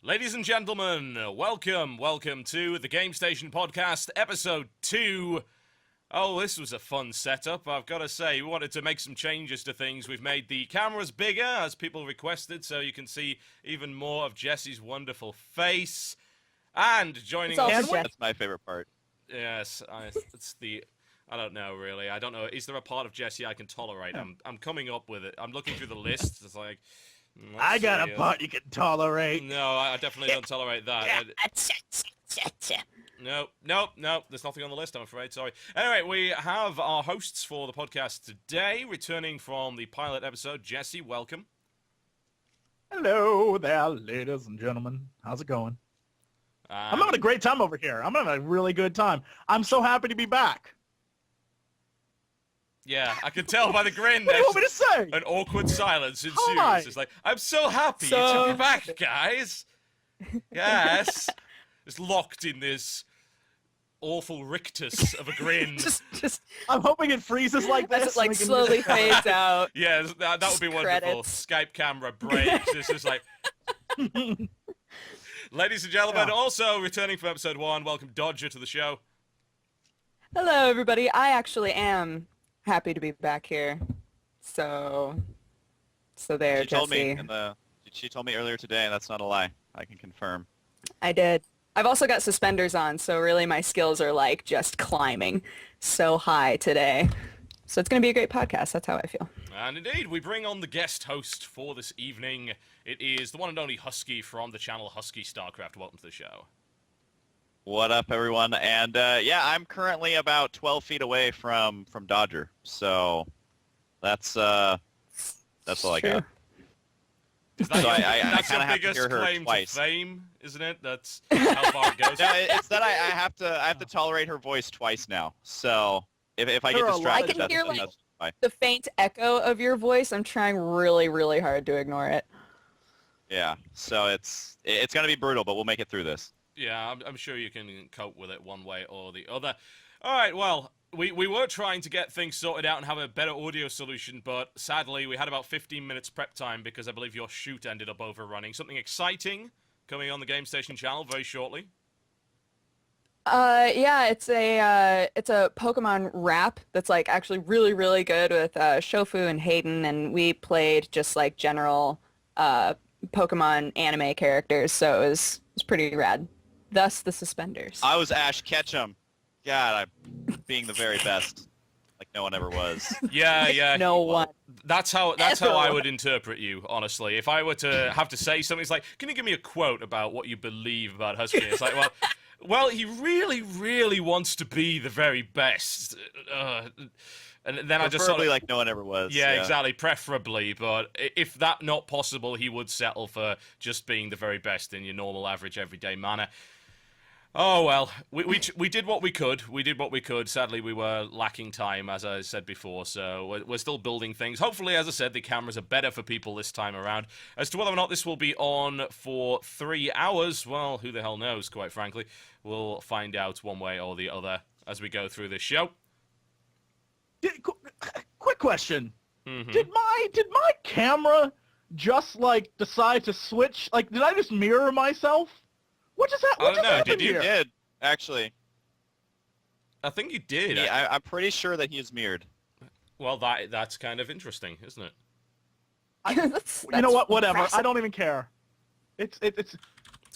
Ladies and gentlemen, welcome to the Game Station Podcast, Episode 2. Oh, this was a fun setup, I've got to say. We wanted to make some changes to things. We've made the cameras bigger, as people requested, so you can see even more of Jesse's wonderful face. And joining us... That's my favorite part. Yes, it's the... I don't know, really. I don't know. Is there a part of Jesse I can tolerate? I'm coming up with it. I'm looking through the list. It's like... I got a part you can tolerate. No, I definitely don't tolerate that. No. There's nothing on the list, I'm afraid. Sorry. Anyway, we have our hosts for the podcast today, returning from the pilot episode. Jesse, welcome. Hello there, ladies and gentlemen. How's it going? I'm having a great time over here. I'm having a really good time. I'm so happy to be back. Yeah, I can tell by the grin. What do you want me to say? An awkward silence ensues. Hi. It's like, I'm so happy to be back, guys. Yes. Just locked in this awful rictus of a grin. just I'm hoping it freezes like this. as it like slowly fades out. Yeah, that would be wonderful. Credits. Skype camera breaks. It's just like... Ladies and gentlemen, also returning from episode 1, welcome Dodger to the show. Hello, everybody. I actually am happy to be back here. So there, She told Jesse. me she told me earlier today, and that's not a lie. I can confirm. I did. I've also got suspenders on, so really my skills are like just climbing so high today. So it's going to be a great podcast. That's how I feel. And indeed, we bring on the guest host for this evening. It is the one and only Husky from the channel HuskyStarcraft. Welcome to the show. What up, everyone? And yeah, I'm currently about 12 feet away from Dodger, so that's all I got. Is that So your, I that's your kinda have to biggest hear her claim twice. to fame, isn't it? That's how far it goes. No, it's that I have to tolerate her voice twice now. So if I get There are a lot distracted, I can hear, that's like, why. The faint echo of your voice, I'm trying really, really hard to ignore it. Yeah. So it's gonna be brutal, but we'll make it through this. Yeah, I'm sure you can cope with it one way or the other. All right, well, we were trying to get things sorted out and have a better audio solution, but sadly we had about 15 minutes prep time because I believe your shoot ended up overrunning. Something exciting coming on the Game Station channel very shortly. Yeah, it's a Pokemon rap that's like actually really, really good with Shofu and Hayden, and we played just like general Pokemon anime characters, so it was pretty rad. Thus the suspenders. I was Ash Ketchum. God, I'm being the very best, like no one ever was. Yeah. No one. That's how I Ever. would interpret you, honestly. If I were to have to say something, it's like, can you give me a quote about what you believe about Husky? It's like, well, he really, really wants to be the very best. And then I just sort of, like no one ever was. yeah, exactly, preferably. But if that not possible, he would settle for just being the very best in your normal, average, everyday manner. Oh, well, we did what we could. We did what we could. Sadly, we were lacking time, as I said before, so we're still building things. Hopefully, as I said, the cameras are better for people this time around. As to whether or not this will be on for 3 hours, well, who the hell knows, quite frankly. We'll find out one way or the other as we go through this show. Quick question. Mm-hmm. Did my camera just like decide to switch? Like, did I just mirror myself? What just I don't know, happened did you? here? You did, actually. I think you did. Yeah, I'm pretty sure that he is mirrored. Well, that's kind of interesting, isn't it? You know what? Whatever. impressive. I don't even care. It's It's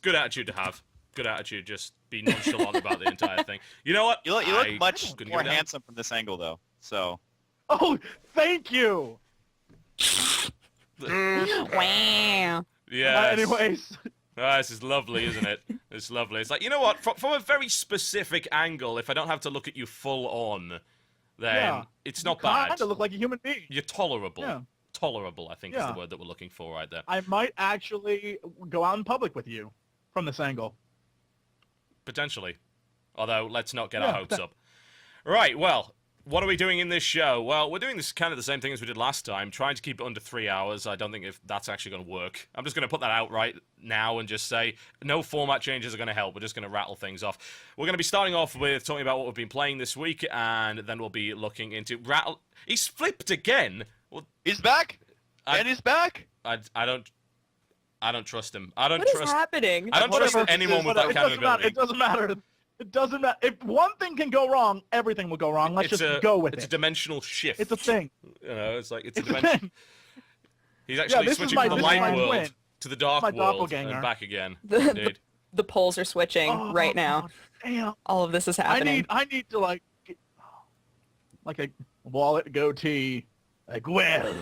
good attitude to have. Good attitude, just be nonchalant about the entire thing. You know what? You look I much couldn't more give a damn. handsome from this angle, though. So Oh, thank you. Wow. Yes. Anyways. This is lovely, isn't it? It's lovely. It's like, you know what? From a very specific angle, if I don't have to look at you full on, then Yeah. it's not You bad. kind of look like a human being. You're tolerable. Yeah. Tolerable, I think, is Yeah. the word that we're looking for right there. I might actually go out in public with you from this angle. Potentially. Although, let's not get Yeah, our hopes up. Right, well, what are we doing in this show? Well, we're doing this kind of the same thing as we did last time, trying to keep it under 3 hours. I don't think if that's actually going to work. I'm just going to put that out right now and just say no format changes are going to help. We're just going to rattle things off. We're going to be starting off with talking about what we've been playing this week, and then we'll be looking into rattle... He's flipped again! Well, he's back, and he's back. I don't... I don't trust him. I don't What is trust. happening? I don't trust Whatever. anyone with that It kind of doesn't matter. ability. It doesn't matter. It doesn't matter. If one thing can go wrong, everything will go wrong. Let's just go with It's a it. dimensional shift. It's a thing. You know, it's like it's a It's a dimension. thing. He's actually this is switching my- from the this is light my world twin. to the dark My world doppelganger. and back again. The, Indeed. the poles are switching right now. Damn. All of this is happening. I need to like a wallet goatee. Like, well,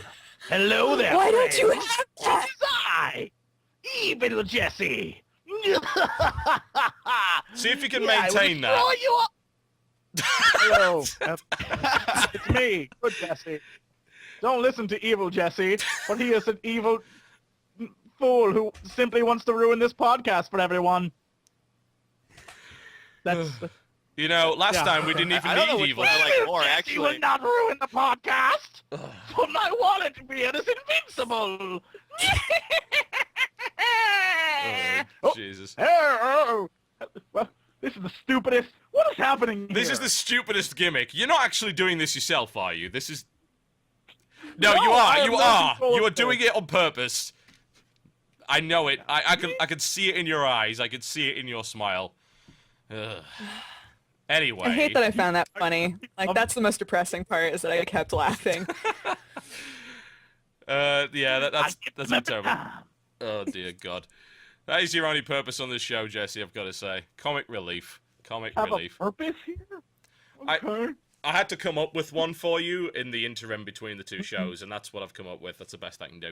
hello there. Why don't you friends. have that? It is I, evil Jesse. See if you can Yeah, I will maintain that. destroy you all. Hello. It's me, good Jesse. Don't listen to evil Jesse, but he is an evil fool who simply wants to ruin this podcast for everyone. That's You know, last Yeah. time we didn't even I don't know need which evil. one I like Evil more, Jesse actually. will not ruin the podcast. For my wallet beard is invincible. Oh, Jesus. Oh. Well, this is the stupidest. What is happening This here? is the stupidest gimmick. You're not actually doing this yourself, are you? This is... No, No, you I are. have You no are. control You are of doing this. it on purpose. I know it. I can see it in your eyes. I can see it in your smile. Ugh. Anyway. I hate that I found that funny. Like, that's the most depressing part, is that I kept laughing. Yeah, that's I terrible. Oh dear God. That is your only purpose on this show, Jesse, I've got to say. Comic relief. Comic have relief. a purpose here. I- Okay. I had to come up with one for you in the interim between the two shows, and that's what I've come up with. That's the best I can do.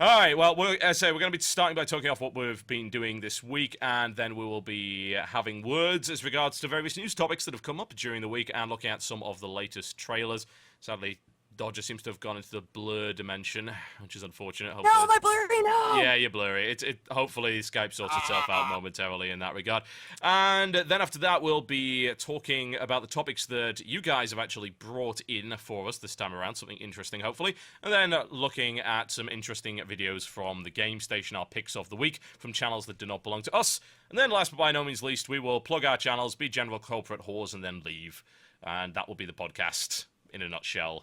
All right, well, we're going to be starting by talking off what we've been doing this week, and then we will be having words as regards to various news topics that have come up during the week and looking at some of the latest trailers. Sadly, Dodger seems to have gone into the blur dimension, which is unfortunate. Hopefully. No, my blurry, no! Yeah, you're blurry. Hopefully Skype sorts itself out momentarily in that regard. And then after that, we'll be talking about the topics that you guys have actually brought in for us this time around, something interesting, hopefully. And then looking at some interesting videos from the Game Station, our picks of the week from channels that do not belong to us. And then last but by no means least, we will plug our channels, be general corporate whores, and then leave. And that will be the podcast in a nutshell.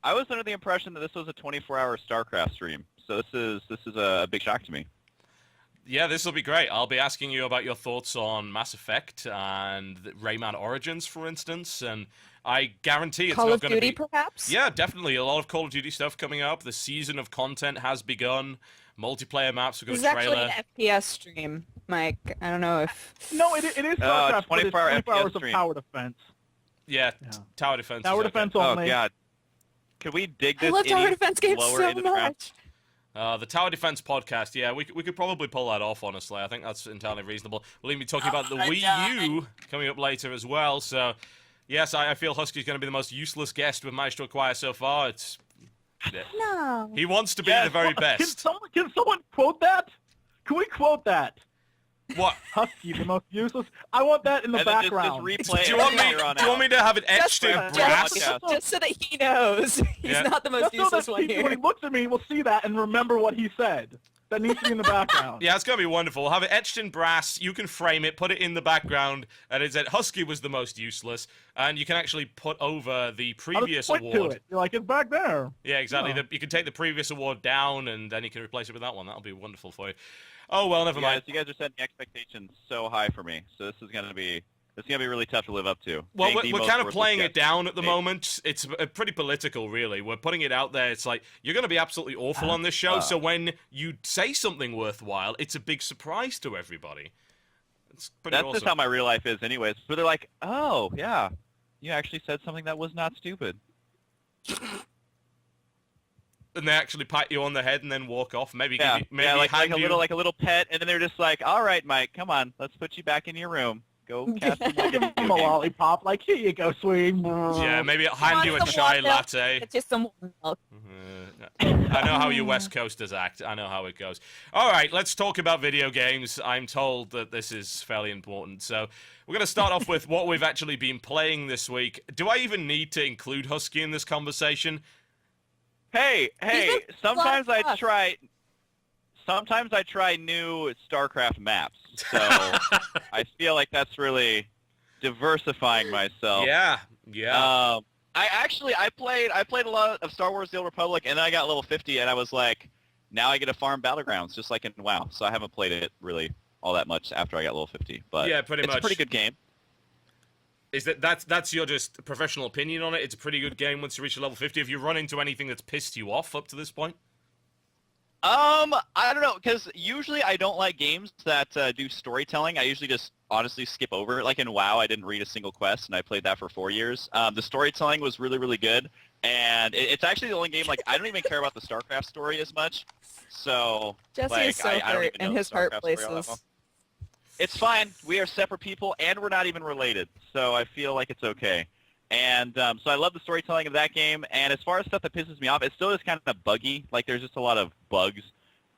I was under the impression that this was a 24-hour StarCraft stream, so this is a big shock to me. Yeah, this will be great. I'll be asking you about your thoughts on Mass Effect and Rayman Origins, for instance, and I guarantee it's Call not of going to Duty, be... perhaps? Yeah, definitely. A lot of Call of Duty stuff coming up. The season of content has begun. Multiplayer maps. We've This got is a trailer. actually an FPS stream, Mike. I don't know if... No, it is StarCraft, but it's 24-hour 24 hours FPS of stream. tower defense. Yeah, Yeah. tower defense. Tower is okay. defense Oh, only. God. Could we dig I this love tower any defense games lower so into the ground? much. The Tower Defense podcast, yeah, we could probably pull that off, honestly. I think that's entirely reasonable. We'll even be talking about the Wii U coming up later as well, so... Yes, I feel Husky's going to be the most useless guest we've managed to acquire so far. It's... No. He wants to be Yes, the very Can best. someone quote that? Can we quote that? What? Husky, the most useless. I want that in the And then background. just replay Do you it want me? later on Do you want out. me to have it etched in Just- brass? Just so that he knows. He's Yeah. not the most Just so useless that one when he here. looks at me, we'll see that and remember what he said. That needs to be in the background. Yeah, it's gonna be wonderful. We'll have it etched in brass. You can frame it, put it in the background, and it said Husky was the most useless. And you can actually put over the I'll previous just point to award. it. You're like, it's back there. Yeah, exactly. Oh. You can take the previous award down, and then you can replace it with that one. That'll be wonderful for you. Oh well, never mind. You guys are setting the expectations so high for me, so this is gonna be really tough to live up to. Well, Being the we're most kind of worthless playing guest. it down at the Hey. moment. It's pretty political, really. We're putting it out there. It's like, you're going to be absolutely awful on this show, so when you say something worthwhile, it's a big surprise to everybody. It's pretty That's awesome. just how my real life is, anyways. But they're like, oh yeah, you actually said something that was not stupid. And they actually pat you on the head and then walk off. Maybe Yeah, give you, maybe yeah, like hand a you... little pet, and then they're just like, all right, Mike, come on, let's put you back in your room. Go cast some more Give him video a games." lollipop. Like, here you go, sweet. Yeah, maybe I'll hand Want you a some chai warm milk? latte. It's just some milk. I know how you West Coasters act. I know how it goes. All right, let's talk about video games. I'm told that this is fairly important. So we're going to start off with what we've actually been playing this week. Do I even need to include Husky in this conversation? Hey, been sometimes I fluff. try new StarCraft maps, so I feel like that's really diversifying myself. Yeah. I played a lot of Star Wars: The Old Republic, and then I got level 50, and I was like, now I get to farm battlegrounds just like in WoW. So I haven't played it really all that much after I got level 50, but Yeah, pretty it's much. a pretty good game. Is that's your just professional opinion on it? It's a pretty good game once you reach level 50. Have you run into anything that's pissed you off up to this point? I don't know, because usually I don't like games that do storytelling. I usually just honestly skip over it. Like in WoW, I didn't read a single quest, and I played that for 4 years. The storytelling was really, really good, and it's actually the only game, like, I don't even care about the StarCraft story as much. So, Jesse like, is so I don't hurt even know in the his heart StarCraft story all that places. well. It's fine. We are separate people, and we're not even related, so I feel like it's okay. And so I love the storytelling of that game, and as far as stuff that pisses me off, it still is kind of buggy. Like, there's just a lot of bugs,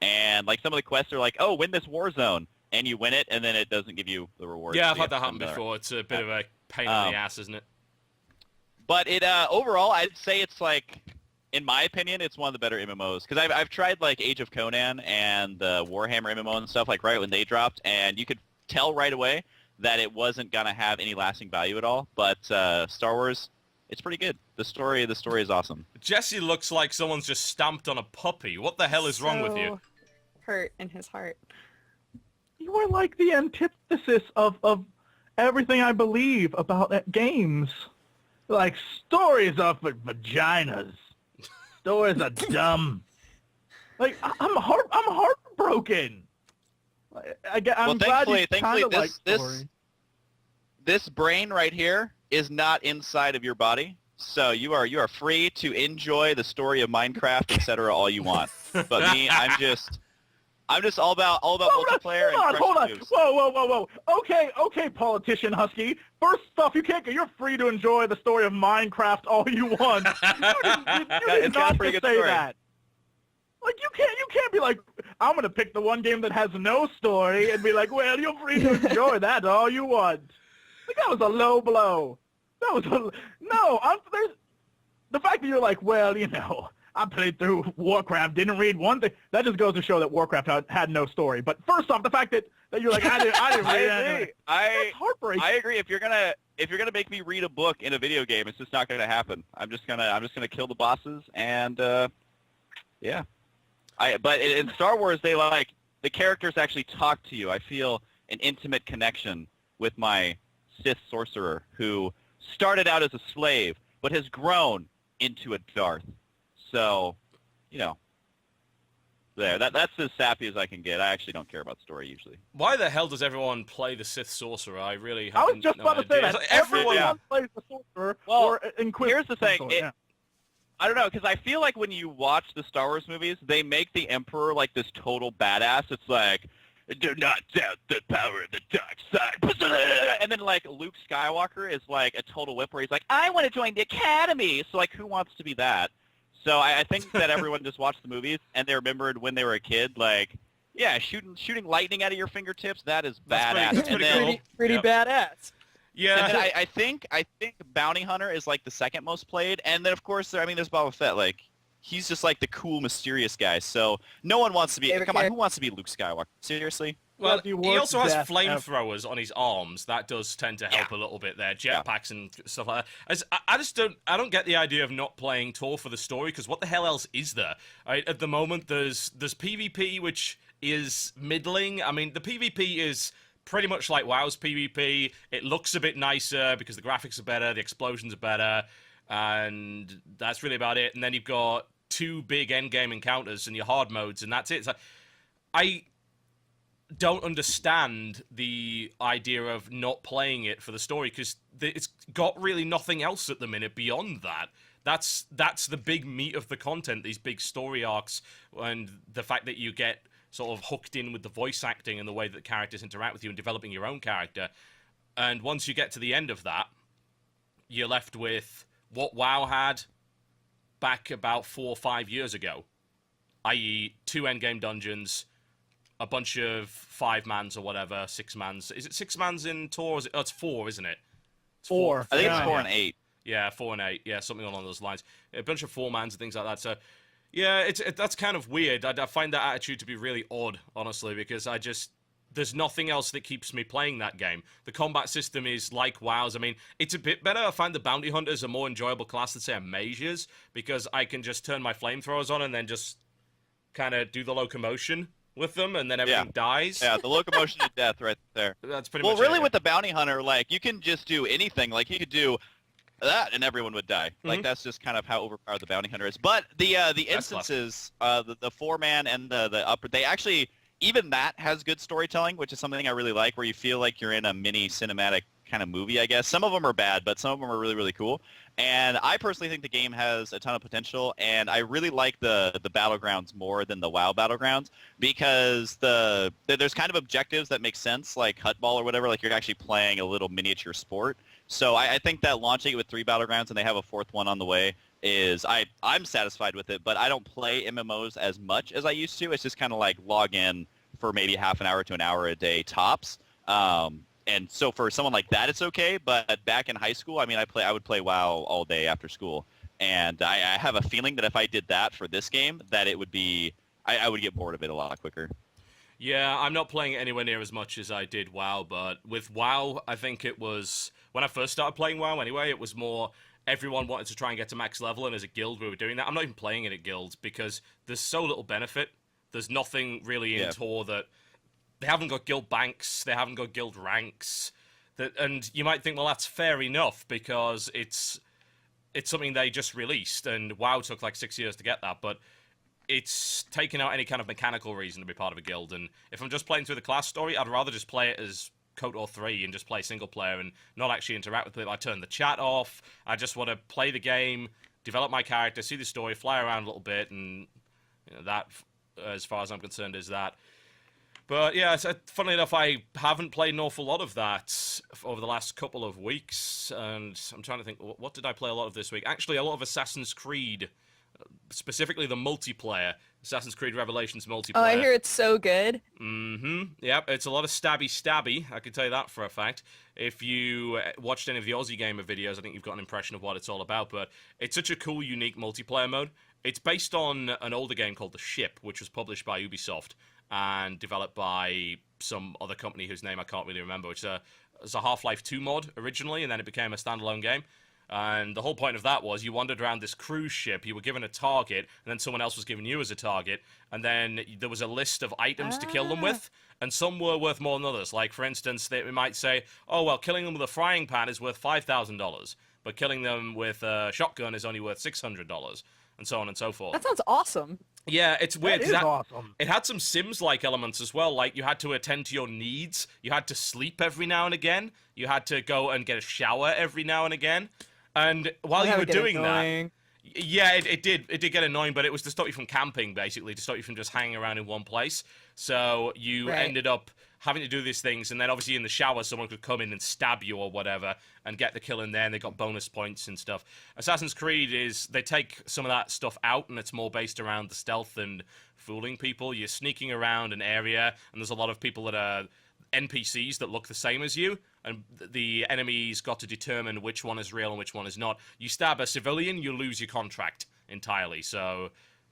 and, like, some of the quests are like, oh, win this war zone, and you win it, and then it doesn't give you the rewards. Yeah, so I've you had have that to happen spend another. before. It's a bit of a pain in the ass, isn't it? But it overall, I'd say it's like, in my opinion, it's one of the better MMOs. Because I've tried like Age of Conan and the Warhammer MMO and stuff like right when they dropped, and you could tell right away that it wasn't gonna have any lasting value at all. But Star Wars, it's pretty good. The story is awesome. Jesse looks like someone's just stamped on a puppy. What the hell is wrong with you? So hurt in his heart. You are like the antithesis of everything I believe about games. Like, stories are for vaginas. Stories are dumb. Like, I'm heartbroken. I'm Well, glad you thankfully, kind of like this brain right here is not inside of your body, so you are free to enjoy the story of Minecraft, etc. all you want. But me, I'm just all about multiplayer and Hold on. crushing moves. Whoa. Okay, politician Husky. First off, you're free to enjoy the story of Minecraft all you want. You did It's got a not pretty just good say story. that. Like, you can't be like, I'm gonna pick the one game that has no story and be like, well, you're free to enjoy that all you want. Like, that was a low blow. The fact that you're like, well, I played through Warcraft, didn't read one thing. That just goes to show that Warcraft had no story. But first off, the fact that you're like, I didn't read it. That's heartbreaking. I agree. If you're gonna make me read a book in a video game, it's just not gonna happen. I'm just gonna kill the bosses and yeah. But in Star Wars, the characters actually talk to you. I feel an intimate connection with my Sith sorcerer who started out as a slave but has grown into a Darth. So, that's as sappy as I can get. I actually don't care about story usually. Why the hell does everyone play the Sith Sorcerer? I really I was have just no about to say idea. that. It's like Everyone plays the sorcerer or Inquisitor. Here's the thing. Yeah. I don't know, because I feel like when you watch the Star Wars movies, they make the Emperor like this total badass. It's like, do not doubt the power of the dark side. And then like Luke Skywalker is like a total whip where he's like, I want to join the Academy. So like, who wants to be that? So I think that everyone just watched the movies and they remembered when they were a kid, like, yeah, shooting lightning out of your fingertips, that is badass. That's pretty cool. Pretty Yep. badass. Yeah. And then I think Bounty Hunter is like the second most played, and then of course there's Boba Fett. Like, he's just like the cool, mysterious guy. So no one wants to be. Come on, who wants to be Luke Skywalker? Seriously? Well, the he worst also has death flamethrowers on his arms. That does tend to help a little bit there. Jetpacks and stuff like that. I don't get the idea of not playing Tor for the story, because what the hell else is there? Right, at the moment, there's PvP, which is middling. I mean, the PvP is pretty much like WoW's PvP. It looks a bit nicer because the graphics are better, the explosions are better, and that's really about it. And then you've got 2 big endgame encounters and your hard modes, and that's it. It's like, I don't understand the idea of not playing it for the story, because it's got really nothing else at the minute beyond that. That's the big meat of the content, these big story arcs, and the fact that you get sort of hooked in with the voice acting and the way that characters interact with you and developing your own character. And once you get to the end of that, you're left with what WoW had back about 4 or 5 years ago, i.e. 2 endgame dungeons, a bunch of 5-mans or whatever, 6-mans. Is it 6-mans in Tor? It's 4, isn't it? It's 4. I think Yeah. it's 4 and 8. Yeah, 4 and 8. Yeah, something along those lines. A bunch of 4-mans and things like that. So, yeah, that's kind of weird. I find that attitude to be really odd, honestly, because there's nothing else that keeps me playing that game. The combat system is like WoW's. I mean, it's a bit better. I find the bounty hunters a more enjoyable class than, say, a mages, because I can just turn my flamethrowers on and then just kind of do the locomotion with them, and then everything dies. Yeah, the locomotion to death right there. That's pretty Well, much really, it. with the bounty hunter, like you can just do anything. Like you could do that, and everyone would die. Like that's just kind of how overpowered the bounty hunter is. But the instances, the 4-man and the upper, they actually even that has good storytelling, which is something I really like, where you feel like you're in a mini cinematic kind of movie. I guess some of them are bad, but some of them are really really cool. And I personally think the game has a ton of potential, and I really like the battlegrounds more than the WoW battlegrounds because there's kind of objectives that make sense, like Hutball or whatever, like you're actually playing a little miniature sport. So I think that launching it with 3 battlegrounds and they have a 4th one on the way is I'm satisfied with it, but I don't play MMOs as much as I used to. It's just kind of like log in for maybe half an hour to an hour a day tops. And so for someone like that, it's okay. But back in high school, I mean, I would play WoW all day after school. And I have a feeling that if I did that for this game, that it would be, I would get bored of it a lot quicker. Yeah, I'm not playing it anywhere near as much as I did WoW, but with WoW, I think it was, when I first started playing WoW anyway, it was more everyone wanted to try and get to max level, and as a guild we were doing that. I'm not even playing it at guilds because there's so little benefit. There's nothing really in Tor that... They haven't got guild banks, they haven't got guild ranks, and you might think, well, that's fair enough because it's something they just released, and WoW took like 6 years to get that, but it's taken out any kind of mechanical reason to be part of a guild, and if I'm just playing through the class story, I'd rather just play it as KOTOR 3 and just play single player and not actually interact with people. I turn the chat off, I just want to play the game, develop my character, see the story, fly around a little bit, and that, as far as I'm concerned, is that. But yeah, funnily enough, I haven't played an awful lot of that over the last couple of weeks, and I'm trying to think, what did I play a lot of this week? Actually, a lot of Assassin's Creed, specifically the multiplayer, Assassin's Creed Revelations multiplayer. Oh, I hear it's so good. Yep, it's a lot of stabby, I can tell you that for a fact. If you watched any of the Aussie Gamer videos, I think you've got an impression of what it's all about, but it's such a cool, unique multiplayer mode. It's based on an older game called The Ship, which was published by Ubisoft and developed by some other company whose name I can't really remember, which is a Half-Life 2 mod originally, and then it became a standalone game. And the whole point of that was you wandered around this cruise ship, you were given a target, and then someone else was given you as a target, and then there was a list of items to kill them with, and some were worth more than others. Like, for instance, they might say, oh, well, killing them with a frying pan is worth $5,000, but killing them with a shotgun is only worth $600, and so on and so forth. That sounds awesome. Yeah, it's weird. That is awesome. It had some Sims-like elements as well. Like, you had to attend to your needs. You had to sleep every now and again. You had to go and get a shower every now and again. And while you were doing that... Yeah, it did get annoying, but it was to stop you from camping, basically, to stop you from just hanging around in one place. So you ended up having to do these things, and then obviously in the shower someone could come in and stab you or whatever and get the kill in there, and they got bonus points and stuff. Assassin's Creed they take some of that stuff out, and it's more based around the stealth and fooling people. You're sneaking around an area, and there's a lot of people that are NPCs that look the same as you, and the enemies got to determine which one is real and which one is not. You stab a civilian, you lose your contract entirely, so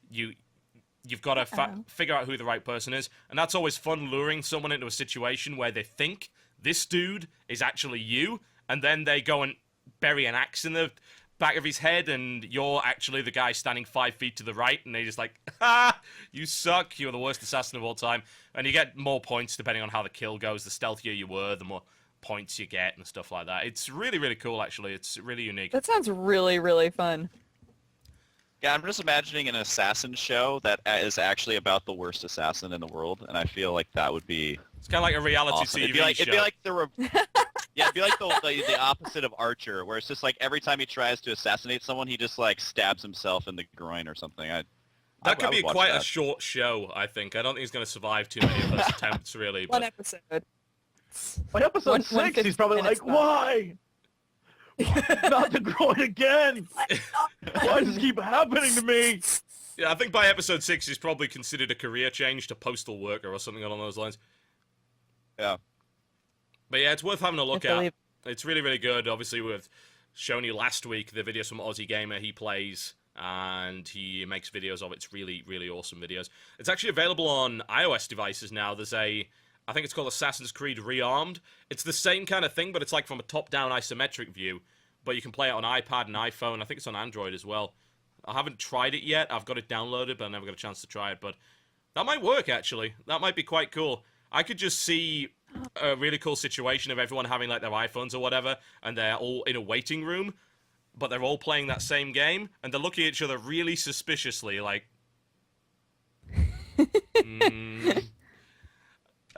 you've got to figure out who the right person is, and that's always fun, luring someone into a situation where they think this dude is actually you, and then they go and bury an axe in the back of his head, and you're actually the guy standing 5 feet to the right, and they're just like, ha, you suck, you're the worst assassin of all time, and you get more points depending on how the kill goes. The stealthier you were, the more points you get, and stuff like that. It's really, really cool, actually. It's really unique. That sounds really, really fun. Yeah, I'm just imagining an assassin show that is actually about the worst assassin in the world, and I feel like that would be... It's kind of like a reality awesome. TV show. It'd be like yeah, it'd be like the opposite of Archer, where it's just like every time he tries to assassinate someone, he just like stabs himself in the groin or something. That could be quite a short show, I think. I don't think he's going to survive too many of those attempts, really. One episode. By episode 6, he's probably like, why? Not the groin again! Why does this keep happening to me? Yeah, I think by episode 6, he's probably considered a career change to postal worker or something along those lines. Yeah. But yeah, it's worth having a look at. It's really, really good. Obviously, we've shown you last week the videos from Aussie Gamer. He plays, and he makes videos of it. It's really, really awesome videos. It's actually available on iOS devices now. There's I think it's called Assassin's Creed Rearmed. It's the same kind of thing, but it's like from a top-down isometric view. But you can play it on iPad and iPhone. I think it's on Android as well. I haven't tried it yet. I've got it downloaded, but I never got a chance to try it. But that might work, actually. That might be quite cool. I could just see a really cool situation of everyone having, like, their iPhones or whatever, and they're all in a waiting room, but they're all playing that same game, and they're looking at each other really suspiciously, like...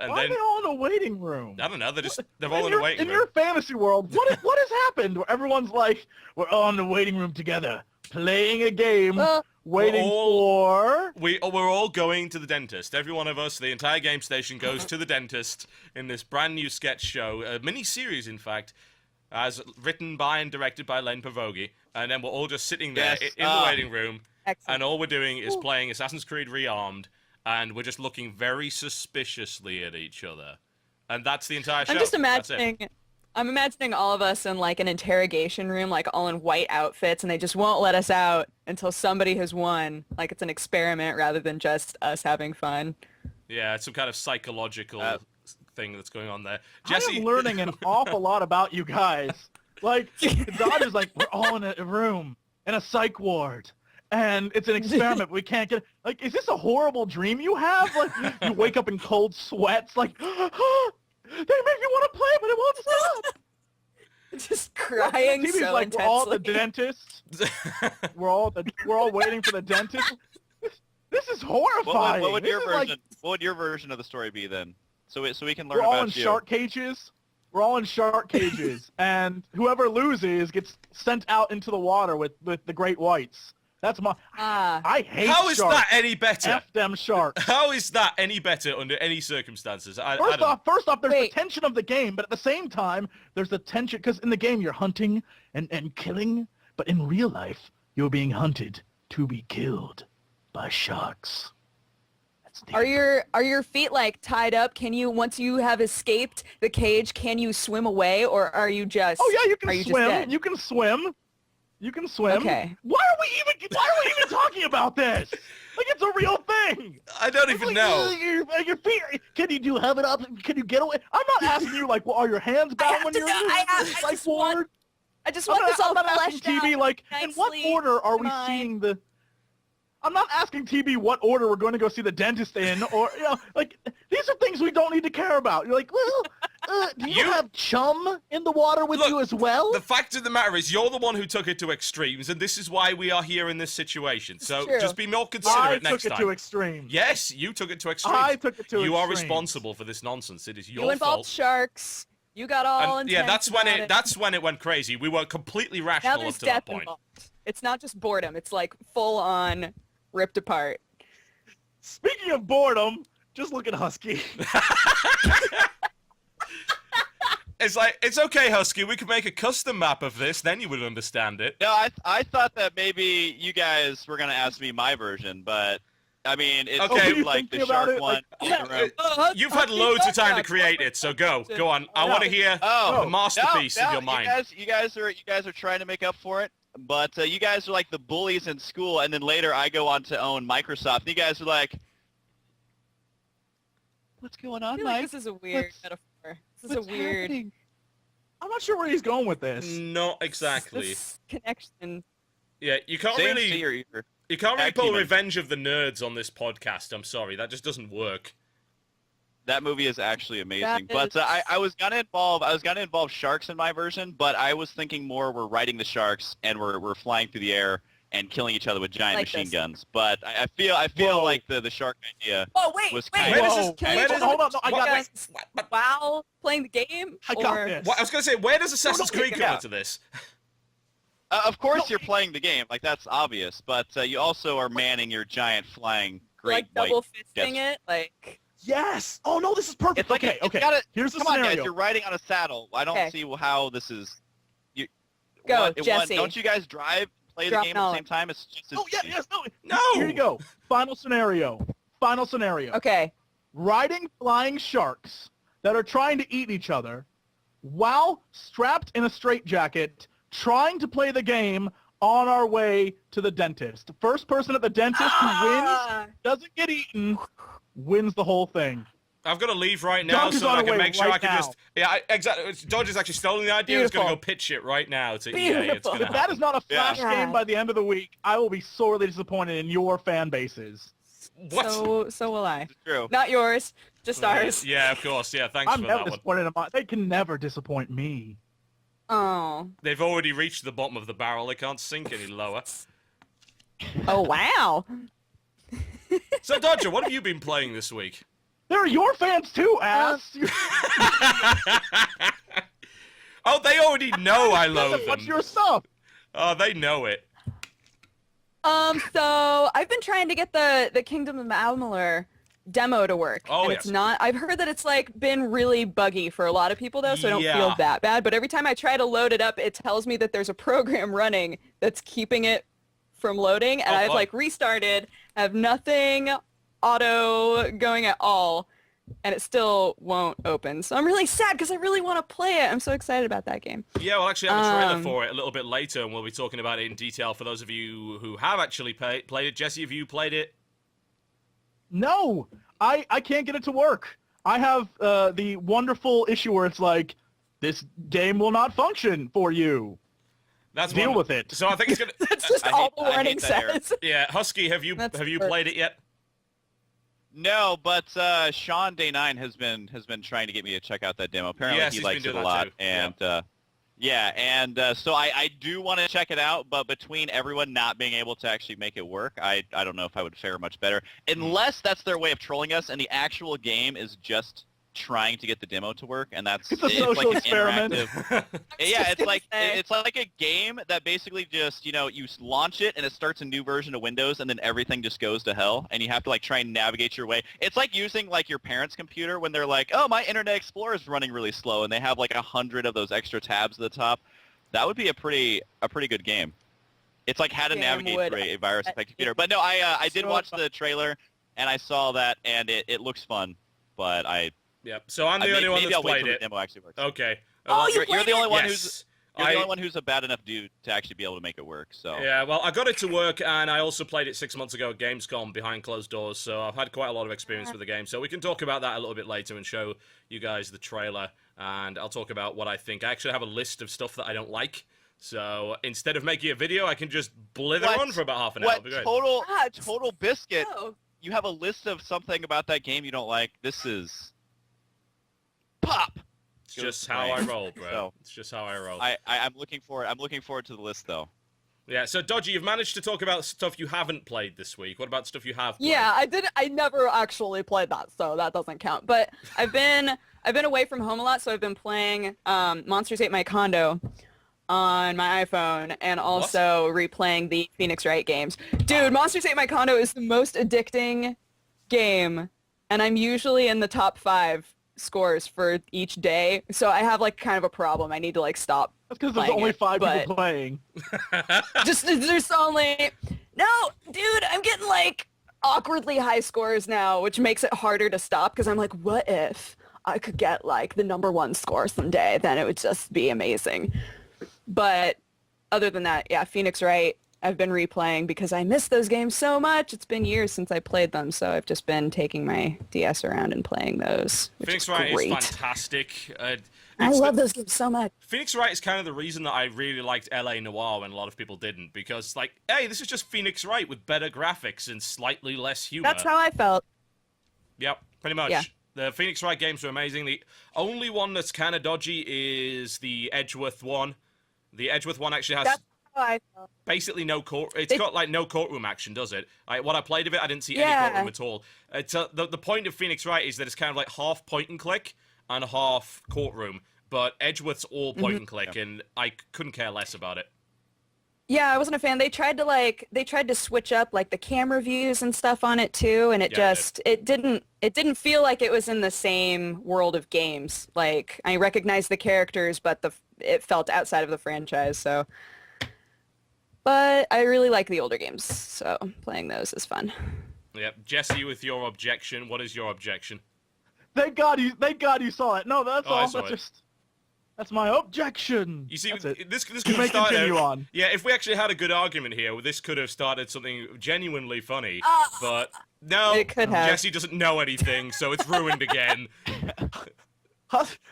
And Why then, are they all in a waiting room? I don't know, they're all in a waiting In room. your fantasy world, what has happened where everyone's like, we're all in the waiting room together, playing a game, waiting for... We're all going to the dentist. Every one of us, the entire game station goes to the dentist in this brand new sketch show, a mini-series, in fact, as written by and directed by Len Pavogi. And then we're all just sitting there in the waiting room, Excellent. and all we're doing is playing Assassin's Creed Rearmed, and we're just looking very suspiciously at each other. And that's the entire show. I'm just That's it. imagining, I'm imagining all of us in like an interrogation room, like all in white outfits, and they just won't let us out until somebody has won. Like it's an experiment rather than just us having fun. Yeah, it's some kind of psychological thing that's going on there. I Jesse, am learning an awful lot about you guys. Like, Dodge is like, we're all in a room, in a psych ward, and it's an experiment. We can't get... Like, is this a horrible dream you have? Like, you wake up in cold sweats, like, they make me want to play, but it won't stop. Just crying TV's so like, intensely. we're all at the dentist. we're all waiting for the dentist. This is horrifying. What would This your is version? like, What would your version of the story be then? So we can learn we're all about in you. shark cages. We're all in shark cages, and whoever loses gets sent out into the water with the great whites. That's my... I hate how is sharks. that any better? F them sharks. How is that any better under any circumstances? First off, there's the tension of the game, but at the same time, there's the tension, because in the game you're hunting and killing, but in real life, you're being hunted to be killed by sharks. That's deep. Are your feet like tied up? Can you, once you have escaped the cage, can you swim away, or are you just? Oh yeah, you are can you just swim. dead? You can swim. You can swim. Okay. Why are we even talking about this? Like, it's a real thing. I don't It's even like, know. Your feet. Can you have it up? Can you get away? I'm not asking you like, well, are your hands bound when you're I just want this all I'm not asking fleshed TB out like, in what nicely. order are we Come on. seeing the? I'm not asking TB what order we're going to go see the dentist in, or like these are things we don't need to care about. You're like, well, do you have chum in the water with you as well? The fact of the matter is, you're the one who took it to extremes, and this is why we are here in this situation. So true. just be more I considerate next took it time. to extremes. Yes, you took it to extremes. I took it to You are extremes. responsible for this nonsense. It is your You involved fault. sharks. You got all And, intense that's when about it went crazy. We were completely Now rational up there's to that depth point. involved. It's not just boredom. It's like full on ripped apart. Speaking of boredom, just look at Husky. It's like, it's okay, Husky. We could make a custom map of this. Then you would understand it. No, I thought that maybe you guys were gonna ask me my version, but I mean, it's Okay. you like the thinking about shark it? one. Like, in the room. You've had loads of time to create it, so go on. I want to hear Oh, the masterpiece of your mind. You guys are trying to make up for it, but you guys are like the bullies in school, and then later I go on to own Microsoft. And you guys are like, "What's going I on, feel Mike? like this is a weird What's- metaphor. This is What's a weird happening?" I'm not sure where he's going with this. Not exactly. this connection. Yeah, you can't Same really. to your- You can't really Tag pull teaming. Revenge of the Nerds on this podcast. I'm sorry, that just doesn't work. That movie is actually amazing. That But is- I was gonna involve sharks in my version, but I was thinking more we're riding the sharks and we're flying through the air and killing each other with giant Like machine this. guns. But I feel Whoa. like the shark idea. Oh wait, Was wait. kind of- Where Where does does this this- Hold on, no, I got guys this. while playing the game? I got or- this. What, I was going to say, where does Assassin's no, Creed come yeah. into this? Of course No. you're playing the game, like that's obvious. But you also are manning your giant flying great like white. double fisting yes. it, like Yes. Oh no, this is perfect. It's like okay, it's okay. gotta- Here's the Come on, scenario. guys! You're riding on a saddle. I don't Okay. see how this is. You Go, what- Jesse. Don't you guys drive, play the Drop game at the knowledge. same time? It's just. Oh yeah, yes, no. No! Here you go. Final scenario. Final scenario. okay. Riding flying sharks that are trying to eat each other while strapped in a straitjacket, trying to play the game on our way to the dentist. First person at the dentist who wins, Ah, doesn't get eaten, wins the whole thing. I've got to leave right now Dodge is so that on I the can way make sure I right can now. just... Yeah, exactly. Dodge has actually stolen the idea. He's going to go Beautiful. pitch it right now to EA. It's Beautiful. going to If that happen. is not a flash Yeah. game by the end of the week, I will be sorely disappointed in your fan bases. What? So will I. It's true. Not yours, just ours. Yeah, of course. Yeah, thanks I'm for never that one. disappointed in mine. They can never disappoint me. Oh. They've already reached the bottom of the barrel. They can't sink any lower. Oh wow. So, Dodger, what have you been playing this week? They're your fans too, ass. Oh, they already know I loathe What's them. your stuff? Oh, they know it. So I've been trying to get the Kingdom of Amalur demo to work. Oh, and yes. it's not. I've heard that it's like been really buggy for a lot of people though, so I don't Yeah. feel that bad. But every time I try to load it up, it tells me that there's a program running that's keeping it from loading, and Oh, I've fun. like restarted, have nothing auto going at all, and it still won't open. So I'm really sad because I really want to play it. I'm so excited about that game. Yeah, we'll actually have a trailer Um, for it a little bit later, and we'll be talking about it in detail for those of you who have actually played it. Jesse, have you played it? No, I can't get it to work. I have the wonderful issue where it's like, this game will not function for you. That's Deal one. with it. So I think it's gonna. That's just I all hate- the I hate warning that error. says. Yeah, Husky, have you That's played it yet? No, but Sean Day9 has been trying to get me to check out that demo. Apparently Yes, he he's likes been it doing a that lot, too. and so I do want to check it out. But between everyone not being able to actually make it work, I don't know if I would fare much better, unless that's their way of trolling us, and the actual game is just trying to get the demo to work, and that's It's a social like an experiment. interactive- Yeah, just it's gonna like say. it's like a game that basically just you launch it and it starts a new version of Windows and then everything just goes to hell and you have to like try and navigate your way. It's like using like your parents' computer when they're like, oh, my Internet Explorer is running really slow and they have like 100 of those extra tabs at the top. That would be a pretty good game. It's like how to Game navigate would- through a virus-affected computer. But no, I did So watch fun. the trailer and I saw that and it looks fun. But Yep. So I'm the only one maybe that's I'll wait played till the it. demo actually works. Okay. Oh, you You're played the only it? one yes. who's You're the only one who's a bad enough dude to actually be able to make it work. So Yeah, well, I got it to work, and I also played it 6 months ago at Gamescom behind closed doors, so I've had quite a lot of experience with the game. So we can talk about that a little bit later and show you guys the trailer, and I'll talk about what I think. I actually have a list of stuff that I don't like, so instead of making a video, I can just blither What? on for about half an hour. what It'll be great. Ah, Total Biscuit? Oh, You have a list of something about that game you don't like. This is pop. It's just how I roll, bro. So- It's just how I roll. I'm looking forward. I'm looking forward to the list though. Yeah, so Dodgy, you've managed to talk about stuff you haven't played this week. What about stuff you have played? yeah, I never actually played that, so that doesn't count. But I've been away from home a lot, so I've been playing Monsters Ate My Condo on my iPhone and also replaying the Phoenix Wright games. Dude, Monsters Ate My Condo is the most addicting game, and I'm usually in the top 5 scores for each day. So I have like kind of a problem. I need to like stop. That's because there's playing only it, 5 but- people playing. Just there's only no, dude. I'm getting like awkwardly high scores now, which makes it harder to stop because I'm like, what if I could get like the #1 score someday? Then it would just be amazing. But other than that, yeah, Phoenix Wright, I've been replaying because I miss those games so much. It's been years since I played them, so I've just been taking my DS around and playing those, which Phoenix is Wright great. is fantastic. I love those games so much. Phoenix Wright is kind of the reason that I really liked LA Noire when a lot of people didn't, because, like, hey, this is just Phoenix Wright with better graphics and slightly less humor. That's how I felt. Yep, pretty much. Yeah. The Phoenix Wright games are amazing. The only one that's kind of dodgy is the Edgeworth one. The Edgeworth one actually has That's how I felt. basically no court. It's They- got like no courtroom action, does it? Like, what I played of it, I didn't see Yeah. any courtroom at all. It's the point of Phoenix Wright is that it's kind of like half point and click and half courtroom. But Edgeworth's all point and click, and I couldn't care less about it. Yeah, I wasn't a fan. They tried to switch up like the camera views and stuff on it too, and Yeah, it didn't feel like it was in the same world of games. Like I recognized the characters, but it felt outside of the franchise. So, but I really like the older games, so playing those is fun. Yep, Jesse, with your objection, what is your objection? Thank God you saw it. No, that's Oh, I all. saw That's it. just That's my objection. You see, That's it. this could You have may started. continue on. Yeah, if we actually had a good argument here, this could have started something genuinely funny. But no, It could have. Jesse doesn't know anything, so it's ruined again.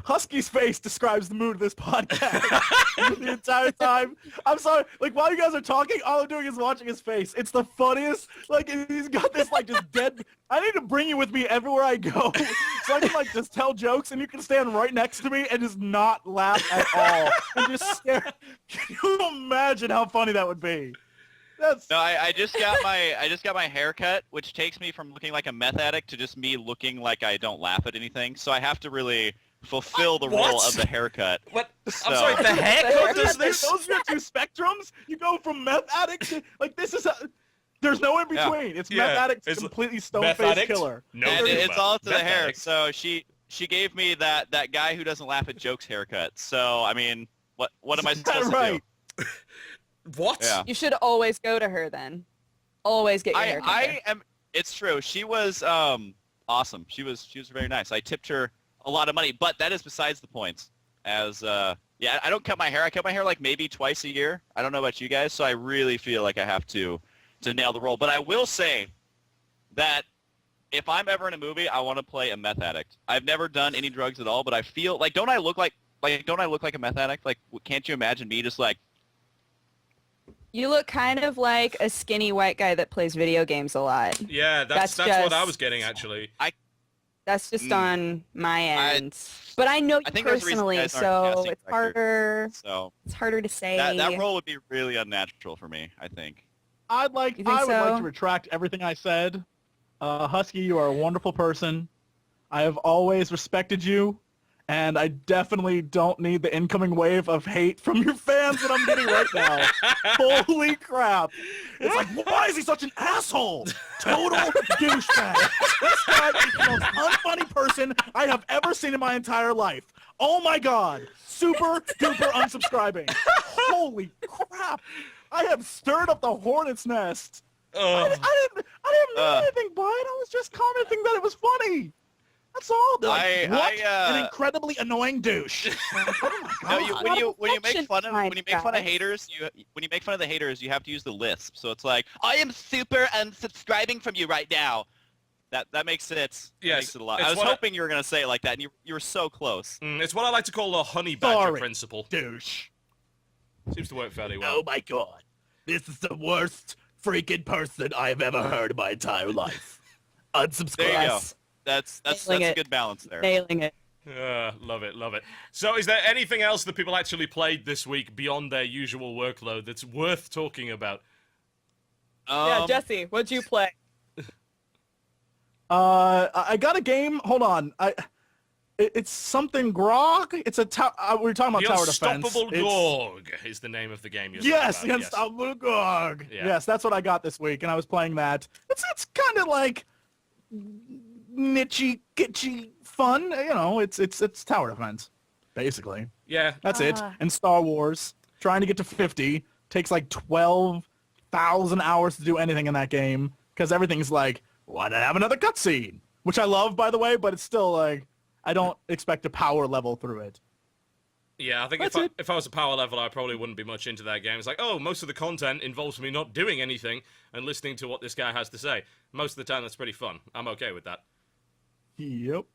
Husky's face describes the mood of this podcast the entire time. I'm sorry, like while you guys are talking, all I'm doing is watching his face. It's the funniest. Like he's got this like just dead. I need to bring you with me everywhere I go, so I can like just tell jokes, and you can stand right next to me and just not laugh at all and just stare. Can you imagine how funny that would be? That's No, I just got my haircut, which takes me from looking like a meth addict to just me looking like I don't laugh at anything. So I have to really fulfill the role of the haircut. What? So- I'm sorry, the haircut does this? those are your two spectrums. You go from meth addict to like this is a. There's no in between. It's meth Yeah, addict to it's completely meth stone-faced addict? killer. No, And humor. it's all to the Meth hair. addict. So she gave me that guy who doesn't laugh at jokes haircut. So I mean, what am I Is that supposed right? to do? What? Yeah. You should always go to her then. Always get your hair cut there. I am. It's true. She was awesome. She was very nice. I tipped her a lot of money, but that is besides the points. As yeah, I don't cut my hair. I cut my hair like maybe twice a year. I don't know about you guys, so I really feel like I have to nail the role. But I will say that if I'm ever in a movie, I want to play a meth addict. I've never done any drugs at all, but I feel like don't I look like a meth addict? Like, can't you imagine me just like? You look kind of like a skinny white guy that plays video games a lot. Yeah, that's what I was getting actually. That's just on my end. But I know you I think there's a reason personally, guys aren't so casting it's directors. harder. So It's harder to say. that role would be really unnatural for me, I think. I You would think like so? to retract everything I said. Husky, you are a wonderful person. I have always respected you, and I definitely don't need the incoming wave of hate from your fans that I'm getting right now. Holy crap. It's like, why is he such an asshole? Total douchebag. This guy is the most unfunny person I have ever seen in my entire life. Oh my god. Super duper unsubscribing. Holy crap. I have stirred up the hornet's nest. I didn't mean anything by it. I was just commenting that it was funny. That's all. They're like, what an incredibly annoying douche. Oh my No, God. when you make fun of Fine, guys. haters, when you make fun of the haters, you have to use the lisp. So it's like, I am super unsubscribing from you right now. That makes it. That Yes, makes it a lot. it's I was what hoping you were gonna say it like that, and you were so close. It's what I like to call the honey badger Sorry. principle. Douche. Seems to work fairly well. Oh my god. This is the worst freaking person I've ever heard in my entire life. Unsubscribe. There you go. Yes. That's Nailing a it. good balance there. Nailing it. Love it, love it. So is there anything else that people actually played this week beyond their usual workload that's worth talking about? Yeah, Jesse, what'd you play? I got a game. Hold on. It's something grog. It's a we were talking about The tower defense. Unstoppable It's- Gorg is the name of the game you're Yes, talking the about. Unstoppable Gorg. Yeah. Yes, that's what I got this week, and I was playing that. It's kind of like nichey, kitschy fun. You know, it's tower defense, basically. Yeah. That's it. And Star Wars, trying to get to 50 takes like 12,000 hours to do anything in that game because everything's like, why not have another cutscene? Which I love, by the way, but it's still like I don't expect to power level through it. Yeah, I think That's if I was a power level, I probably wouldn't be much into that game. It's like, oh, most of the content involves me not doing anything and listening to what this guy has to say. Most of the time, that's pretty fun. I'm okay with that. Yep.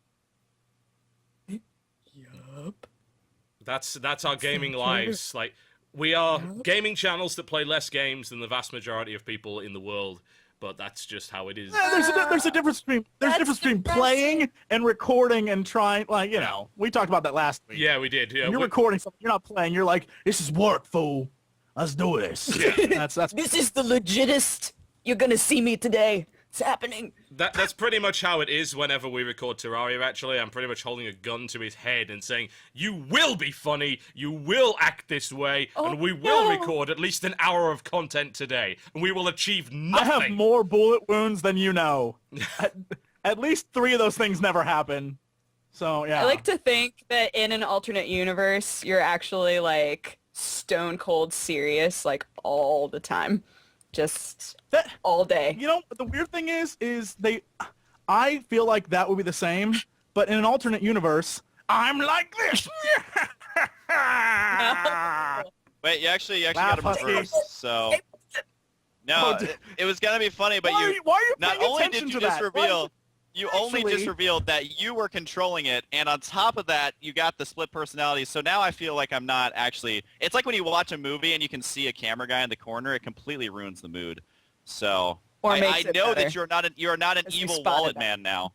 That's our gaming lives. Like, we are gaming channels that play less games than the vast majority of people in the world. But that's just how it is. There's a difference between playing and recording and trying, like, you know, we talked about that last week. Yeah, we did. Yeah, When you're recording something, you're not playing. You're like, this is work, fool. Let's do this. Yeah. That's This is the legitist. You're gonna see me today. It's happening. That's pretty much how it is whenever we record Terraria, actually. I'm pretty much holding a gun to his head and saying, you will be funny, you will act this way, and we will record at least an hour of content today, and we will achieve nothing. I have more bullet wounds than you know. At least 3 of those things never happen. So, yeah. I like to think that in an alternate universe, you're actually like stone cold serious like all the time. Just all day. You know, the weird thing is I feel like that would be the same, but in an alternate universe, I'm like this. Wait, you actually Laugh, got to Husky. reverse. So no, it was gonna be funny, but Why are you not paying only attention did you to just that? reveal, you only just Actually- revealed that you were controlling it, and on top of that, you got the split personality. So now I feel like I'm not actually. It's like when you watch a movie and you can see a camera guy in the corner. It completely ruins the mood. So Or I makes it know better. that you're not an Because you evil spotted wallet that. man now.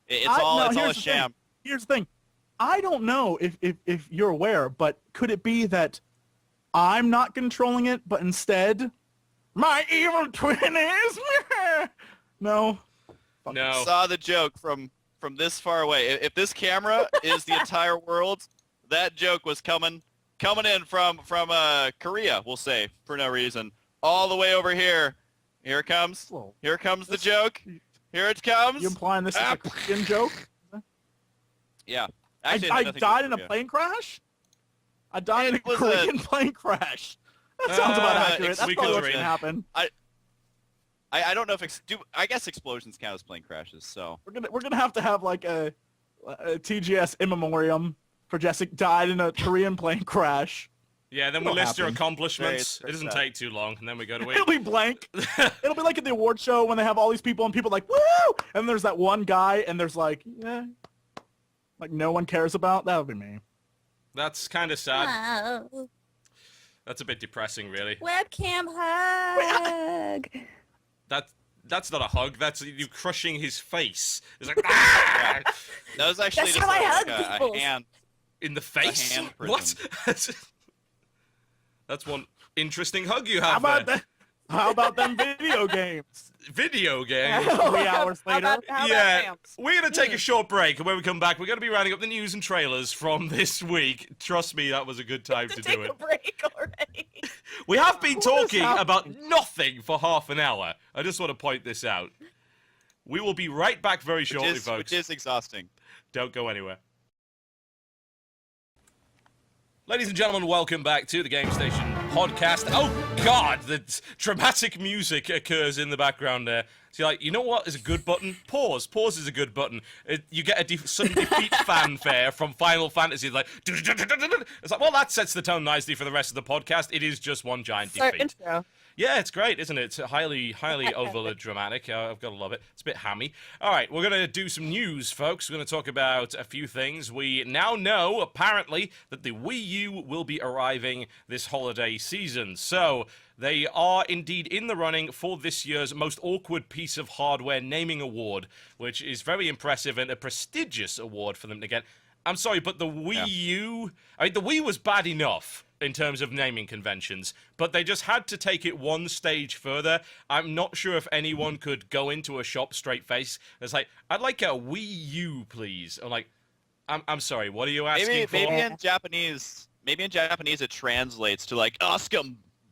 It's No, all a here's the thing. sham. Here's the thing. I don't know if you're aware, but could it be that I'm not controlling it, but instead my evil twin is? No. No. Saw the joke from this far away. If this camera is the entire world, that joke was coming in from Korea, we'll say, for no reason, all the way over here. Here it comes. Whoa. Here comes the joke. Here it comes. You implying this is a Korean joke? Yeah. Actually, it had I nothing to do died with in a Korea. plane crash? I died in a It was Korean plane crash. That sounds about accurate. That's we probably could what's dream. gonna happen. I don't know if I guess explosions count as plane crashes. So We're gonna have to have like a TGS in memoriam for Jessica died in a Korean plane crash. Yeah, then we It'll list your happen. accomplishments. Very It doesn't sad. take too long, and then we go to It'll be blank. It'll be like at the award show when they have all these people and people like woo, and there's that one guy and there's like like no one cares about. That would be me. That's kind of sad. Wow. That's a bit depressing, really. Webcam hug. That's not a hug. That's you crushing his face. It's like ah! that was actually That's just how I like hug a people. hand. In the face. hand What? That's one interesting hug you How have about there. that? How about them video games? Video game. 3 hours later. How about Yeah, ramps? we're going to take a short break, and when we come back, we're going to be rounding up the news and trailers from this week. Trust me, that was a good time to Take do it. a break already. We have been What is talking about happening? nothing for half an hour. I just want to point this out. We will be right back very shortly, folks. Which is exhausting. Don't go anywhere. Ladies and gentlemen, welcome back to the Game Station podcast. Oh, God, the dramatic music occurs in the background there. So you're like, you know what is a good button? Pause. Pause is a good button. You get a sudden defeat fanfare from Final Fantasy. Like, it's like, well, that sets the tone nicely for the rest of the podcast. It is just one giant Our defeat. intro. Yeah, it's great, isn't it? It's highly overly dramatic. I've got to love it. It's a bit hammy. All right, we're going to do some news, folks. We're going to talk about a few things. We now know, apparently, that the Wii U will be arriving this holiday season. So, they are indeed in the running for this year's most awkward piece of hardware naming award, which is very impressive and a prestigious award for them to get. I'm sorry, but the Wii U... I mean, the Wii was bad enough in terms of naming conventions, but they just had to take it one stage further. I'm not sure if anyone could go into a shop straight face. It's like, I'd like a Wii U, please. I'm like, I'm sorry, what are you asking for? Maybe in Japanese it translates to like Oscar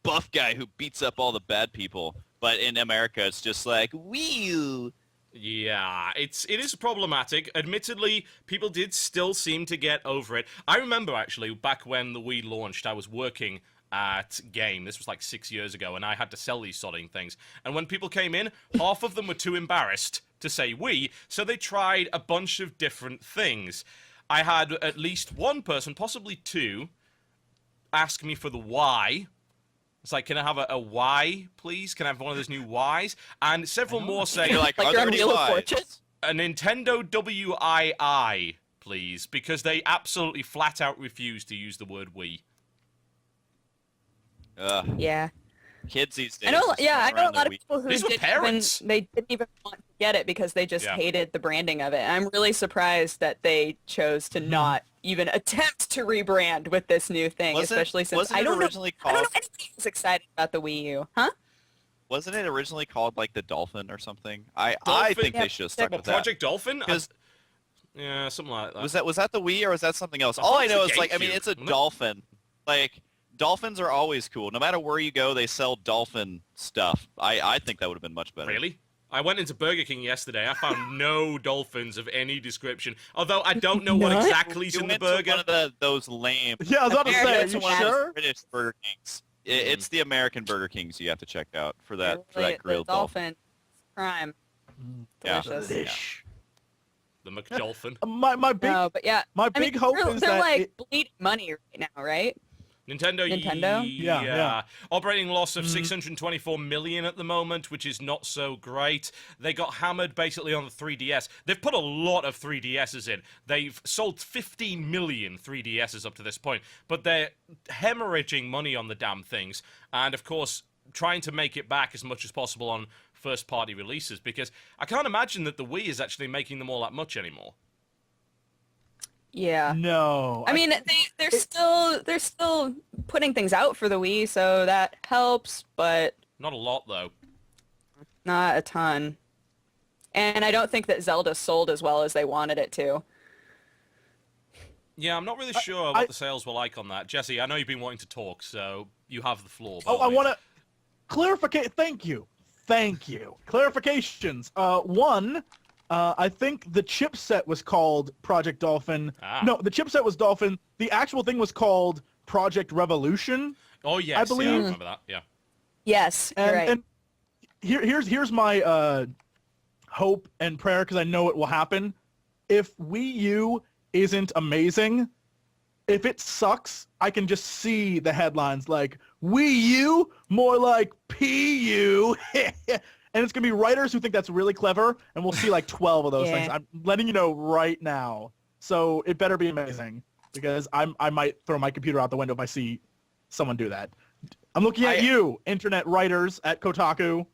buff guy who beats up all the bad people. But in America it's just like Wii U. Yeah, it is problematic. Admittedly, people did still seem to get over it. I remember, actually, back when the Wii launched, I was working at Game. This was like 6 years ago, and I had to sell these sodding things. And when people came in, half of them were too embarrassed to say Wii, so they tried a bunch of different things. I had at least one person, possibly two, ask me for the Y. It's like, can I have a Y, please? Can I have one of those new Ys? And several more saying, You're like, Like are you're there on any Wheel of Ys? Fortune? a Nintendo WII, please, because they absolutely flat out refuse to use the word Wii. Yeah. Kids these days. I know. just Yeah, I run know a around lot the of people who These were didn't parents. even, they didn't even want to get it because they just Yeah. hated the branding of it. I'm really surprised that they chose to not even attempt to rebrand with this new thing, especially since wasn't I it don't know. originally I don't know called? anyone who's excited about the Wii U, huh? Wasn't it originally called like the Dolphin or something? I Dolphin? think Yeah, they should have stuck What, with that. Project Dolphin? Because Yeah, something like that. was that the Wii or was that something else? I All thought I it was know the is like I mean GameCube, it's a wasn't it? dolphin. Like dolphins are always cool. No matter where you go, they sell dolphin stuff. I think that would have been much better. Really? I went into Burger King yesterday. I found no dolphins of any description. Although I don't know what What? exactly is You in the went burger. to one of those lame. Yeah, I was about to American say, are It's you one of those sure? British Burger Kings. It's the American Burger Kings you have to check out for that Really, grilled the dolphin. dolphin. Prime. Yeah. Delicious. Delish. The McDolphin. My big No, but yeah. my I mean, big hope they're, is they're that like bleeding money right now, right? Nintendo? Yeah. Operating loss of 624 million at the moment, which is not so great. They got hammered basically on the 3DS. They've put a lot of 3DSs in. They've sold 15 million 3DSs up to this point, but they're hemorrhaging money on the damn things. And of course, trying to make it back as much as possible on first-party releases, because I can't imagine that the Wii is actually making them all that much anymore. Yeah. no. I mean, they're still putting things out for the Wii, so that helps, but Not a lot, though. not a ton. And I don't think that Zelda sold as well as they wanted it to. Yeah, I'm not really sure what the sales were like on that. Jesse, I know you've been wanting to talk, so you have the floor. I want to clarify. Thank you. Clarifications. One, I think the chipset was called Project Dolphin. No, the chipset was Dolphin. The actual thing was called Project Revolution. Oh, yes. I believe. Yeah, I remember that, yeah. Yes, you're right. And here's my hope and prayer, because I know it will happen. If Wii U isn't amazing, if it sucks, I can just see the headlines like, Wii U, more like PU. And it's going to be writers who think that's really clever, and we'll see like 12 of those things. I'm letting you know right now. So it better be amazing, because I might throw my computer out the window if I see someone do that. I'm looking at you, internet writers at Kotaku.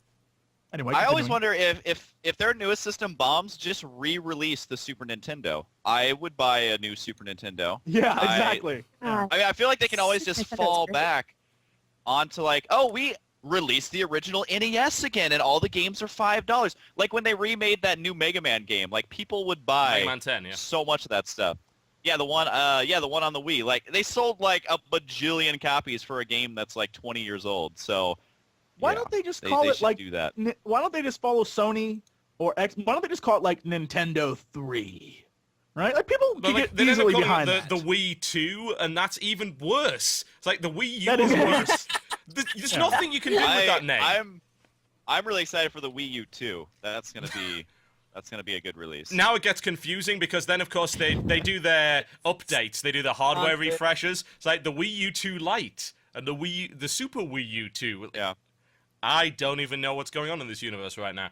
Anyway, I always continuing. wonder if their newest system bombs, just re-release the Super Nintendo. I would buy a new Super Nintendo. Yeah, exactly. I mean, I feel like they can always just fall back onto like, oh, we released the original NES again, and all the games are $5. Like when they remade that new Mega Man game, like people would buy Mega Man 10, yeah. so much of that stuff. Yeah, the one on the Wii. Like they sold like a bajillion copies for a game that's like 20 years old. So Why yeah, don't they just call they it should like? do that. Why don't they just follow Sony or X? Why don't they just call it like Nintendo 3? Right? Like people But can like, get they never easily call behind it that. the Wii 2, and that's even worse. It's like the Wii U That is is worse. worse. There's nothing you can do with that name. I'm really excited for the Wii U too. That's gonna be a good release. Now it gets confusing, because then, of course, they do their updates. They do the hardware refreshes. It's like the Wii U 2 Lite and the Super Wii U 2. Yeah. I don't even know what's going on in this universe right now.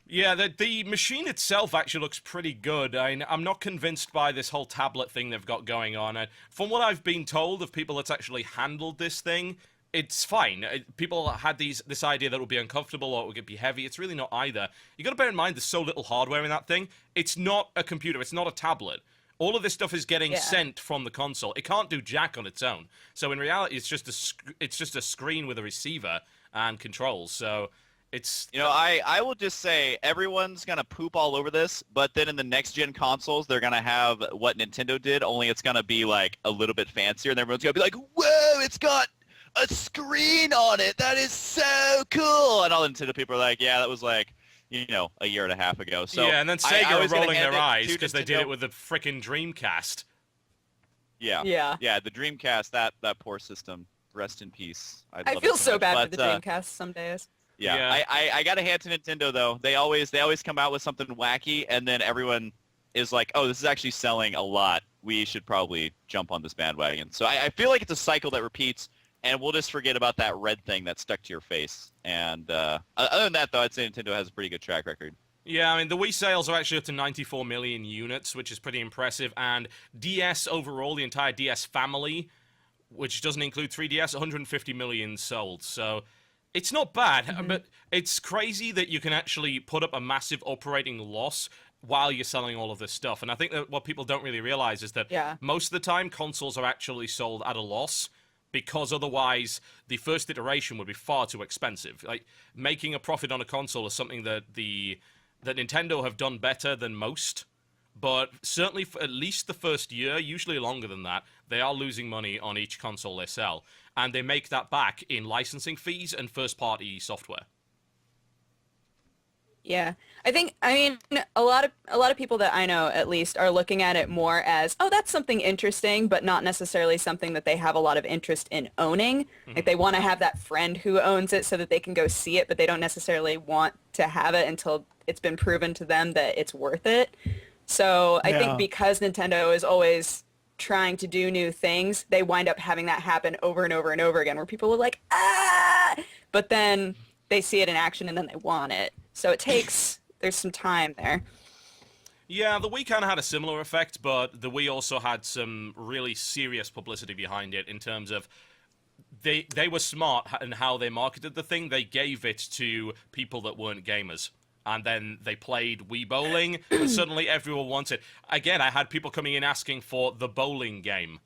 Yeah, the machine itself actually looks pretty good. I'm not convinced by this whole tablet thing they've got going on. And from what I've been told of people that's actually handled this thing, it's fine. People had this idea that it would be uncomfortable or it would be heavy. It's really not either. You got to bear in mind there's so little hardware in that thing. It's not a computer. It's not a tablet. All of this stuff is getting sent from the console. It can't do jack on its own. So in reality, it's just a screen with a receiver and controls. So it's... You know, I will just say everyone's going to poop all over this, but then in the next-gen consoles, they're going to have what Nintendo did, only it's going to be, like, a little bit fancier, and everyone's going to be like, whoa, it's got a screen on it! That is so cool! And all the Nintendo people are like, yeah, that was, like, you know, a year and a half ago. So yeah, and then Sega I are was gonna rolling hand their it eyes to because they did Nintendo. it with the frickin' Dreamcast. Yeah. Yeah. The Dreamcast, that poor system. Rest in peace. I love feel it so much. bad But, for the Dreamcast some days. Yeah. I got to hand to Nintendo though. They always come out with something wacky, and then everyone is like, "Oh, this is actually selling a lot. We should probably jump on this bandwagon." So I feel like it's a cycle that repeats, and we'll just forget about that red thing that stuck to your face. And other than that, though, I'd say Nintendo has a pretty good track record. Yeah, I mean, the Wii sales are actually up to 94 million units, which is pretty impressive, and DS overall, the entire DS family, which doesn't include 3DS, 150 million sold, so it's not bad, but it's crazy that you can actually put up a massive operating loss while you're selling all of this stuff, and I think that what people don't really realize is that most of the time, consoles are actually sold at a loss, because otherwise the first iteration would be far too expensive. Like, making a profit on a console is something that that Nintendo have done better than most, but certainly for at least the first year, usually longer than that, they are losing money on each console they sell, and they make that back in licensing fees and first-party software. Yeah. I mean, a lot of people that I know, at least, are looking at it more as, oh, that's something interesting, but not necessarily something that they have a lot of interest in owning. Like, they want to have that friend who owns it so that they can go see it, but they don't necessarily want to have it until it's been proven to them that it's worth it. So I Yeah. think because Nintendo is always trying to do new things, they wind up having that happen over and over and over again, where people are like, ah, but then they see it in action and then they want it. So there's some time there. Yeah, the Wii kind of had a similar effect, but the Wii also had some really serious publicity behind it in terms of they were smart in how they marketed the thing. They gave it to people that weren't gamers. And then they played Wii Bowling, and suddenly everyone wanted. Again, I had people coming in asking for the bowling game.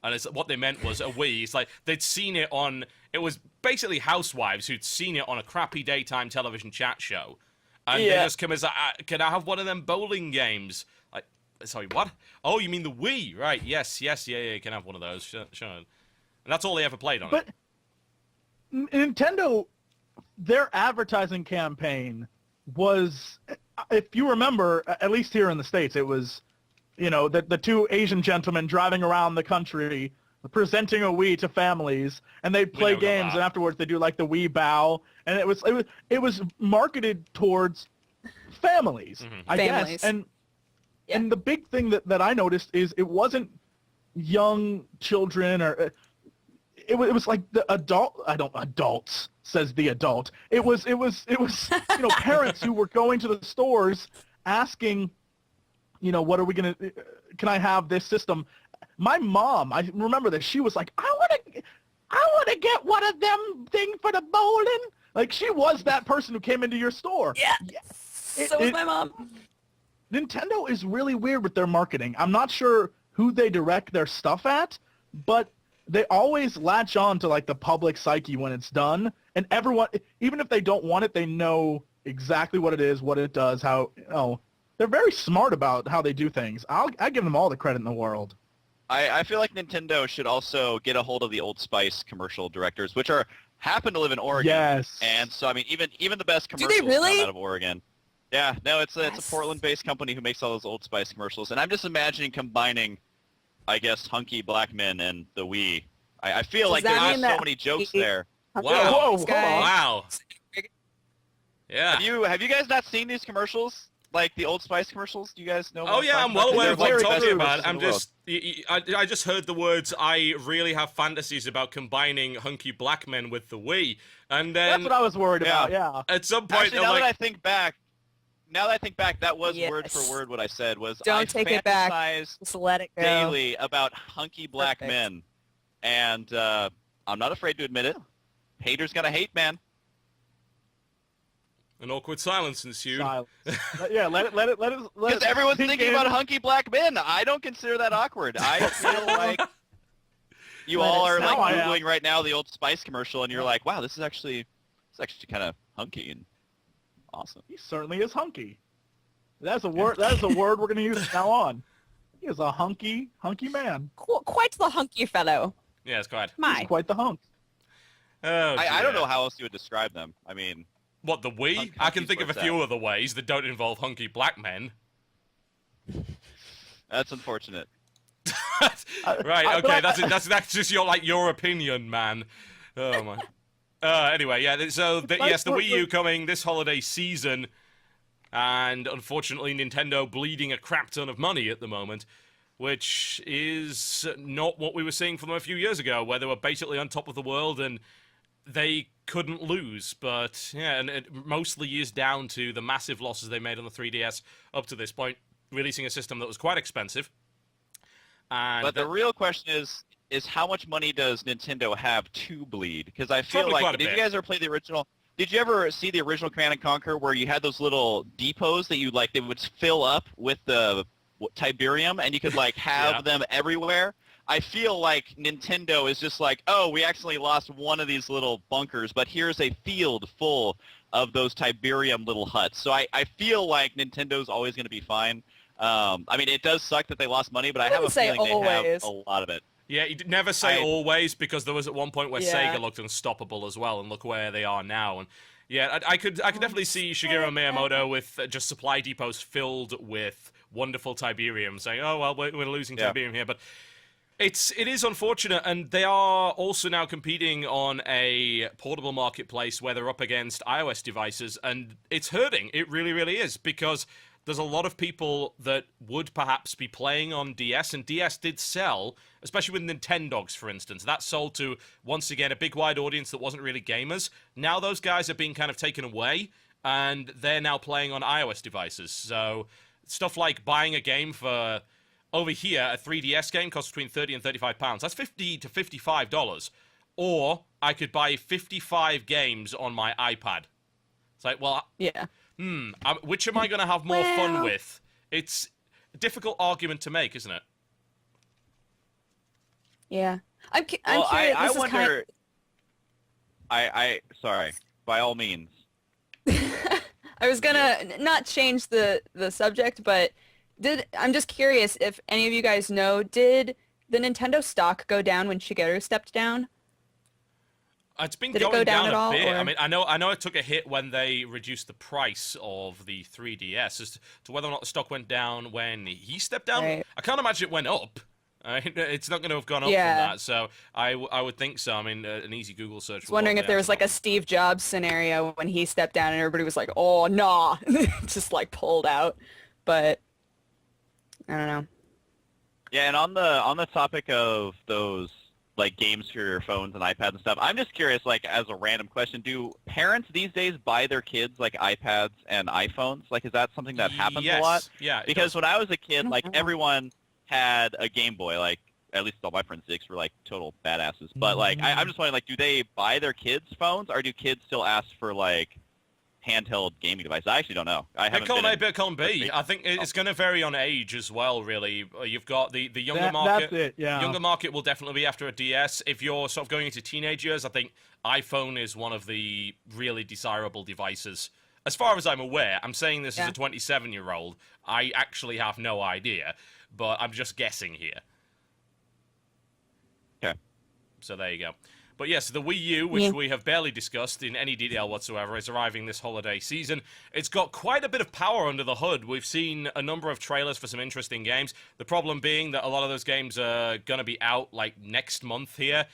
And what they meant was a Wii. It's like they'd seen it on... It was basically housewives who'd seen it on a crappy daytime television chat show. And they just come as, can I have one of them bowling games? Like, sorry, what? Oh, you mean the Wii? Right, yes, yeah, you can have one of those. Sure. And that's all they ever played on it. But Nintendo, their advertising campaign was, if you remember, at least here in the States, it was, the two Asian gentlemen driving around the country presenting a Wii to families, and they'd play games, and afterwards they do like the Wii bow, and it was marketed towards families, I guess. And the big thing that I noticed is it wasn't young children or it was like the adults says the adult. It was parents who were going to the stores asking, what are we gonna? Can I have this system? My mom, I remember this. She was like, I want to get one of them thing for the bowling. Like she was that person who came into your store. Yeah. So was my mom. Nintendo is really weird with their marketing. I'm not sure who they direct their stuff at, but they always latch on to like the public psyche when it's done, and everyone, even if they don't want it, they know exactly what it is, what it does, how. They're very smart about how they do things. I give them all the credit in the world. I feel like Nintendo should also get a hold of the Old Spice commercial directors, which happen to live in Oregon. Yes. And so I mean, even the best commercials really? come out of Oregon. Yeah, no, it's a Portland-based company who makes all those Old Spice commercials, and I'm just imagining combining, I guess, hunky black men and the Wii. I feel like there's so many jokes there. Wow! Whoa, Wow! Yeah. Have you guys not seen these commercials? Like the Old Spice commercials? Do you guys know? Oh yeah, I'm well aware of what you're talking about. I'm just. I just heard the words. I really have fantasies about combining hunky black men with the Wii, and then that's what I was worried about. Yeah. At some point, actually, now that I think back, that was word for word what I said was. Don't take it back. Just let it go. Daily about hunky black men, and I'm not afraid to admit it. Haters gonna hate, man. An awkward silence ensued. Yeah, let it. Because everyone's thinking about hunky black men. I don't consider that awkward. I feel like you all are like Googling right now the Old Spice commercial, and you're like, wow, this is actually kind of hunky and awesome. He certainly is hunky. That's a word. That is a word we're going to use from now on. He is a hunky man. Quite the hunky fellow. Yeah, it's quite. He's quite the hunk. Oh, I don't know how else you would describe them. I mean. What, the Wii? I can think of a few other ways that don't involve hunky black men. That's unfortunate. Right, okay, that's just your opinion, man. Oh my. Anyway, yeah, so yes, the Wii U coming this holiday season, and unfortunately Nintendo bleeding a crap ton of money at the moment, which is not what we were seeing from them a few years ago, where they were basically on top of the world and they couldn't lose. But yeah, and it mostly is down to the massive losses they made on the 3DS up to this point, releasing a system that was quite expensive. But the real question is how much money does Nintendo have to bleed? Because I feel like, did you guys ever play the original? Did you ever see the original Command & Conquer where you had those little depots that they would fill up with the Tiberium and you could like have them everywhere? I feel like Nintendo is just like, oh, we accidentally lost one of these little bunkers, but here's a field full of those Tiberium little huts. So I feel like Nintendo's always going to be fine. I mean, it does suck that they lost money, but I have a feeling they have a lot of it. Yeah, you never say always, because there was at one point where Sega looked unstoppable as well, and look where they are now. And yeah, I could definitely see Shigeru Miyamoto with just supply depots filled with wonderful Tiberium, saying, oh, well, we're losing Tiberium here, but it is unfortunate, and they are also now competing on a portable marketplace where they're up against iOS devices, and it's hurting. It really, really is, because there's a lot of people that would perhaps be playing on DS, and DS did sell, especially with Nintendogs, for instance. That sold to, once again, a big wide audience that wasn't really gamers. Now those guys are being kind of taken away, and they're now playing on iOS devices. So stuff like buying a game for, over here, a 3DS game costs between £30 and £35. That's $50 to $55. Or I could buy 55 games on my iPad. It's like, well, Yeah. which am I going to have more fun with? It's a difficult argument to make, isn't it? Yeah. I'm curious. I this is wonder. Sorry. By all means. I was gonna not change the subject, but I'm just curious if any of you guys know, did the Nintendo stock go down when Shigeru stepped down? It's been Did it going go down at a all, bit. or- I mean, I know it took a hit when they reduced the price of the 3DS. As to whether or not the stock went down when he stepped down, Right. I can't imagine it went up. It's not going to have gone up Yeah. from that, so I would think so. I mean, an easy Google search. I was wondering if there was like a Steve Jobs scenario when he stepped down and everybody was like, "Oh, nah," just like pulled out. But I don't know. Yeah, and on the topic of those like games for your phones and iPads and stuff, I'm just curious, like as a random question, do parents these days buy their kids like iPads and iPhones? Like, is that something that happens a lot? Yeah, it Because does. when I was a kid, don't like know. everyone had a Game Boy, like at least all my friends did, 'cause we're like total badasses. But like, I'm just wondering, like, do they buy their kids phones, or do kids still ask for like handheld gaming devices? I actually don't know. I haven't Column been A, in- bit column B. I think it's going to vary on age as well, really. You've got the younger market. That's it, yeah. Younger market will definitely be after a DS. If you're sort of going into teenage years, I think iPhone is one of the really desirable devices. As far as I'm aware, I'm saying this as Yeah. a 27-year-old. I actually have no idea, but I'm just guessing here. Okay. So there you go. But yes, the Wii U, which Yeah. we have barely discussed in any detail whatsoever, is arriving this holiday season. It's got quite a bit of power under the hood. We've seen a number of trailers for some interesting games. The problem being that a lot of those games are going to be out like next month here.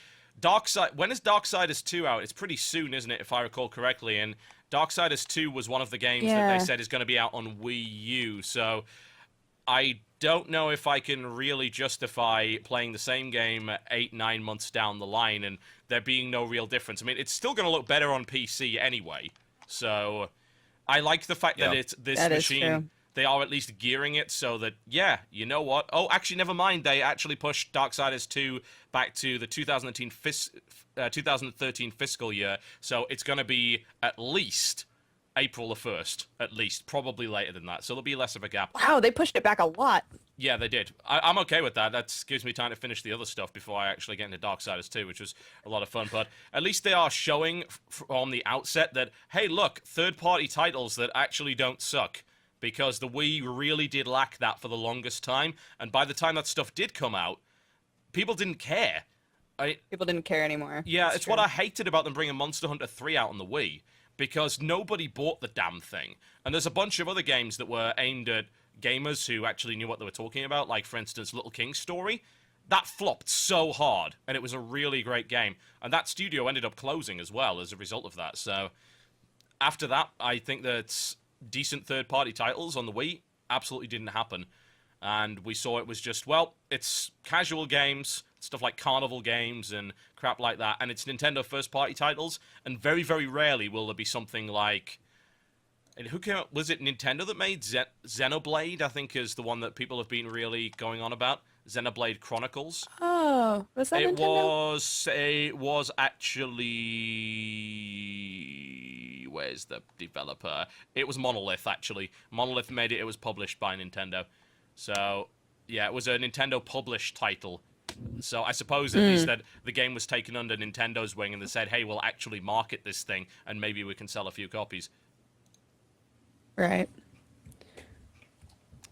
When is Darksiders 2 out? It's pretty soon, isn't it, if I recall correctly? And Darksiders 2 was one of the games that Yeah. they said is going to be out on Wii U. So I don't know if I can really justify playing the same game 8-9 months down the line and there being no real difference. I mean, it's still going to look better on PC anyway. So I like the fact that Yeah. it's this That is machine. true. They are at least gearing it so that, yeah, you know what? Oh, actually, never mind. They actually pushed Darksiders 2 back to the 2013 fiscal year. So it's going to be at least April the 1st, at least. Probably later than that. So there'll be less of a gap. Wow, they pushed it back a lot. Yeah, they did. I'm okay with that. That gives me time to finish the other stuff before I actually get into Darksiders 2, which was a lot of fun. But at least they are showing from the outset that, hey, look, third-party titles that actually don't suck. Because the Wii really did lack that for the longest time. And by the time that stuff did come out, people didn't care. People didn't care anymore. Yeah, That's it's true. what I hated about them bringing Monster Hunter 3 out on the Wii. Because nobody bought the damn thing. And there's a bunch of other games that were aimed at gamers who actually knew what they were talking about. Like, for instance, Little King's Story. That flopped so hard. And it was a really great game. And that studio ended up closing as well as a result of that. So, after that, I think that decent third-party titles on the Wii absolutely didn't happen. And we saw it was just, well, it's casual games, stuff like carnival games and crap like that, and it's Nintendo first-party titles, and very, very rarely will there be something like... And who came up? Was it Nintendo that made Xenoblade, I think, is the one that people have been really going on about? Xenoblade Chronicles. Oh, was that Nintendo? It was actually... Where's the developer? It was Monolith, actually. Monolith made it. It was published by Nintendo. So, yeah, it was a Nintendo-published title. So I suppose at least that the game was taken under Nintendo's wing and they said, hey, we'll actually market this thing and maybe we can sell a few copies. Right.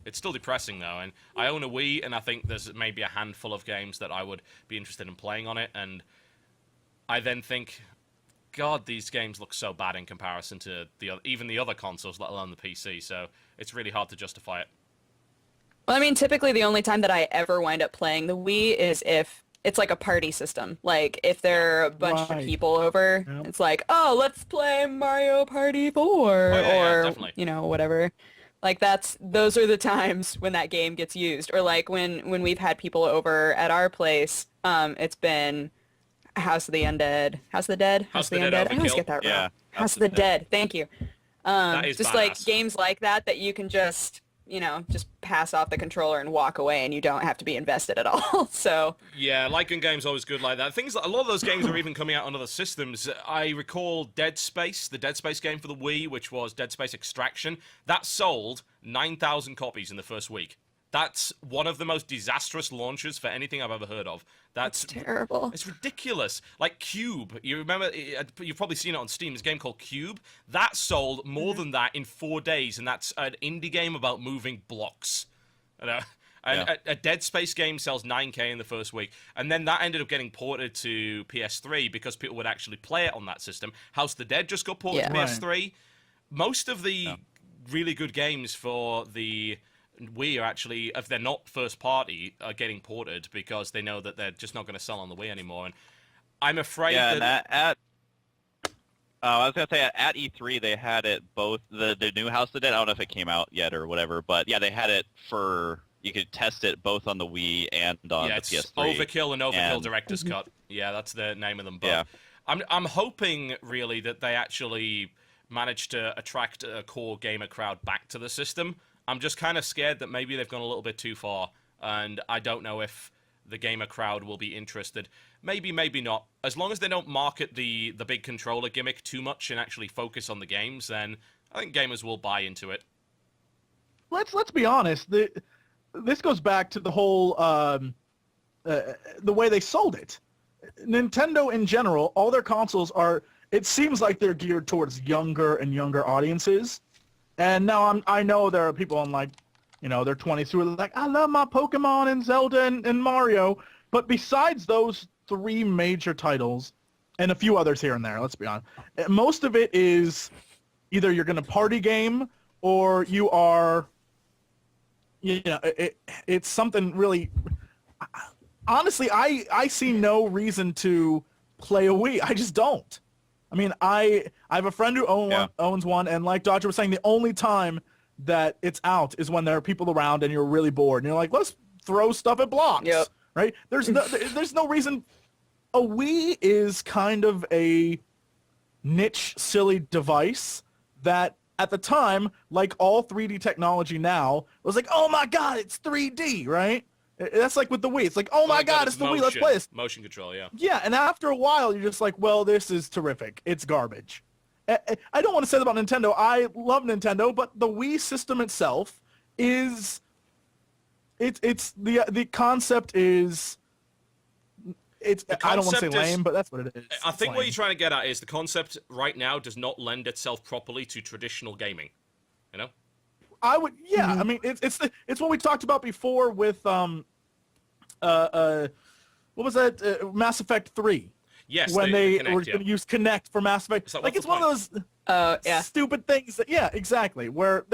It's still depressing, though, and I own a Wii, and I think there's maybe a handful of games that I would be interested in playing on it, and I then think, God, these games look so bad in comparison to even the other consoles, let alone the PC, so it's really hard to justify it. Well, I mean, typically the only time that I ever wind up playing the Wii is if it's like a party system. Like, if there are a bunch of Right. people over, it's like, oh, let's play Mario Party 4, Oh, yeah, or, definitely. you know, whatever. Like those are the times when that game gets used. Or like when we've had people over at our place, it's been House of the Undead. House of the Dead? House of the Dead I always Overkill. get that Yeah, wrong. House of the Dead. Thank you. That is Just like badass. games like that you can just, just pass off the controller and walk away and you don't have to be invested at all. So Yeah, like gun games always good like that. Things like a lot of those games are even coming out on other systems. I recall Dead Space, the Dead Space game for the Wii, which was Dead Space Extraction. That sold 9,000 copies in the first week. That's one of the most disastrous launches for anything I've ever heard of. That's terrible. It's ridiculous. Like Cube, you remember? You've probably seen it on Steam. There's a game called Cube that sold more than that in 4 days, and that's an indie game about moving blocks. You know? And a Dead Space game sells 9K in the first week. And then that ended up getting ported to PS3 because people would actually play it on that system. House of the Dead just got ported to PS3. Most of the really good games for the Wii are actually, if they're not first party, are getting ported because they know that they're just not going to sell on the Wii anymore. And I'm afraid that... I was going to say, at E3, they had it both, the new House of the Dead, I don't know if it came out yet or whatever, but yeah, they had it for... You could test it both on the Wii and on the PS3. Overkill and Overkill Director's Cut. Yeah, that's the name of them. But I'm hoping, really, that they actually managed to attract a core gamer crowd back to the system. I'm just kind of scared that maybe they've gone a little bit too far, and I don't know if the gamer crowd will be interested. Maybe, maybe not. As long as they don't market the big controller gimmick too much and actually focus on the games, then I think gamers will buy into it. Let's be honest. This goes back to the whole the way they sold it. Nintendo in general, all their consoles are. It seems like they're geared towards younger and younger audiences. And now I know there are people in like, their 20s who are like, I love my Pokemon and Zelda and Mario. But besides those 3 major titles, and a few others here and there, let's be honest, most of it is either you're going to party game or you are. It's something really... Honestly, I see no reason to play a Wii. I just don't. I mean, I have a friend who owns one, and like Dodger was saying, the only time that it's out is when there are people around and you're really bored. And you're like, let's throw stuff at blocks. Yep. Right? There's no reason... A Wii is kind of a niche, silly device that... At the time, like all 3D technology now, it was like, oh my god, it's 3D, right? That's like with the Wii. It's like, oh my god, it's the Wii, let's play this. Motion control, yeah. Yeah, and after a while, you're just like, well, this is terrific. It's garbage. I don't want to say that about Nintendo. I love Nintendo, but the Wii system itself is... The concept is... I don't want to say lame, but that's what it is. I think what you're trying to get at is the concept right now does not lend itself properly to traditional gaming. I would, yeah. I mean, it's what we talked about before with what was that? Mass Effect 3. Yes, when they Kinect, were going to use Kinect for Mass Effect. It's one of those stupid things that, exactly. Where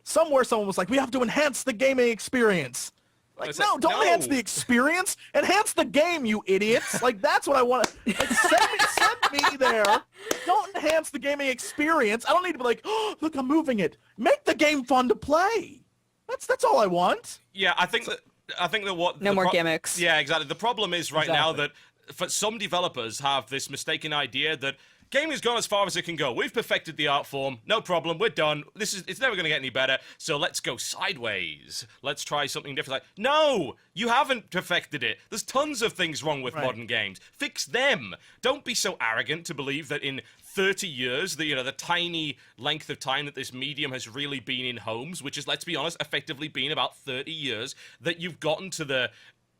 somewhere someone was like, we have to enhance the gaming experience. Like, don't enhance the experience. Enhance the game, you idiots. Like, that's what I want. Like, send me there. Don't enhance the gaming experience. I don't need to be like, oh, look, I'm moving it. Make the game fun to play. That's all I want. Yeah, I think that what... No more gimmicks. Yeah, exactly. The problem is now that for some developers have this mistaken idea that gaming's gone as far as it can go. We've perfected the art form. No problem. We're done. It's never going to get any better. So let's go sideways. Let's try something different. Like, no, you haven't perfected it. There's tons of things wrong with modern games. Fix them. Don't be so arrogant to believe that in 30 years, the tiny length of time that this medium has really been in homes, which is, let's be honest, effectively been about 30 years, that you've gotten to the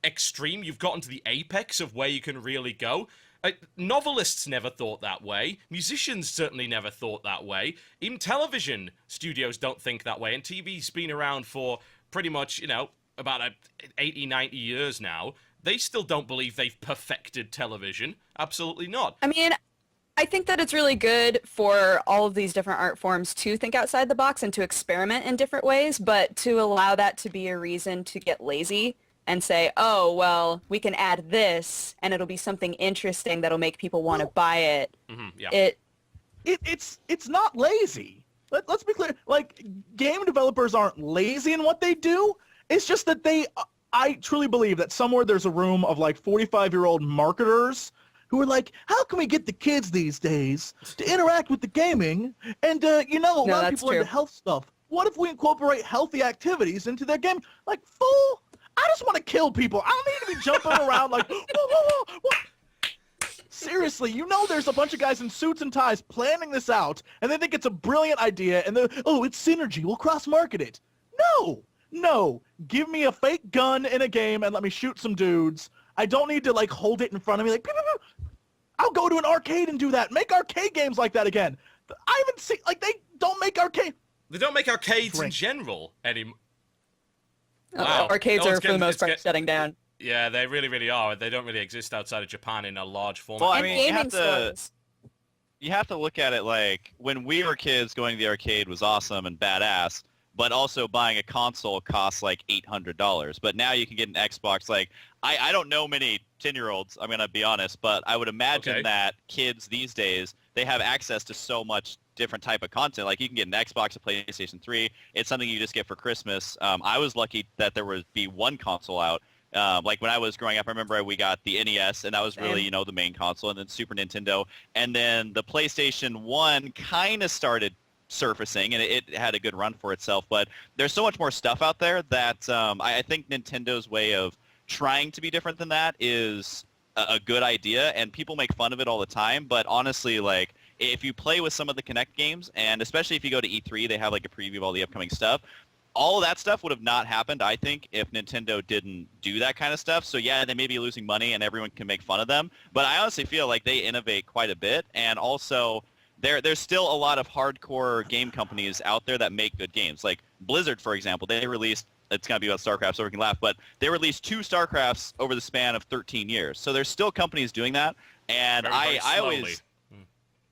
extreme, you've gotten to the apex of where you can really go. Novelists never thought that way. Musicians certainly never thought that way. Even television studios don't think that way. And TV's been around for pretty much, about 80, 90 years now. They still don't believe they've perfected television. Absolutely not. I mean, I think that it's really good for all of these different art forms to think outside the box and to experiment in different ways, but to allow that to be a reason to get lazy and say, oh, well, we can add this, and it'll be something interesting that'll make people want to buy it. Mm-hmm, yeah. It's not lazy. Let's be clear. Like, game developers aren't lazy in what they do. It's just that I truly believe that somewhere there's a room of like 45-year-old marketers who are like, how can we get the kids these days to interact with the gaming? And, a lot of people are into health stuff. What if we incorporate healthy activities into their game? Like, fool, I just want to kill people. I don't need to be jumping around like, whoa, whoa, whoa, whoa. Seriously, there's a bunch of guys in suits and ties planning this out, and they think it's a brilliant idea, and it's synergy, we'll cross-market it. No, give me a fake gun in a game and let me shoot some dudes. I don't need to, like, hold it in front of me, like, pew, pew, pew. I'll go to an arcade and do that. Make arcade games like that again. I haven't seen, like, they don't make arcade. They don't make arcades in general anymore. Wow. Arcades are, for the most part, shutting down. Yeah, they really, really are. They don't really exist outside of Japan in a large format. Well, I And mean, gaming stores. you have to look at it like when we were kids, going to the arcade was awesome and badass, but also buying a console costs like $800. But now you can get an Xbox. Like, I don't know many 10-year-olds, I'm going to be honest, but I would imagine that kids these days, they have access to so much different type of content. Like, you can get an Xbox, a PlayStation 3. It's something you just get for Christmas. I was lucky that there would be one console out. Like when I was growing up, I remember we got the NES, and that was really, the main console, and then Super Nintendo, and then the PlayStation 1 kind of started surfacing, and it had a good run for itself. But there's so much more stuff out there that I think Nintendo's way of trying to be different than that is a good idea, and people make fun of it all the time. But honestly, like, if you play with some of the Kinect games, and especially if you go to E3, they have like a preview of all the upcoming stuff. All of that stuff would have not happened, I think, if Nintendo didn't do that kind of stuff. So yeah, they may be losing money and everyone can make fun of them, but I honestly feel like they innovate quite a bit, and also there's still a lot of hardcore game companies out there that make good games. Like Blizzard, for example, they released, it's going to be about StarCraft, so we can laugh, but they released 2 StarCrafts over the span of 13 years. So there's still companies doing that, and very I slowly. always...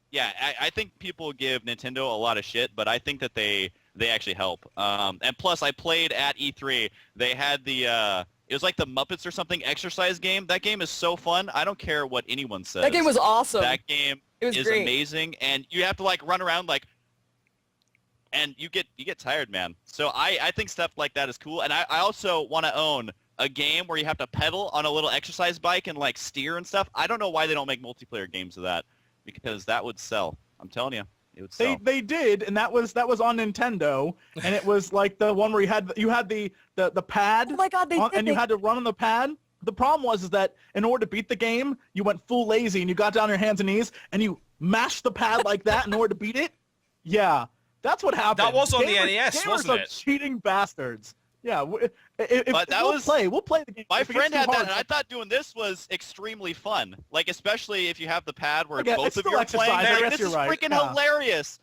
Yeah, I think people give Nintendo a lot of shit, but I think that they actually help. And plus, I played at E3. They had it was like the Muppets or something exercise game. That game is so fun. I don't care what anyone says. That game was awesome. That game is great. amazing, and you have to like run around like, and you get tired, man. So I think stuff like that is cool, and I also want to own a game where you have to pedal on a little exercise bike and like steer and stuff. I don't know why they don't make multiplayer games of that, because that would sell. I'm telling you. It would sell. They did, and that was on Nintendo, and it was like the one where you had the pad. Oh my God, they did. And you had to run on the pad. The problem was that in order to beat the game, you went full lazy and you got down on your hands and knees and you mashed the pad like that in order to beat it. Yeah, that's what happened. That was on the Gamers- NES, gamers wasn't are it? cheating bastards. Yeah, But that we'll was- play the game. My If it friend gets too had that, hard, and I thought doing this was extremely fun. Like, especially if you have the pad where Okay, both it's of still you are exercise, playing. I Like, guess this you're is right, freaking yeah. hilarious.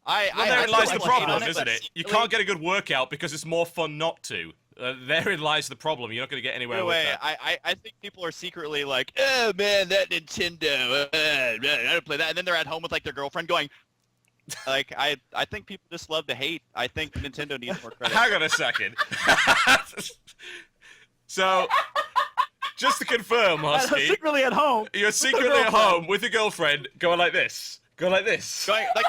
Well, I therein lies the still hate problem, on it, isn't but it? You can't get a good workout because it's more fun not to. Therein lies the problem. You're not going to get anywhere with Anyway, that. I think people are secretly like, oh man, that Nintendo, I don't play that. And then they're at home with like their girlfriend going, like, I think people just love to hate. I think Nintendo needs more credit. Hang on a second. So, just to confirm, Husky, secretly at home. you're secretly at home with your girlfriend going like this. Going like this. Going, like,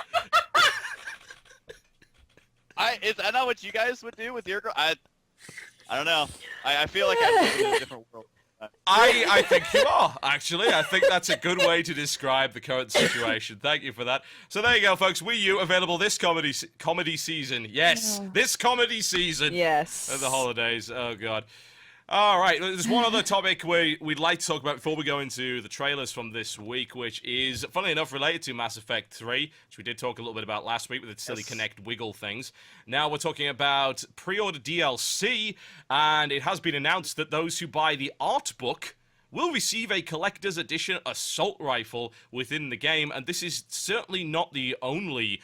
is that not what you guys would do with your girl? I don't know. I feel like I'm living in a different world. I think you are, actually. I think that's a good way to describe the current situation. Thank you for that. So there you go, folks. Wii U available this comedy season. Yes, this comedy season. Yes. Of the holidays. Oh, God. All right, there's one other topic we'd like to talk about before we go into the trailers from this week, which is, funnily enough, related to Mass Effect 3, which we did talk a little bit about last week with the silly Kinect wiggle things. Now we're talking about pre-order DLC, and it has been announced that those who buy the art book will receive a collector's edition assault rifle within the game, and this is certainly not the only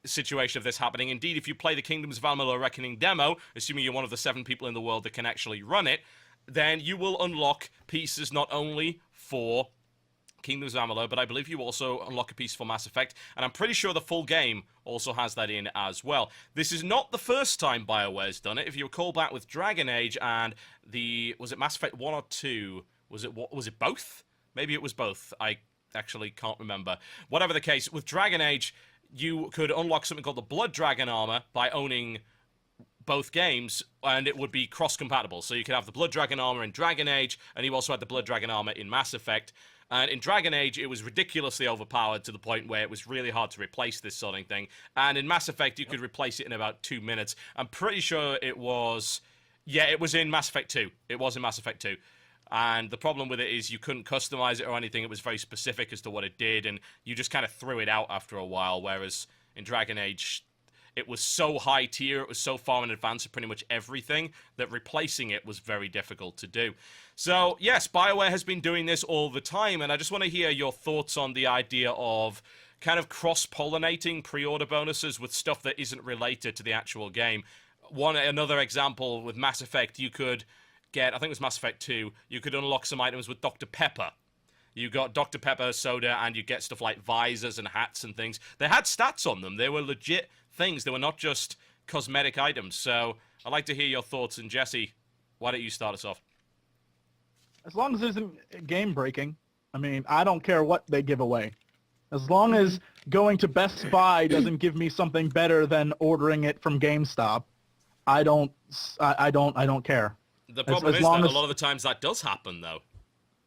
situation of this happening. Indeed, if you play the Kingdoms of Amalur Reckoning demo, assuming you're one of the 7 people in the world that can actually run it, then you will unlock pieces not only for Kingdoms of Amalur, but I believe you also unlock a piece for Mass Effect, and I'm pretty sure the full game also has that in as well. This is not the first time BioWare's done it. If you recall back with Dragon Age and was it Mass Effect 1 or 2? Was it both? Maybe it was both. I actually can't remember. Whatever the case, with Dragon Age, you could unlock something called the Blood Dragon armor by owning both games, and it would be cross-compatible. So you could have the Blood Dragon armor in Dragon Age, and you also had the Blood Dragon armor in Mass Effect. And in Dragon Age, it was ridiculously overpowered to the point where it was really hard to replace this sort of thing. And in Mass Effect, you could replace it in about 2 minutes. I'm pretty sure it was... Yeah, it was in Mass Effect 2. It was in Mass Effect 2. And the problem with it is you couldn't customize it or anything. It was very specific as to what it did, and you just kind of threw it out after a while, whereas in Dragon Age, it was so high tier, it was so far in advance of pretty much everything, that replacing it was very difficult to do. So, yes, BioWare has been doing this all the time, and I just want to hear your thoughts on the idea of kind of cross-pollinating pre-order bonuses with stuff that isn't related to the actual game. Another example with Mass Effect, you could get, I think it was Mass Effect 2, you could unlock some items with Dr. Pepper. You got Dr. Pepper soda, and you get stuff like visors and hats and things. They had stats on them. They were legit things. They were not just cosmetic items. So I'd like to hear your thoughts. And Jesse, why don't you start us off? As long as it isn't game breaking, I mean, I don't care what they give away. As long as going to Best Buy doesn't give me something better than ordering it from GameStop, I don't care. The problem is that a lot of the times that does happen, though.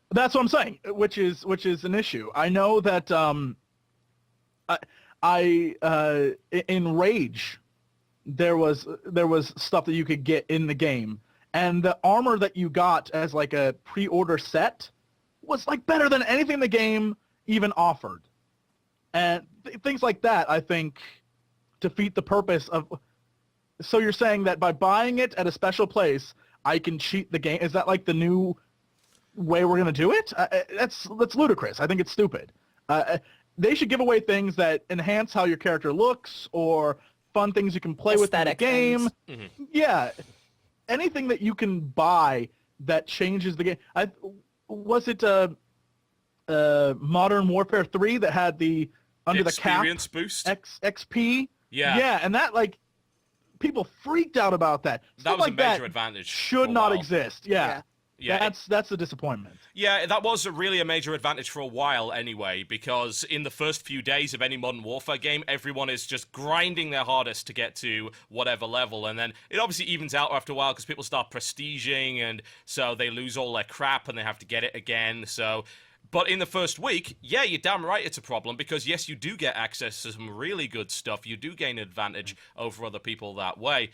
That's what I'm saying, which is an issue. I know that in Rage there was stuff that you could get in the game, and the armor that you got as like a pre-order set was like better than anything the game even offered, and things like that I think defeat the purpose of. So you're saying that by buying it at a special place, I can cheat the game? Is that like the new way we're going to do it? That's ludicrous. I think it's stupid. They should give away things that enhance how your character looks or fun things you can play with in the game. Mm-hmm. Yeah. Anything that you can buy that changes the game. Was it Modern Warfare 3 that had the under the cap experience boost? XP? Yeah. Yeah, and that like people freaked out about that. That was like a major that advantage. should not exist. Yeah. Yeah. That's a disappointment. Yeah, that was really a major advantage for a while anyway, because in the first few days of any Modern Warfare game, everyone is just grinding their hardest to get to whatever level, and then it obviously evens out after a while because people start prestiging, and so they lose all their crap and they have to get it again, so... But in the first week, yeah, you're damn right it's a problem, because yes, you do get access to some really good stuff. You do gain advantage over other people that way.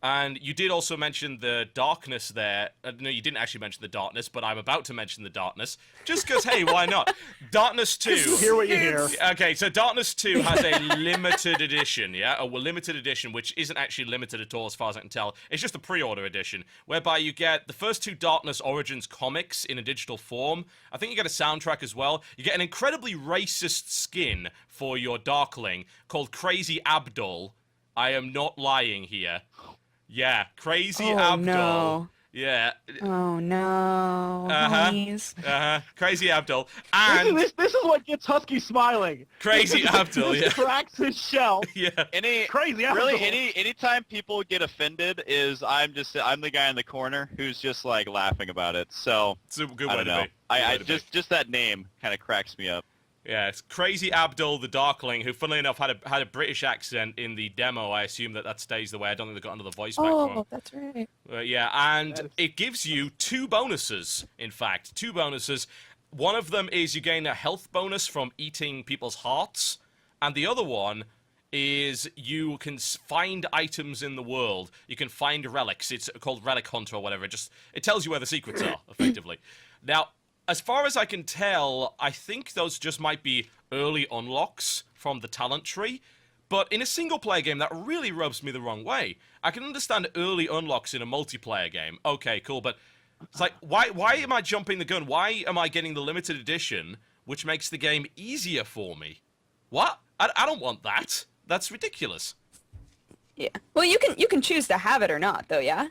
And you did also mention the darkness there. No, you didn't actually mention the darkness, but I'm about to mention the darkness. Just because, hey, why not? Darkness 2. Hear what you hear. Okay, so Darkness 2 has a limited edition, yeah? A limited edition, which isn't actually limited at all as far as I can tell. It's just a pre-order edition, whereby you get the first 2 Darkness Origins comics in a digital form. I think you get a soundtrack as well. You get an incredibly racist skin for your Darkling called Crazy Abdul. I am not lying here. Yeah, Crazy Abdul. No. Yeah. Oh no. Honeys. Crazy Abdul. And This is what gets Husky smiling. Crazy Abdul, yeah. Cracks his shell. Yeah. Crazy Abdul. Really, anytime people get offended is I'm the guy in the corner who's just like laughing about it. So It's a good I way don't know. to be. I just that name kind of cracks me up. Yeah, it's Crazy Abdul the Darkling, who, funnily enough, had a British accent in the demo. I assume that stays the way. I don't think they got another voice back for him. Oh, that's right. Yeah, and it gives you 2 bonuses, in fact. 2 bonuses. One of them is you gain a health bonus from eating people's hearts, and the other one is you can find items in the world. You can find relics. It's called Relic Hunter or whatever. It tells you where the secrets are, effectively. Now, as far as I can tell, I think those just might be early unlocks from the talent tree. But in a single-player game, that really rubs me the wrong way. I can understand early unlocks in a multiplayer game. Okay, cool, but it's like, why am I jumping the gun? Why am I getting the limited edition, which makes the game easier for me? What? I don't want that. That's ridiculous. Yeah. Well, you can choose to have it or not, though. Yeah.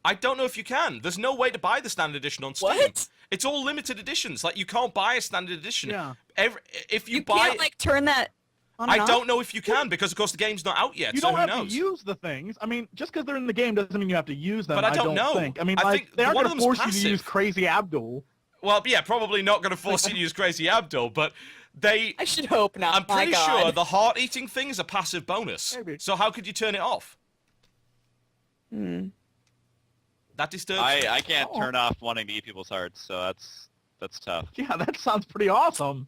I don't know if you can. There's no way to buy the standard edition on Steam. What? It's all limited editions. Like, you can't buy a standard edition. Yeah. If you You buy can't like turn that on and I off? don't know if you can, because of course the game's not out yet. You so don't who have knows? to use the things. I mean, just because they're in the game doesn't mean you have to use them. But I don't know. Think. I mean, I like, think they aren't one going of to them's force you to use passive. Crazy Abdul. Well, yeah, probably not going to force you to use Crazy Abdul, but they... I should hope not. I'm pretty My sure God. the heart-eating thing is a passive bonus. Maybe. So how could you turn it off? That disturbs me. I can't turn off wanting to eat people's hearts, so that's tough. Yeah, that sounds pretty awesome.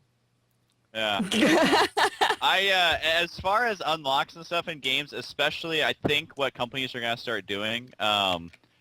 Yeah. As far as unlocks and stuff in games, especially, I think what companies are gonna start doing,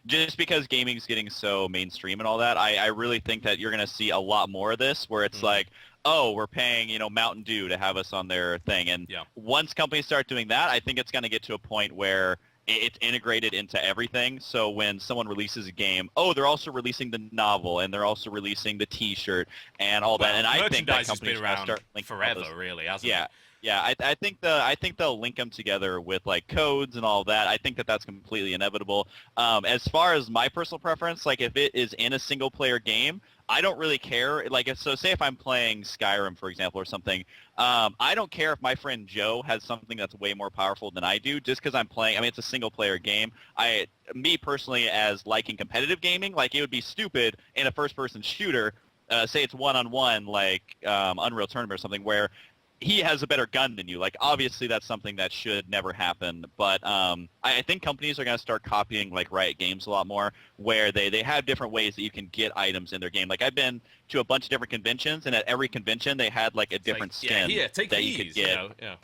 just because gaming's getting so mainstream and all that, I really think that you're gonna see a lot more of this, where it's like, oh, we're paying, Mountain Dew to have us on their thing, and once companies start doing that, I think it's gonna get to a point where it's integrated into everything. So when someone releases a game, oh, they're also releasing the novel, and they're also releasing the T-shirt and all that. And I think that merchandise has companies been are gonna around start linking all forever, those. really, hasn't Yeah. it? Yeah, I think they'll link them together with like codes and all that. I think that that's completely inevitable. As far as my personal preference, like if it is in a single player game, I don't really care. Like, so say if I'm playing Skyrim, for example, or something, I don't care if my friend Joe has something that's way more powerful than I do, just because I'm playing. I mean, it's a single player game. Me personally, as liking competitive gaming, like it would be stupid in a first person shooter. Say it's one-on-one, like Unreal Tournament or something, where he has a better gun than you. Like, obviously, that's something that should never happen. But I think companies are going to start copying, like, Riot Games a lot more, where they have different ways that you can get items in their game. Like, I've been to a bunch of different conventions, and at every convention, they had, like, a different skin take that these, you could get. yeah.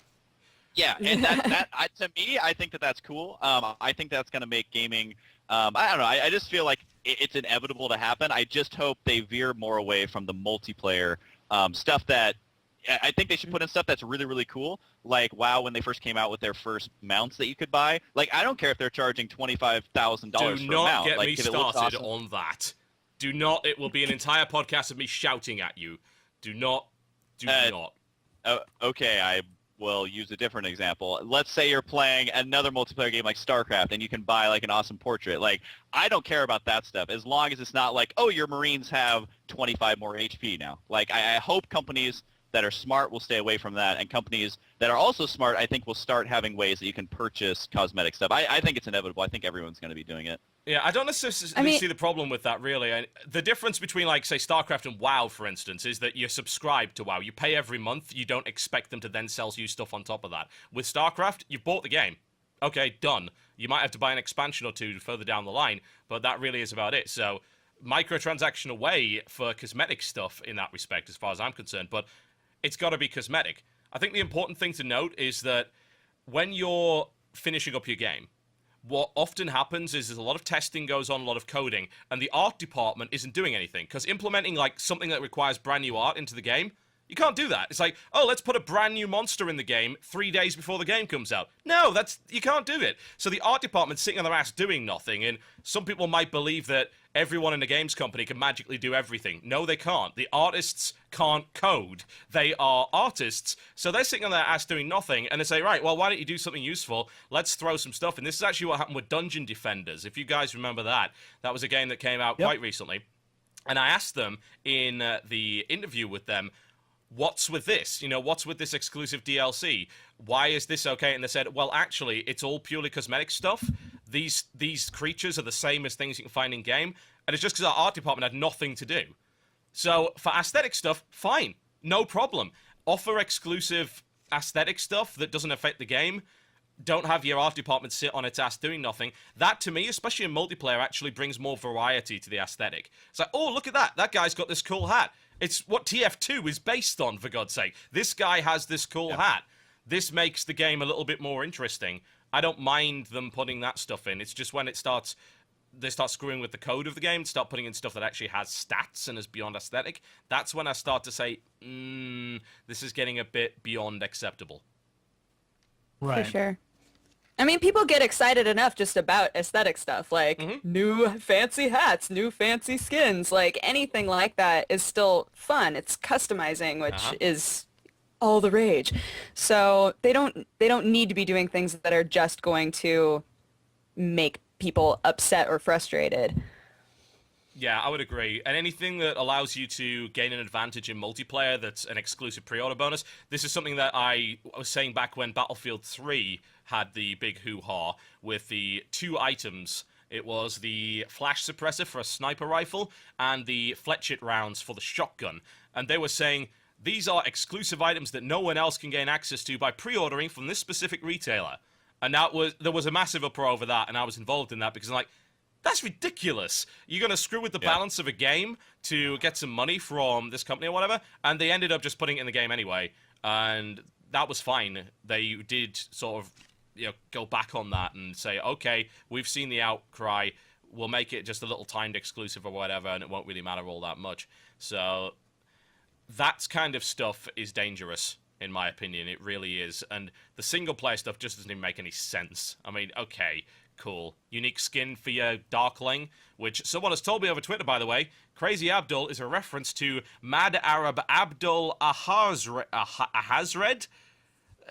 Yeah, and to me, I think that that's cool. I think that's going to make gaming... I don't know. I just feel like it's inevitable to happen. I just hope they veer more away from the multiplayer stuff that... I think they should put in stuff that's really, really cool. Like WoW, when they first came out with their first mounts that you could buy. Like, I don't care if they're charging $25,000 for a mount. Do not get like, me if it looks started awesome. on that. Do not. It will be an entire podcast of me shouting at you. Do not. Do not. Okay, I will use a different example. Let's say you're playing another multiplayer game like StarCraft, and you can buy, like, an awesome portrait. Like, I don't care about that stuff, as long as it's not like, oh, your Marines have 25 more HP now. Like, I hope companies that are smart will stay away from that, and companies that are also smart, I think, will start having ways that you can purchase cosmetic stuff. I think it's inevitable. I think everyone's going to be doing it. Yeah, I don't necessarily see the problem with that, really. The difference between, like, say, StarCraft and WoW, for instance, is that you're subscribed to WoW. You pay every month. You don't expect them to then sell you stuff on top of that. With StarCraft, you've bought the game. Okay, done. You might have to buy an expansion or two further down the line, but that really is about it. So, microtransaction away for cosmetic stuff in that respect, as far as I'm concerned, but it's got to be cosmetic. I think the important thing to note is that when you're finishing up your game, what often happens is there's a lot of testing goes on, a lot of coding, and the art department isn't doing anything. Because implementing, like, something that requires brand new art into the game, you can't do that. It's like, oh, let's put a brand new monster in the game 3 days before the game comes out. No, you can't do it. So the art department's sitting on their ass doing nothing, and some people might believe that everyone in a games company can magically do everything. No, they can't. The artists can't code. They are artists, so they're sitting on their ass doing nothing, and they say, right, well, why don't you do something useful? Let's throw some stuff in. This is actually what happened with Dungeon Defenders. If you guys remember that, that was a game that came out quite recently. And I asked them in the interview with them, what's with this? You know, what's with this exclusive DLC? Why is this okay? And they said, well, actually, it's all purely cosmetic stuff. These creatures are the same as things you can find in game, and it's just because our art department had nothing to do. So for aesthetic stuff, fine, no problem. Offer exclusive aesthetic stuff that doesn't affect the game. Don't have your art department sit on its ass doing nothing. That, to me, especially in multiplayer, actually brings more variety to the aesthetic. It's like, oh, look at that. That guy's got this cool hat. It's what TF2 is based on, for God's sake. This guy has this cool hat. This makes the game a little bit more interesting. I don't mind them putting that stuff in. It's just when they start screwing with the code of the game, start putting in stuff that actually has stats and is beyond aesthetic, that's when I start to say, this is getting a bit beyond acceptable. Right. For sure. I mean, people get excited enough just about aesthetic stuff, like new fancy hats, new fancy skins, like anything like that is still fun. It's customizing, which is all the rage. So they don't need to be doing things that are just going to make people upset or frustrated. Yeah, I would agree. And anything that allows you to gain an advantage in multiplayer that's an exclusive pre-order bonus. This is something that I was saying back when Battlefield 3 had the big hoo-ha with the 2 items It was the flash suppressor for a sniper rifle and the fletchet rounds for the shotgun. And they were saying, these are exclusive items that no one else can gain access to by pre-ordering from this specific retailer. And there was a massive uproar over that, and I was involved in that because I'm like, that's ridiculous. You're going to screw with the balance of a game to get some money from this company or whatever, and they ended up just putting it in the game anyway, and that was fine. They did sort of go back on that and say, okay, we've seen the outcry, we'll make it just a little timed exclusive or whatever, and it won't really matter all that much. So that kind of stuff is dangerous, in my opinion. It really is. And the single-player stuff just doesn't even make any sense. I mean, okay, cool. Unique skin for your Darkling, which someone has told me over Twitter, by the way. Crazy Abdul is a reference to Mad Arab Abdul Ahazred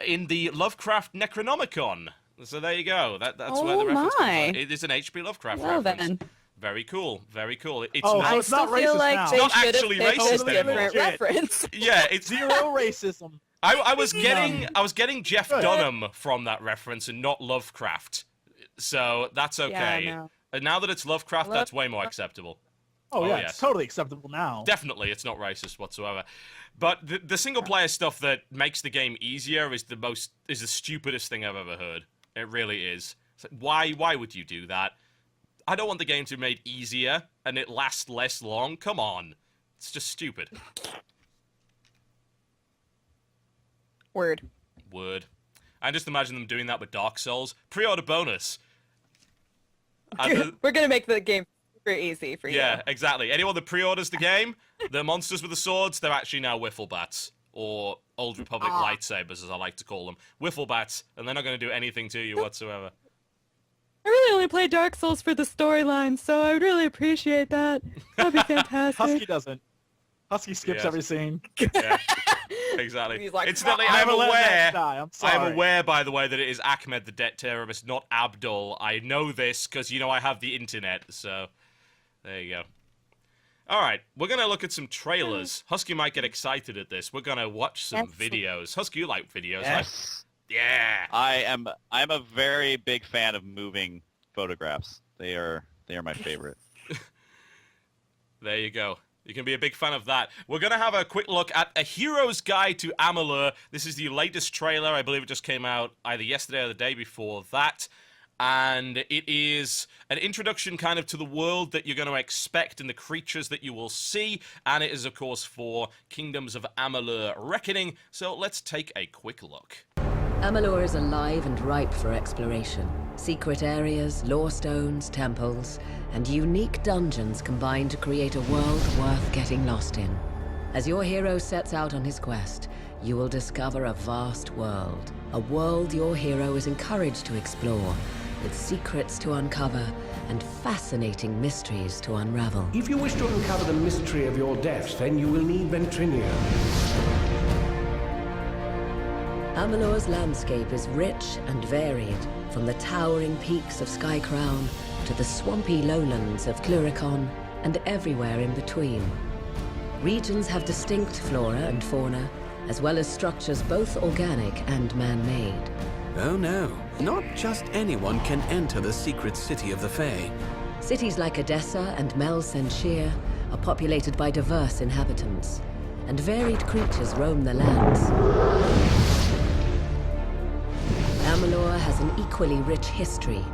in the Lovecraft Necronomicon. So there you go. That's where the reference comes from. It is an H.P. Lovecraft reference. Then. Very cool. Very cool. It's so not, it's not I still feel racist like now. they Not should actually have picked racist a different anymore. reference. yeah, it's Zero racism. I was getting Jeff Dunham from that reference and not Lovecraft. So that's okay. Yeah, no. And now that it's Lovecraft, that's way more acceptable. Oh yeah, yes. it's totally acceptable now. Definitely, it's not racist whatsoever. But the single player stuff that makes the game easier is the stupidest thing I've ever heard. It really is. It's like, why would you do that? I don't want the game to be made easier and it lasts less long. Come on. It's just stupid. Word. I just imagine them doing that with Dark Souls. Pre-order bonus. We're gonna make the game super easy for you. Yeah, exactly. Anyone that pre-orders the game, the monsters with the swords, they're actually now wiffle bats. Or Old Republic lightsabers, as I like to call them. Wiffle bats, and they're not going to do anything to you whatsoever. I really only play Dark Souls for the storyline, so I would really appreciate that. That'd be fantastic. Husky doesn't. Husky skips every scene. Yeah, exactly. He's like, Incidentally, I'm aware, by the way, that it is Ahmed the debt terrorist, not Abdul. I know this because, I have the internet, so there you go. All right, we're going to look at some trailers. Husky might get excited at this. We're going to watch some videos. Husky, you like videos, right? Yeah. I'm a very big fan of moving photographs. They are my favorite. There you go. You can be a big fan of that. We're going to have a quick look at A Hero's Guide to Amalur. This is the latest trailer. I believe it just came out either yesterday or the day before that. And it is an introduction kind of to the world that you're going to expect and the creatures that you will see. And it is, of course, for Kingdoms of Amalur Reckoning. So let's take a quick look. Amalur is alive and ripe for exploration. Secret areas, lore stones, temples, and unique dungeons combine to create a world worth getting lost in. As your hero sets out on his quest, you will discover a vast world. A world your hero is encouraged to explore, with secrets to uncover and fascinating mysteries to unravel. If you wish to uncover the mystery of your death, then you will need Ventrinia. Amalur's landscape is rich and varied, from the towering peaks of Skycrown to the swampy lowlands of Cluricon and everywhere in between. Regions have distinct flora and fauna, as well as structures both organic and man-made. Oh no, not just anyone can enter the secret city of the Fae. Cities like Edessa and Mel Senshir are populated by diverse inhabitants, and varied creatures roam the lands. Amalur has an equally rich history,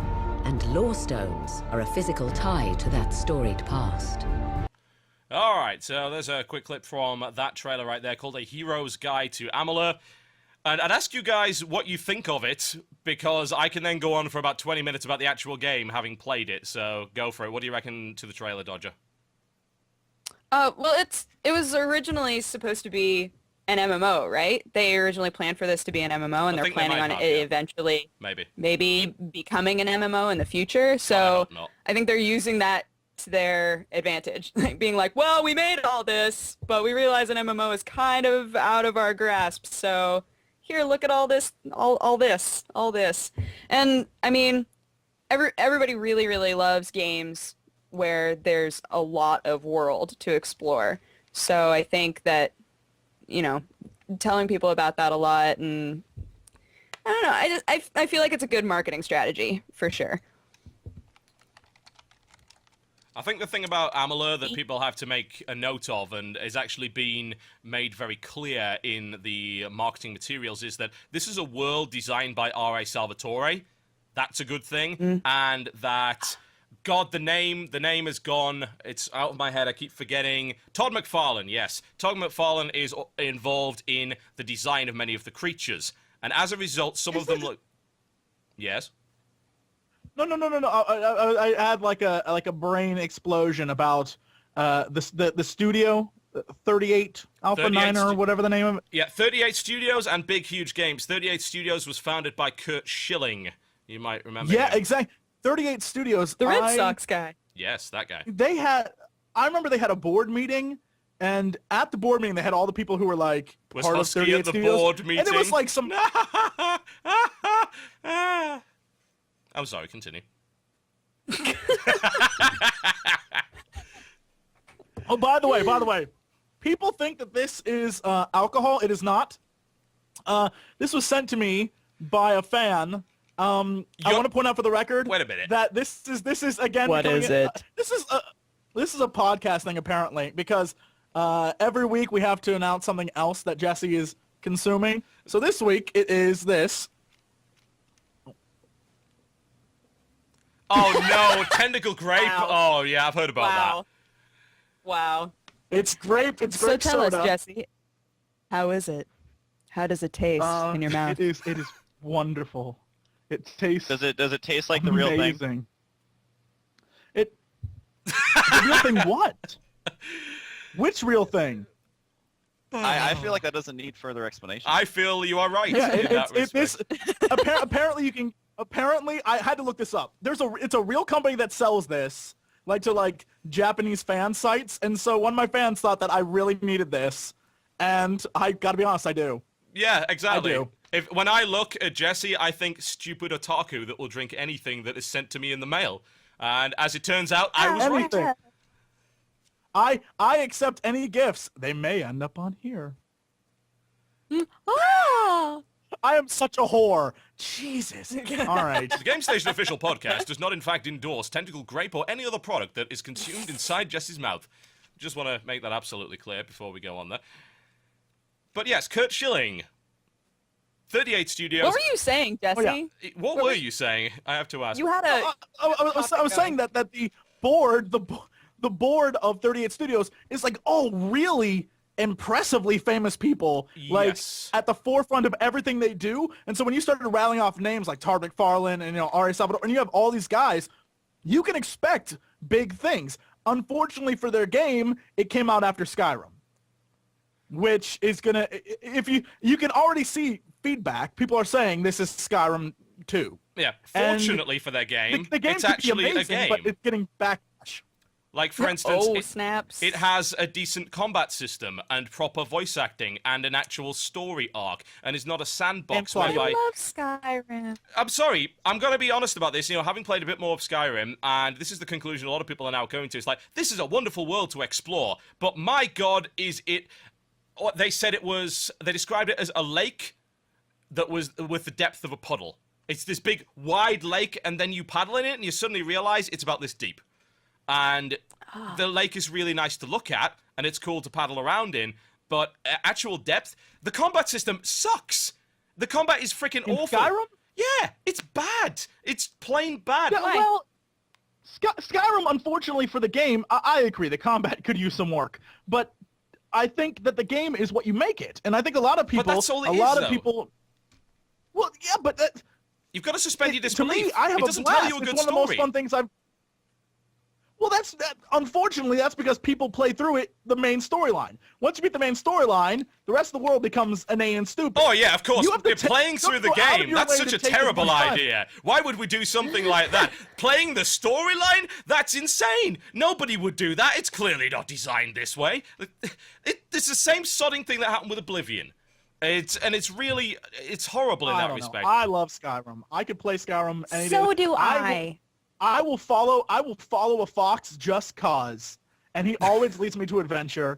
and lore stones are a physical tie to that storied past. All right, so there's a quick clip from that trailer right there called A Hero's Guide to Amalur. And I'd ask you guys what you think of it, because I can then go on for about 20 minutes about the actual game, having played it. So go for it. What do you reckon to the trailer, Dodger? Well, it was originally supposed to be an MMO, right? They originally planned for this to be an MMO, and they're planning on it eventually maybe becoming an MMO in the future. So I think they're using that to their advantage, like being like, well, we made all this, but we realize an MMO is kind of out of our grasp. So here, look at all this, all this. And I mean, everybody really, really loves games where there's a lot of world to explore. So I think that, telling people about that a lot, and I don't know, I feel like it's a good marketing strategy for sure. I think the thing about Amalur that people have to make a note of, and is actually being made very clear in the marketing materials, is that this is a world designed by R.A. Salvatore. That's a good thing. And that, God, the name is gone. It's out of my head. I keep forgetting. Todd McFarlane, yes. Todd McFarlane is involved in the design of many of the creatures. And as a result, some of them look... Yes? No. I had like a brain explosion about the studio, 38 Alpha 9 or whatever the name of it. Yeah, 38 Studios and Big Huge Games. 38 Studios was founded by Kurt Schilling. You might remember Yeah, him. exactly. 38 Studios. The Red Sox guy. Yes, that guy. I remember they had a board meeting, and at the board meeting they had all the people who were like Was part Husky of 38 at the Studios. board meeting? And it was like some... I'm sorry, continue. Oh, by the way, people think that this is alcohol. It is not. This was sent to me by a fan. I want to point out for the record. Wait a minute. That this is again. What is it? This is a podcast thing apparently, because every week we have to announce something else that Jesse is consuming. So this week it is this. Oh no, tentacle grape. Wow. Oh yeah, I've heard about Wow. It's grape. It's So grape tell soda. us, Jesse, how is it? How does it taste in your mouth? It is wonderful. It tastes. Does it taste like the real thing? amazing. The real thing what? Which real thing? I feel like that doesn't need further explanation. that. I feel you are right. Yeah, in that apparently you can. Apparently, I had to look this up. It's a real company that sells this, to Japanese fan sites, and so one of my fans thought that I really needed this, and I gotta be honest, I do. Yeah, exactly. I do. When I look at Jesse, I think stupid otaku that will drink anything that is sent to me in the mail. And as it turns out, I was right. Anything. I accept any gifts. They may end up on here. Oh! I am such a whore. Jesus. All right. The Game Station official podcast does not in fact endorse tentacle grape or any other product that is consumed inside Jesse's mouth. Just want to make that absolutely clear before we go on there. But yes, Kurt Schilling. 38 Studios. What were you saying, Jesse? Oh, yeah. What were you saying? I have to ask. You had a... I was saying that the board of 38 Studios is really impressively famous people, Yes. at the forefront of everything they do. And so when you started rattling off names like Todd McFarlane and R.A. Salvatore, and you have all these guys, you can expect big things. Unfortunately for their game, it came out after Skyrim, which is gonna, if you can already see feedback. People are saying this is Skyrim 2. Yeah, fortunately for their game, The game it's could be actually amazing, a game. but it's getting backlash. Like, for instance, snaps. it has a decent combat system and proper voice acting and an actual story arc, and is not a sandbox And whereby... I love Skyrim. I'm sorry, I'm going to be honest about this. Having played a bit more of Skyrim, and this is the conclusion a lot of people are now going to, it's like, this is a wonderful world to explore, but my god, is it... They said it was... They described it as a lake that was with the depth of a puddle. It's this big, wide lake, and then you paddle in it, and you suddenly realize it's about this deep. And the lake is really nice to look at, and it's cool to paddle around in, but actual depth, the combat system sucks. The combat is freaking awful. Skyrim? Yeah, it's bad. It's plain bad. Yeah, well, Skyrim, unfortunately for the game, I agree, the combat could use some work, but I think that the game is what you make it, and I think a lot of people, that's all it is, though. people, well, yeah, but You've got to suspend your to disbelief. me, I have It a doesn't blast. tell you a good It's one of the most story. fun things I've. Well, unfortunately, that's because people play through the main storyline. Once you beat the main storyline, the rest of the world becomes inane and stupid. Oh, yeah, of course. You have to Playing through the go out of game, your that's way such to a take as terrible much time. idea. Why would we do something like that? Playing the storyline? That's insane. Nobody would do that. It's clearly not designed this way. It's the same sodding thing that happened with Oblivion. It's horrible in I that don't respect. know. I love Skyrim. I could play Skyrim any day. So do I. I will follow a fox just cause, and he always leads me to adventure.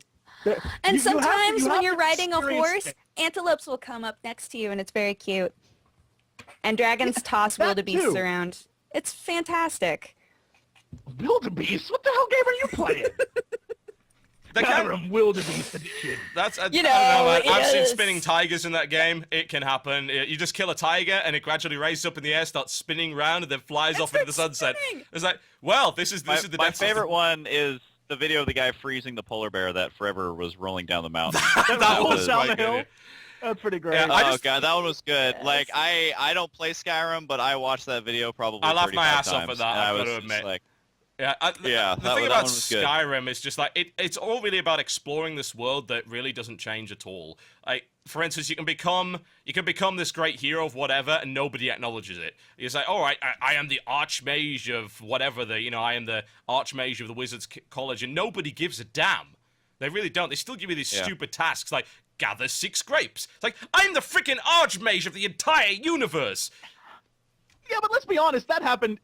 And sometimes you when have you're to riding a experience horse, it. antelopes will come up next to you, and it's very cute. And dragons toss that wildebeests too. around. It's fantastic. Wildebeest? What the hell game are you playing? Skyrim Wildebeest Edition. That's I You don't know, know, man. I've seen yes. spinning tigers in that game. It can happen. You just kill a tiger and it gradually raises up in the air, starts spinning around, and then flies off into the sunset. spinning. It's like, well, this is the My death favorite one is the video of the guy freezing the polar bear that forever was rolling down the mountain. That rolls was down my the hill. goodness. That's pretty great. Yeah, Oh god, that one was good. Yes. Like I don't play Skyrim, but I watched that video probably. I laughed my 35 ass off at times, that, and I've I got was to just admit. Like, Yeah, Yeah, the that thing one about was good. Skyrim is just like it's all really about exploring this world that really doesn't change at all. Like, for instance, you can become this great hero of whatever, and nobody acknowledges it. It's like, all right, I am the archmage of whatever I am the archmage of the Wizards College, and nobody gives a damn. They really don't. They still give you these stupid tasks like gather 6 grapes. It's like, I'm the freaking archmage of the entire universe. Yeah, but let's be honest. That happens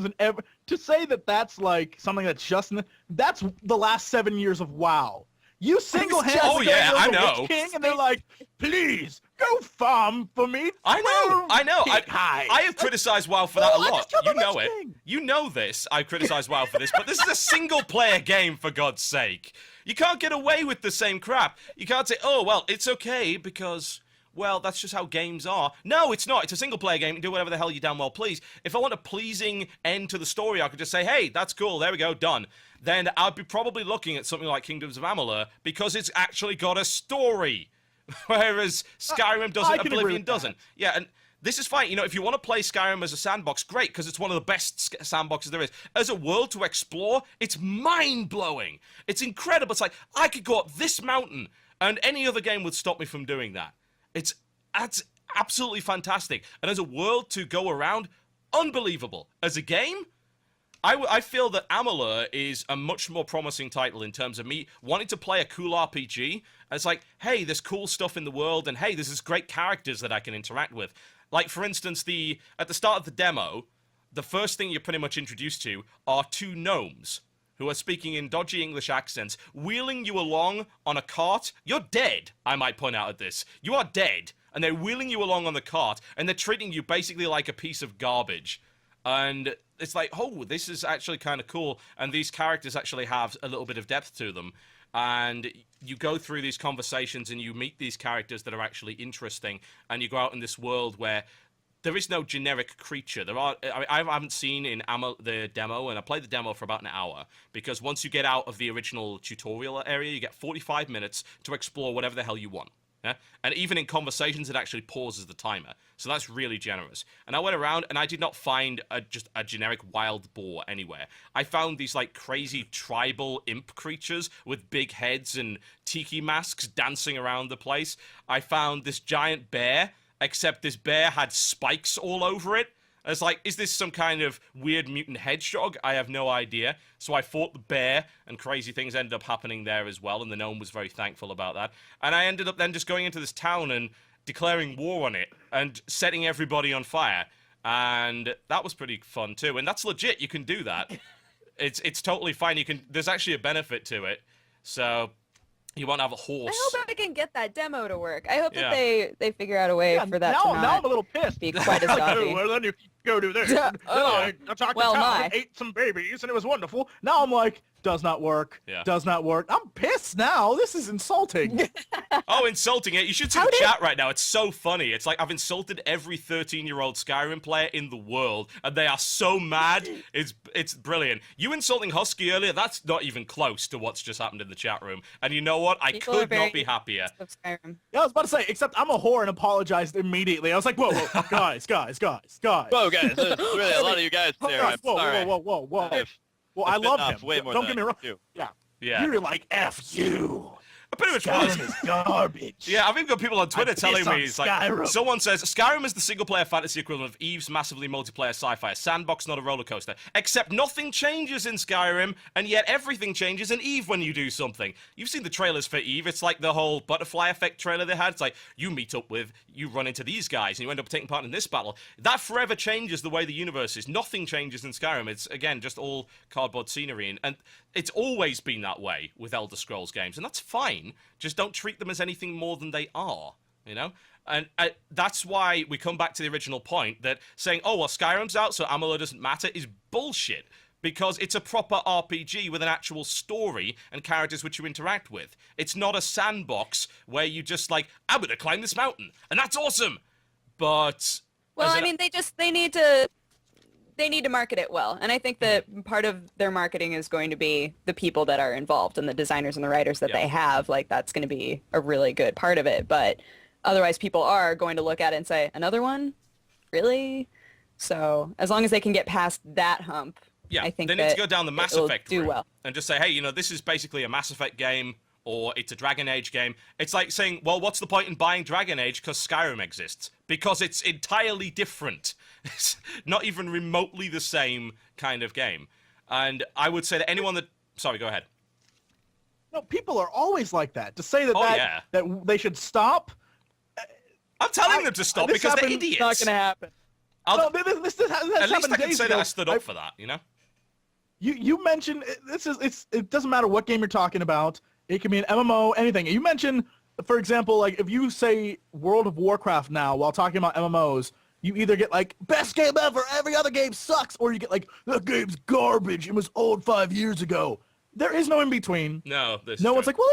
in every. To say that that's like something that's just. That's the last 7 years of WoW. You single-handedly Oh, yeah, go I to the know. Witch King, and they're like, "Please go farm for me." I know. Hi. I have criticized WoW for that a I lot. just killed You the know Witch it. King. You know this. I've criticized WoW for this, but this is a single-player game, for God's sake. You can't get away with the same crap. You can't say, oh, well, it's okay because, well, that's just how games are. No, it's not. It's a single-player game. You can do whatever the hell you damn well please. If I want a pleasing end to the story, I could just say, hey, that's cool. There we go. Done. Then I'd be probably looking at something like Kingdoms of Amalur because it's actually got a story. Whereas Skyrim doesn't, I can agree Oblivion with that. doesn't. Yeah, and this is fine. If you want to play Skyrim as a sandbox, great, because it's one of the best sandboxes there is. As a world to explore, it's mind-blowing. It's incredible. It's like, I could go up this mountain, and any other game would stop me from doing that. That's absolutely fantastic. And as a world to go around, unbelievable. As a game, I feel that Amalur is a much more promising title in terms of me wanting to play a cool RPG. And it's like, hey, there's cool stuff in the world, and hey, there's this great characters that I can interact with. Like, for instance, at the start of the demo, the first thing you're pretty much introduced to are 2 gnomes who are speaking in dodgy English accents, wheeling you along on a cart. You're dead, I might point out at this. You are dead, and they're wheeling you along on the cart, and they're treating you basically like a piece of garbage. And it's like, oh, this is actually kind of cool, and these characters actually have a little bit of depth to them. And you go through these conversations and you meet these characters that are actually interesting, and you go out in this world where there is no generic creature. I haven't seen in the demo, and I played the demo for about an hour, because once you get out of the original tutorial area, you get 45 minutes to explore whatever the hell you want. Yeah? And even in conversations, it actually pauses the timer. So that's really generous. And I went around, and I did not find just a generic wild boar anywhere. I found these like crazy tribal imp creatures with big heads and tiki masks dancing around the place. I found this giant bear, except this bear had spikes all over it. And it's like, is this some kind of weird mutant hedgehog? I have no idea. So I fought the bear, and crazy things ended up happening there as well, and the gnome was very thankful about that. And I ended up then just going into this town and declaring war on it, and setting everybody on fire. And that was pretty fun too. And that's legit, you can do that. It's totally fine. There's actually a benefit to it. So you won't have a horse. I hope I can get that demo to work. I hope Yeah. that they figure out a way for that to now not I'm a little pissed. be quite as Like, zombie. oh, well, then you go do this. Yeah. Then Oh. I attacked Well, the town my. and ate some babies, and it was wonderful. Now I'm like, does not work. Yeah. Does not work. I'm pissed now. This is insulting. Oh, insulting it. You should see How the did- chat right now. It's so funny. It's like I've insulted every 13-year-old Skyrim player in the world, and they are so mad. It's brilliant. You insulting Husky earlier, that's not even close to what's just happened in the chat room. And you know what? I People are could very not be happier. of Skyrim. Yeah, I was about to say, except I'm a whore and apologized immediately. I was like, whoa, guys. Whoa, guys, there's really a lot of you guys there. I'm sorry. Whoa. I've Well, I bitten love off him. way more Don't than get me I wrong. do. Yeah. Yeah. You're like, F you. I pretty much was. Skyrim is garbage. Yeah, I've even got people on Twitter telling piss me, on it's like, Skyrim. someone says, Skyrim is the single-player fantasy equivalent of Eve's massively multiplayer sci-fi, a sandbox, not a roller coaster. Except nothing changes in Skyrim, and yet everything changes in Eve when you do something. You've seen the trailers for Eve. It's like the whole butterfly effect trailer they had. It's like, you run into these guys, and you end up taking part in this battle. That forever changes the way the universe is. Nothing changes in Skyrim. It's, again, just all cardboard scenery, and it's always been that way with Elder Scrolls games, and that's fine. Just don't treat them as anything more than they are, you know? And that's why we come back to the original point that saying, oh, well, Skyrim's out, so Amalur doesn't matter, is bullshit. because it's a proper RPG with an actual story and characters which you interact with. It's not a sandbox where you just like, I'm gonna climb this mountain, and that's awesome. But Well, I mean, they need to market it well, and I think that part of their marketing is going to be the people that are involved and the designers and the writers that they have. Like, that's going to be a really good part of it. But otherwise, people are going to look at it and say, "Another one, really?" So as long as they can get past that hump, I think they need to go down the Mass Effect do route well. and just say, hey, this is basically a Mass Effect game, or it's a Dragon Age game. It's like saying, well, what's the point in buying Dragon Age because Skyrim exists? Because it's entirely different. It's not even remotely the same kind of game. And I would say that anyone that... Sorry, go ahead. No, people are always like that. To say that that they should stop... I'm telling them to stop because they're idiots. It's not going to happen. This at least I can say that I stood up for that, You mentioned it doesn't matter what game you're talking about. It can be an MMO, anything. You mentioned, for example, like if you say World of Warcraft now while talking about MMOs, you either get like best game ever, every other game sucks, or you get like that game's garbage. It was old 5 years ago. There is no in between. No, one's like, well,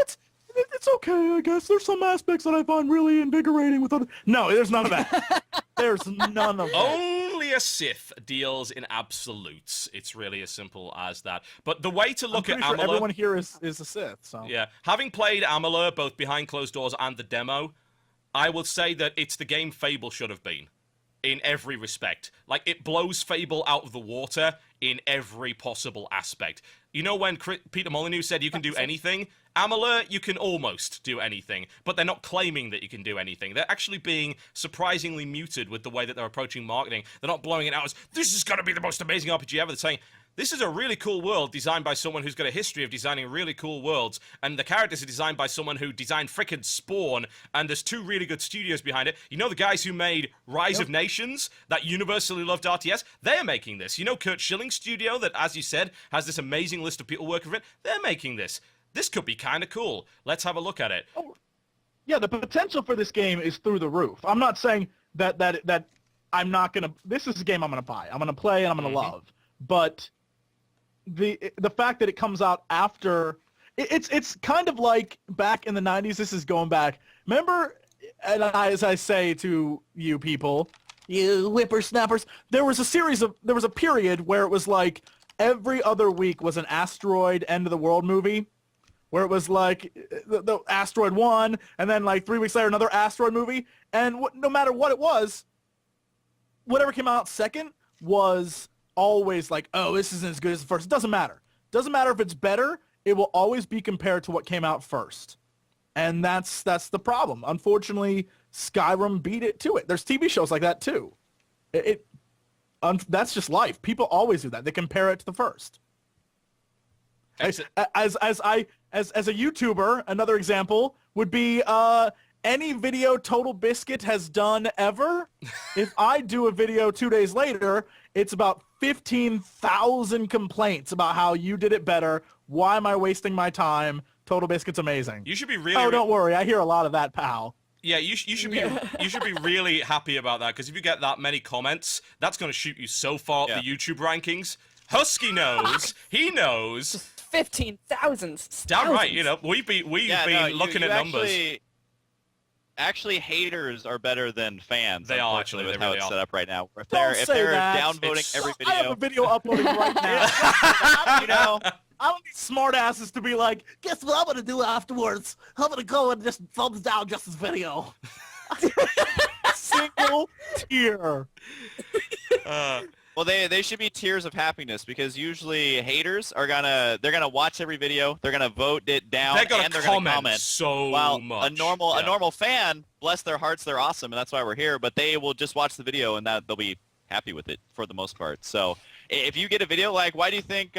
it's okay, I guess. There's some aspects that I find really invigorating with other... No, there's none of that. There's none of that. Only a Sith deals in absolutes. It's really as simple as that. But the way to look at Amalur... everyone here is a Sith, so... Yeah. Having played Amalur, both behind closed doors and the demo, I would say that it's the game Fable should have been. In every respect. Like, it blows Fable out of the water in every possible aspect. You know when Peter Molyneux said you can do anything? Amalur, you can almost do anything, but they're not claiming that you can do anything. They're actually being surprisingly muted with the way that they're approaching marketing. They're not blowing it out as, this is going to be the most amazing RPG ever. They're saying, this is a really cool world designed by someone who's got a history of designing really cool worlds, and the characters are designed by someone who designed frickin' Spawn, and there's 2 really good studios behind it. You know the guys who made Rise of Nations, that universally loved RTS? They're making this. You know Kurt Schilling's studio that, as you said, has this amazing list of people working for it? They're making this. This could be kind of cool. Let's have a look at it. Oh, yeah, the potential for this game is through the roof. I'm not saying that I'm not going to... This is a game I'm going to buy. I'm going to play and I'm going to love. But... The fact that it comes out after it's kind of like back in the 90s. This is going back. Remember, and as I say to you people, you whippersnappers, there was a period where it was like every other week was an asteroid end of the world movie, where it was like the asteroid one, and then like 3 weeks later another asteroid movie, and no matter what it was, whatever came out second was always like, oh, this isn't as good as the first. It doesn't matter. Doesn't matter if it's better. It will always be compared to what came out first. And that's the problem. Unfortunately, Skyrim beat it to it. There's TV shows like that too. That's just life. People always do that. They compare it to the first. As a YouTuber, another example would be any video TotalBiscuit has done ever. If I do a video 2 days later, it's about 15,000 complaints about how you did it better. Why am I wasting my time? TotalBiscuit's amazing. You should be really... Oh, don't worry. I hear a lot of that, pal. Yeah, you should be really happy about that, because if you get that many comments, that's going to shoot you so far up the YouTube rankings. Husky knows. He knows. 15,000. Damn right. We've been looking at numbers. Actually, haters are better than fans. They are, actually. With they how really it's are. set up right now. If Don't they're that. downvoting every video, I have a video uploading right now. I don't need smartasses to be like, guess what I'm gonna do afterwards? I'm gonna go and just thumbs down just this video. Single tear. Well, they should be tears of happiness, because usually haters are they're gonna watch every video, they're gonna vote it down, they're gonna comment so while much. a normal fan, bless their hearts, they're awesome, and that's why we're here. But they will just watch the video and they'll be happy with it for the most part. So if you get a video like, why do you think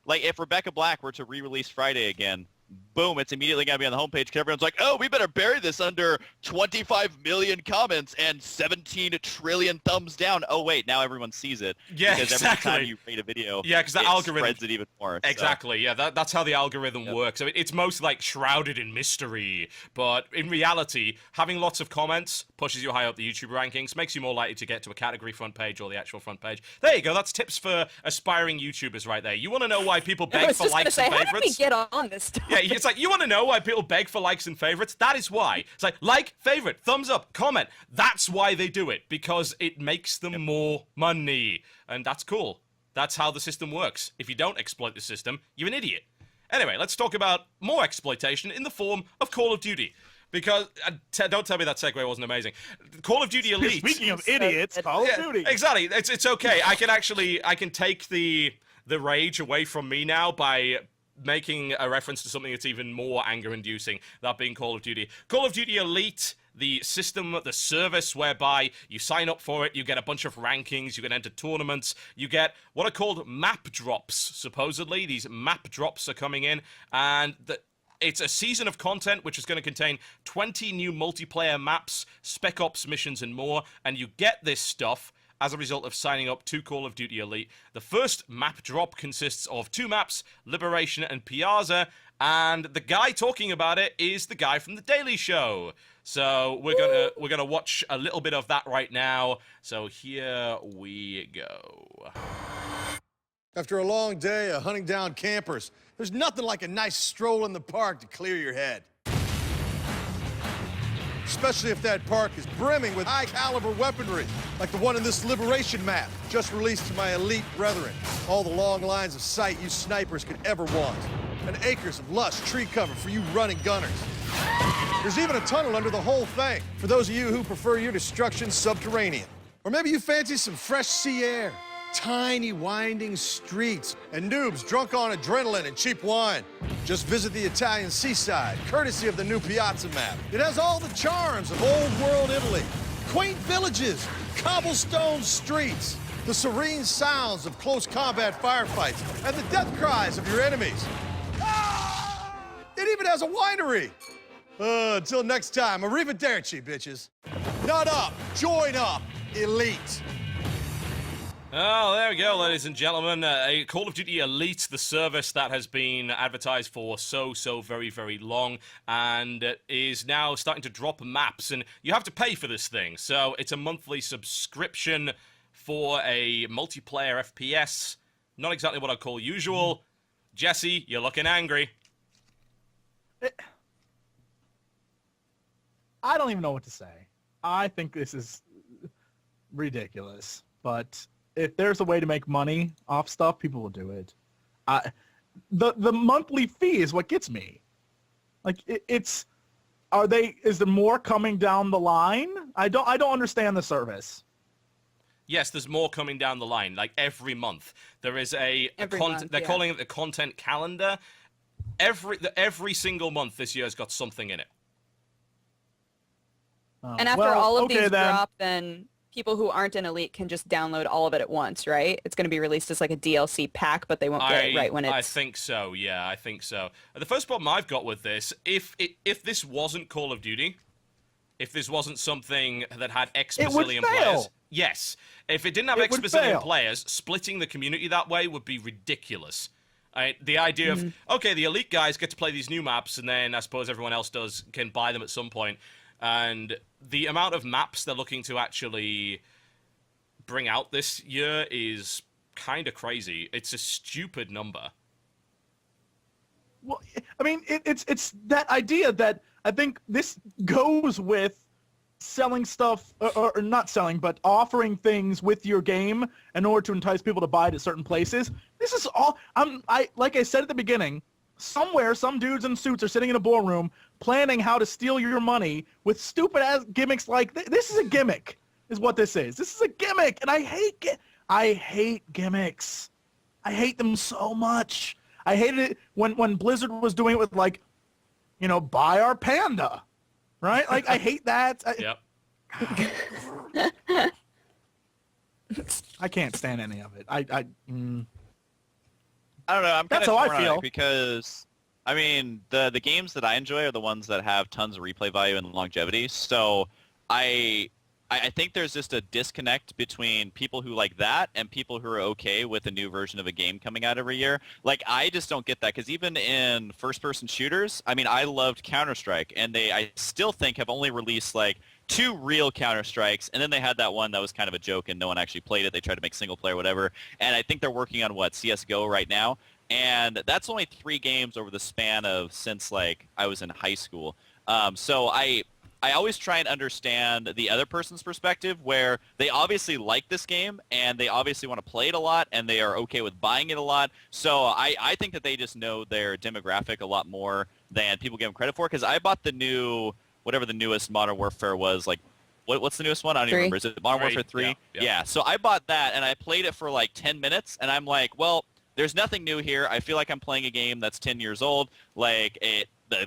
like if Rebecca Black were to re-release Friday again, boom, it's immediately going to be on the homepage because everyone's like, oh, we better bury this under 25 million comments and 17 trillion thumbs down. Oh, wait, now everyone sees it. Yeah, because exactly. every time you rate a video, yeah, because the it algorithm spreads it even more. Exactly. Yeah, that's how the algorithm works. I mean, it's mostly like shrouded in mystery, but in reality, having lots of comments pushes you high up the YouTube rankings, makes you more likely to get to a category front page or the actual front page. There you go. That's tips for aspiring YouTubers right there. You want to know why people I beg was for just gonna likes say, and how did we favorites? get on this topic? Yeah, it's like, you want to know why people beg for likes and favorites? That is why. It's like, favorite, thumbs up, comment. That's why they do it, because it makes them more money. And that's cool. That's how the system works. If you don't exploit the system, you're an idiot. Anyway, let's talk about more exploitation in the form of Call of Duty. Because, don't tell me that segue wasn't amazing. Call of Duty Elite... Speaking of idiots, Call of Duty. Exactly. It's okay. I can take the rage away from me now by making a reference to something that's even more anger-inducing, that being Call of Duty. Call of Duty Elite, the system, the service whereby you sign up for it, you get a bunch of rankings, you can enter tournaments, you get what are called map drops, supposedly. These map drops are coming in, and it's a season of content which is going to contain 20 new multiplayer maps, Spec Ops missions, and more, and you get this stuff as a result of signing up to Call of Duty Elite. The first map drop consists of 2 maps, Liberation and Piazza, and the guy talking about it is the guy from The Daily Show. So we're gonna watch a little bit of that right now. So here we go. After a long day of hunting down campers, there's nothing like a nice stroll in the park to clear your head. Especially if that park is brimming with high-caliber weaponry, like the one in this Liberation map, just released to my elite brethren. All the long lines of sight you snipers could ever want. And acres of lush tree cover for you running gunners. There's even a tunnel under the whole thing, for those of you who prefer your destruction subterranean. Or maybe you fancy some fresh sea air, tiny winding streets, and noobs drunk on adrenaline and cheap wine. Just visit the Italian seaside, courtesy of the new Piazza map. It has all the charms of old world Italy. Quaint villages, cobblestone streets, the serene sounds of close combat firefights, and the death cries of your enemies. Ah! It even has a winery. Until next time, arrivederci, bitches. Nut up, join up, elite. Oh, there we go, ladies and gentlemen. A Call of Duty Elite, the service that has been advertised for so very, very long, and is now starting to drop maps, and you have to pay for this thing. So it's a monthly subscription for a multiplayer FPS. Not exactly what I'd call usual. Jesse, you're looking angry. I don't even know what to say. I think this is ridiculous, but if there's a way to make money off stuff, people will do it. The monthly fee is what gets me. Like is there more coming down the line? I don't understand the service. Yes, there's more coming down the line. Like every month, there is they're calling it the content calendar. Every single month this year has got something in it. And after all of these drop, then people who aren't in Elite can just download all of it at once, right? It's going to be released as like a DLC pack, but they won't get it right when it's... I think so, yeah, I think so. The first problem I've got with this, if this wasn't Call of Duty, if this wasn't something that had X bazillion players... Yes. If it didn't have X bazillion players, splitting the community that way would be ridiculous. The idea of, okay, the Elite guys get to play these new maps, and then I suppose everyone else can buy them at some point. And the amount of maps they're looking to actually bring out this year is kind of crazy. It's a stupid number. Well, I mean, it's that idea that I think this goes with selling stuff, or not selling, but offering things with your game in order to entice people to buy it at certain places. This is all, like I said at the beginning, somewhere some dudes in suits are sitting in a ballroom planning how to steal your money with stupid-ass gimmicks like this. This is a gimmick, is what this is. This is a gimmick, and I hate gimmicks. I hate them so much. I hated it when Blizzard was doing it with, like, you know, buy our panda, right? Like, I hate that. Yep. I can't stand any of it. I don't know. I'm kind That's of how I torn on feel. it because I mean, the games that I enjoy are the ones that have tons of replay value and longevity. So I think there's just a disconnect between people who like that and people who are okay with a new version of a game coming out every year. Like, I just don't get that, because even in first-person shooters, I mean, I loved Counter-Strike, and I still think have only released, like, 2 real Counter-Strikes, and then they had that one that was kind of a joke and no one actually played it. They tried to make single-player, whatever. And I think they're working on, CSGO right now. And that's only 3 games over the span of since, like, I was in high school. So I always try and understand the other person's perspective, where they obviously like this game and they obviously want to play it a lot and they are okay with buying it a lot. So I think that they just know their demographic a lot more than people give them credit for, because I bought the new, whatever the newest Modern Warfare was, like, what's the newest one? I don't even remember. Is it Modern Warfare 3? Yeah. So I bought that and I played it for like 10 minutes and I'm like, well, there's nothing new here. I feel like I'm playing a game that's 10 years old. Like,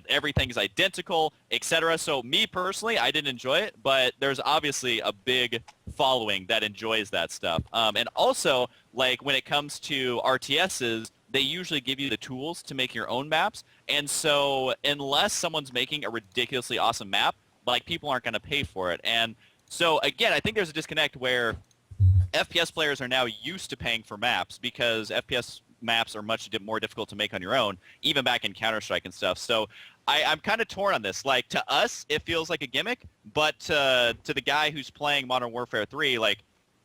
everything's identical, etc. So me personally, I didn't enjoy it, but there's obviously a big following that enjoys that stuff. And also, like, when it comes to RTSs, they usually give you the tools to make your own maps. And so unless someone's making a ridiculously awesome map, like, people aren't going to pay for it. And so, again, I think there's a disconnect where FPS players are now used to paying for maps, because FPS maps are much more difficult to make on your own, even back in Counter-Strike and stuff. So I'm kind of torn on this. Like, to us, it feels like a gimmick, but to the guy who's playing Modern Warfare 3, like,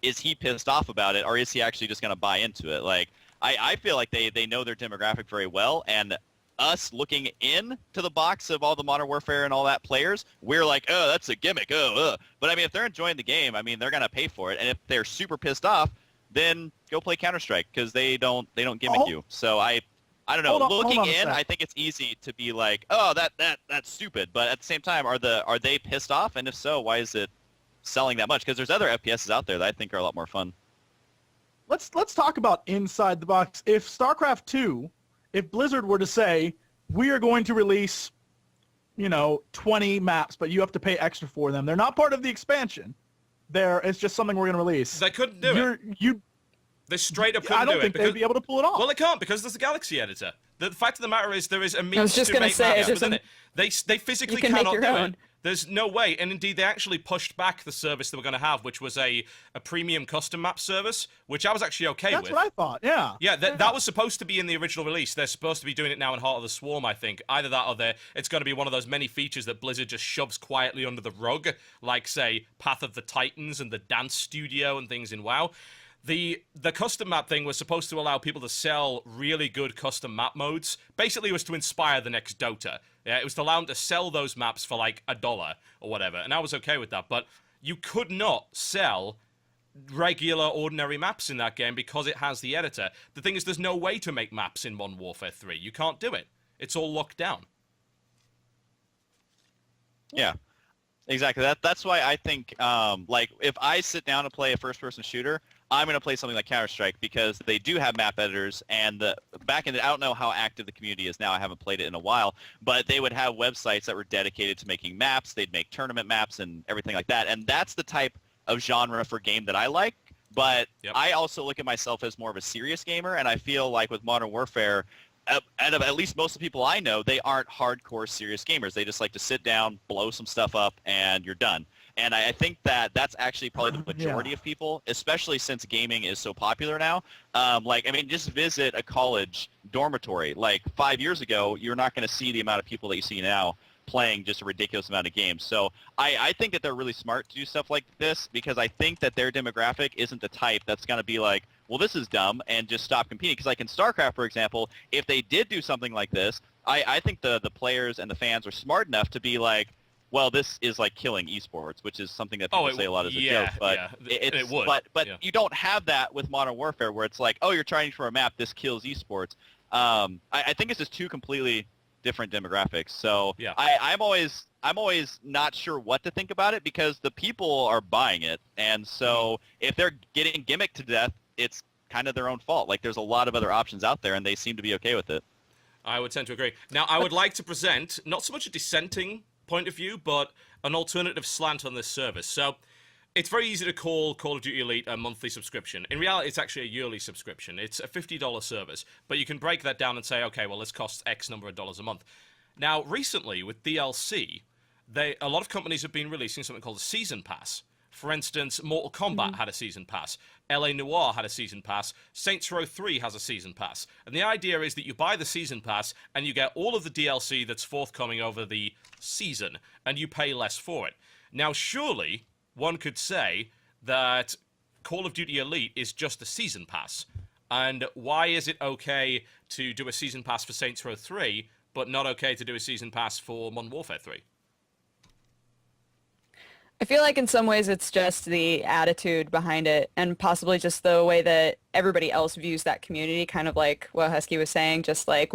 is he pissed off about it, or is he actually just going to buy into it? Like, I feel like they know their demographic very well, and us looking in to the box of all the Modern Warfare and all that players, we're like, oh, that's a gimmick, But I mean, if they're enjoying the game, I mean, they're going to pay for it. And if they're super pissed off, then go play Counter-Strike, because they don't gimmick you. So I don't know. Looking in, I think it's easy to be like, oh, that's stupid. But at the same time, are they pissed off? And if so, why is it selling that much? Because there's other FPSs out there that I think are a lot more fun. Let's talk about inside the box. If StarCraft 2, if Blizzard were to say, we are going to release, 20 maps, but you have to pay extra for them. They're not part of the expansion. It's just something we're going to release. They couldn't do it. They straight up couldn't do it. I don't think they'd be able to pull it off. Well, they can't, because there's a Galaxy editor. The fact of the matter is, there is a means I was just to gonna make say, maps there's within it. They physically you can cannot make your do own. it. There's no way. And indeed, they actually pushed back the service they were going to have, which was a premium custom map service, which I was actually okay with. That's what I thought, yeah. Yeah, that was supposed to be in the original release. They're supposed to be doing it now in Heart of the Swarm, I think. Either that or it's going to be one of those many features that Blizzard just shoves quietly under the rug, like, say, Path of the Titans and the Dance Studio and things in WoW. The custom map thing was supposed to allow people to sell really good custom map modes. Basically, it was to inspire the next Dota. Yeah, it was to allow them to sell those maps for like $1 or whatever, and I was okay with that. But you could not sell regular, ordinary maps in that game because it has the editor. The thing is, there's no way to make maps in Modern Warfare 3. You can't do it. It's all locked down. Yeah. Exactly. That's why I think, like, if I sit down to play a first-person shooter, I'm going to play something like Counter-Strike, because they do have map editors, and I don't know how active the community is now. I haven't played it in a while, but they would have websites that were dedicated to making maps. They'd make tournament maps and everything like that, and that's the type of genre for game that I like. But I also look at myself as more of a serious gamer, and I feel like with Modern Warfare, out of at least most of the people I know, they aren't hardcore serious gamers. They just like to sit down, blow some stuff up, and you're done. And I think that's actually probably the majority of people, especially since gaming is so popular now. Just visit a college dormitory. Like 5 years ago, you're not going to see the amount of people that you see now playing just a ridiculous amount of games. So I think that they're really smart to do stuff like this, because I think that their demographic isn't the type that's going to be like, well, this is dumb, and just stop competing. Because like in StarCraft, for example, if they did do something like this, I think the players and the fans are smart enough to be like, well, this is like killing esports, which is something that people say a lot as a joke. But it would. But you don't have that with Modern Warfare, where it's like, oh, you're trying for a map, this kills esports. I think it's just two completely different demographics. So I'm always not sure what to think about it, because the people are buying it, and so if they're getting gimmicked to death, it's kind of their own fault. Like, there's a lot of other options out there, and they seem to be okay with it. I would tend to agree. Now, I would like to present not so much a dissenting point of view, but an alternative slant on this service. So, It's very easy to call Call of Duty Elite a monthly subscription. In reality, it's actually a yearly subscription. It's a $50 service, but you can break that down and say, okay, well, this costs X number of dollars a month. Now, recently, with DLC, a lot of companies have been releasing something called a Season Pass. For instance, Mortal Kombat had a Season Pass. LA Noire had a Season Pass. Saints Row 3 has a Season Pass. And the idea is that you buy the Season Pass and you get all of the DLC that's forthcoming over the season, and you pay less for it. Now, surely, one could say that Call of Duty Elite is just a Season Pass. And why is it okay to do a Season Pass for Saints Row 3, but not okay to do a Season Pass for Modern Warfare 3? I feel like in some ways it's just the attitude behind it and possibly just the way that everybody else views that community, kind of like what Husky was saying, just like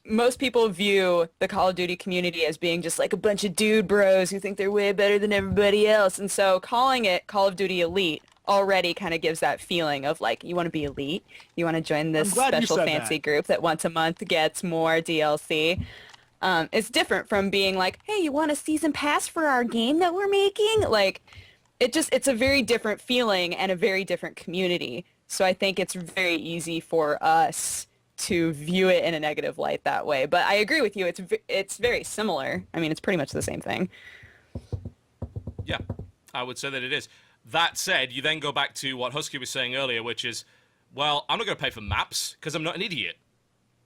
most people view the Call of Duty community as being just like a bunch of dude bros who think they're way better than everybody else. And so calling it Call of Duty Elite already kind of gives that feeling of like, you want to be elite, you want to join this special fancy group that once a month gets more DLC. It's different from being like, hey, you want a season pass for our game that we're making? Like, it's a very different feeling and a very different community. So I think it's very easy for us to view it in a negative light that way. But I agree with you. It's very similar. I mean, it's pretty much the same thing. Yeah, I would say that it is. That said, you then go back to what Husky was saying earlier, which is, well, I'm not going to pay for maps because I'm not an idiot.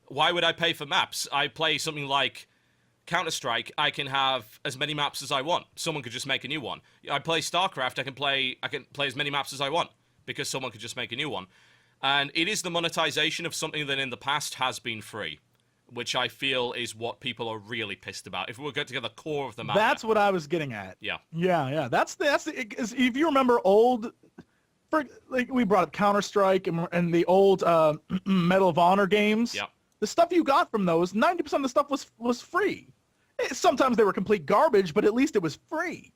Why would I pay for maps? I play something like Counter-Strike. I can have as many maps as I want. Someone could just make a new one. I play StarCraft. I can play as many maps as I want because someone could just make a new one. And it is the monetization of something that in the past has been free, which I feel is what people are really pissed about. If we were going to get the core of the matter. That's what I was getting at. Yeah. Yeah. That's if you remember like we brought up Counter-Strike and the old Medal of Honor games. Yeah. The stuff you got from those, 90% of the stuff was free. Sometimes they were complete garbage, but at least it was free.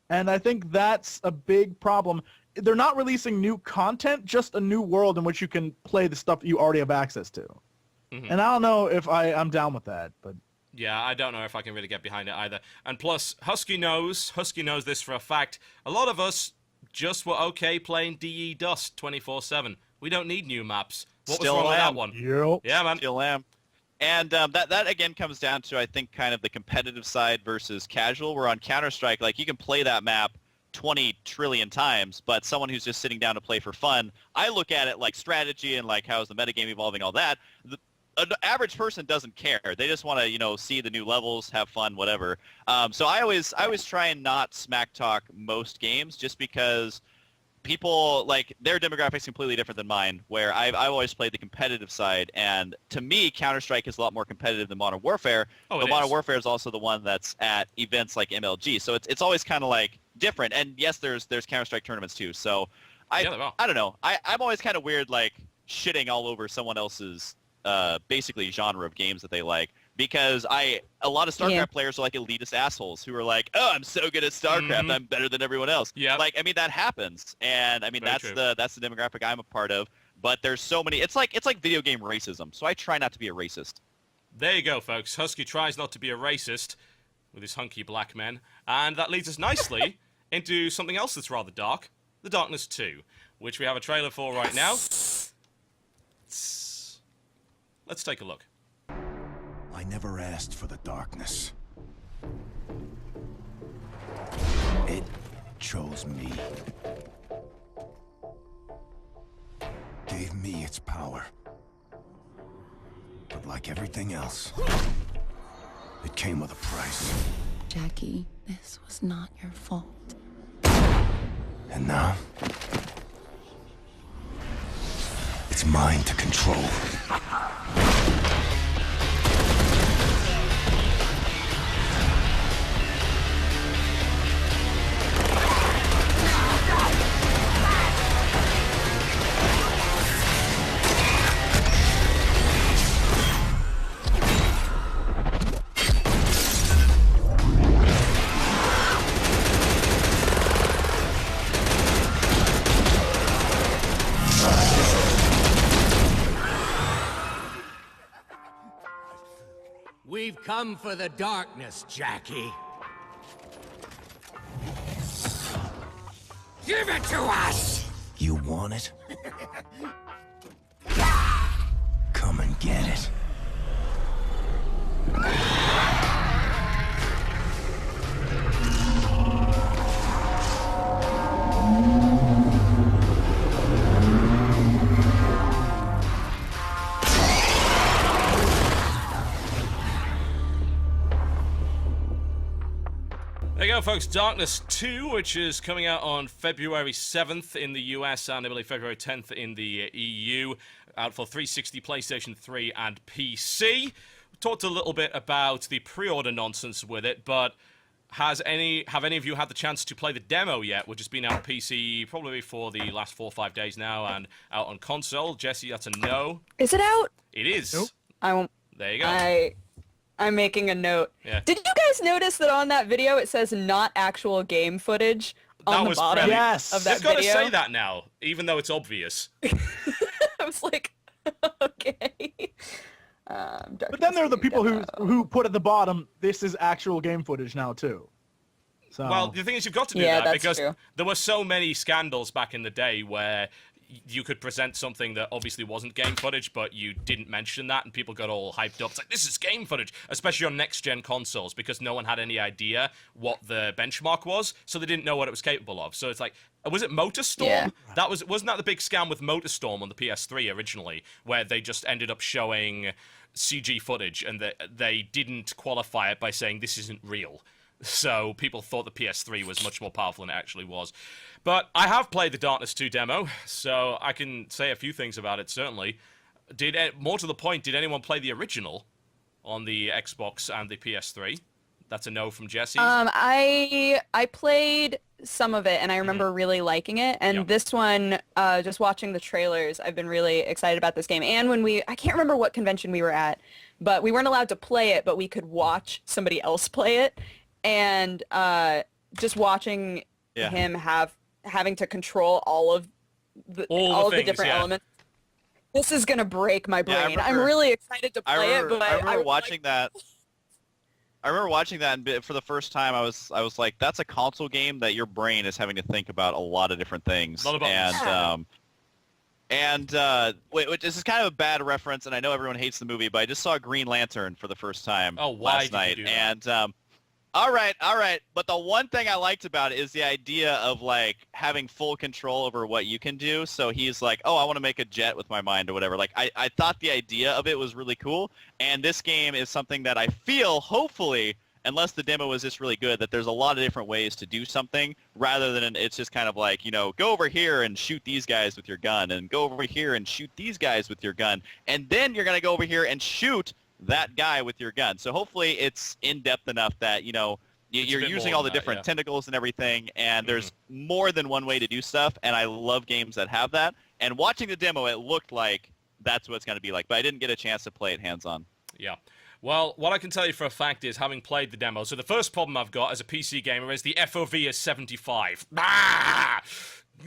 And I think that's a big problem. They're not releasing new content, just a new world in which you can play the stuff you already have access to. Mm-hmm. And I don't know if I'm down with that, but yeah, I don't know if I can really get behind it either. And plus, Husky knows this for a fact. A lot of us just were okay playing DE Dust 24/7. We don't need new maps. What was wrong with that one? Yep. Yeah, man. Still am. And that again comes down to, I think, kind of the competitive side versus casual. Where on Counter-Strike, like, you can play that map 20 trillion times, but someone who's just sitting down to play for fun, I look at it like strategy and like how's the metagame evolving, all that. An average person doesn't care. They just want to, see the new levels, have fun, whatever. So I always try and not smack talk most games, just because people, like, their demographic's completely different than mine, where I've always played the competitive side, and to me, Counter-Strike is a lot more competitive than Modern Warfare. But Modern Warfare is also the one that's at events like MLG, so it's always kind of like different. And yes, there's Counter-Strike tournaments too. So I don't know. I'm always kind of weird, like, shitting all over someone else's basically genre of games that they like. Because a lot of StarCraft players are like elitist assholes who are like, oh, I'm so good at StarCraft, I'm better than everyone else. Yeah. Like, I mean, that happens, and I mean that's the demographic I'm a part of. But there's so many. It's like video game racism. So I try not to be a racist. There you go, folks. Husky tries not to be a racist with his hunky black men, and that leads us nicely into something else that's rather dark, The Darkness 2, which we have a trailer for right now. Let's take a look. I never asked for the darkness. It chose me. Gave me its power. But like everything else, it came with a price. Jackie, this was not your fault. And now, it's mine to control. We've come for the darkness, Jackie. Give it to us! You want it? Come and get it. There you go, folks. Darkness 2, which is coming out on February 7th in the US and I believe February 10th in the EU. Out for 360, PlayStation 3, and PC. We talked a little bit about the pre-order nonsense with it, but have any of you had the chance to play the demo yet, which has been out on PC probably for the last 4 or 5 days now and out on console? Jesse, that's a no. Is it out? It is. Nope. I won't. There you go. I'm making a note. Yeah. Did you guys notice that on that video it says not actual game footage on the bottom Yes. of that They've got to video? say that now, even though it's obvious. I was like, okay. But then there are the people who put at the bottom, this is actual game footage now too. So. Well, the thing is, you've got to do Yeah, that that's because true. there were so many scandals back in the day where you could present something that obviously wasn't game footage, but you didn't mention that, and people got all hyped up. It's like, this is game footage, especially on next-gen consoles, because no one had any idea what the benchmark was, so they didn't know what it was capable of. So it's like, was it MotorStorm? Yeah. Wasn't that the big scam with MotorStorm on the PS3 originally, where they just ended up showing CG footage, and they didn't qualify it by saying this isn't real. So people thought the PS3 was much more powerful than it actually was. But I have played the Darkness 2 demo, so I can say a few things about it, certainly. More to the point, did anyone play the original on the Xbox and the PS3? That's a no from Jesse. I played some of it, and I remember really liking it. And this one, just watching the trailers, I've been really excited about this game. And when I can't remember what convention we were at, but we weren't allowed to play it, but we could watch somebody else play it. And just watching him having to control all of the different elements. This is gonna break my brain. I'm really excited to play it, but I remember watching that. I remember watching that, and for the first time, I was like, "That's a console game that your brain is having to think about a lot of different things." Wait, this is kind of a bad reference, and I know everyone hates the movie, but I just saw Green Lantern for the first time last night, and all right. But the one thing I liked about it is the idea of like having full control over what you can do. So he's like, oh, I want to make a jet with my mind or whatever. Like I thought the idea of it was really cool. And this game is something that I feel, hopefully, unless the demo is just really good, that there's a lot of different ways to do something rather than it's just kind of like, go over here and shoot these guys with your gun and go over here and shoot these guys with your gun. And then you're going to go over here and shoot that guy with your gun. So hopefully it's in-depth enough that, you're using all the different tentacles and everything, and there's more than one way to do stuff, and I love games that have that. And watching the demo, it looked like that's what it's going to be like, but I didn't get a chance to play it hands-on. Yeah. Well, what I can tell you for a fact is, having played the demo, so the first problem I've got as a PC gamer is the FOV is 75. Ah!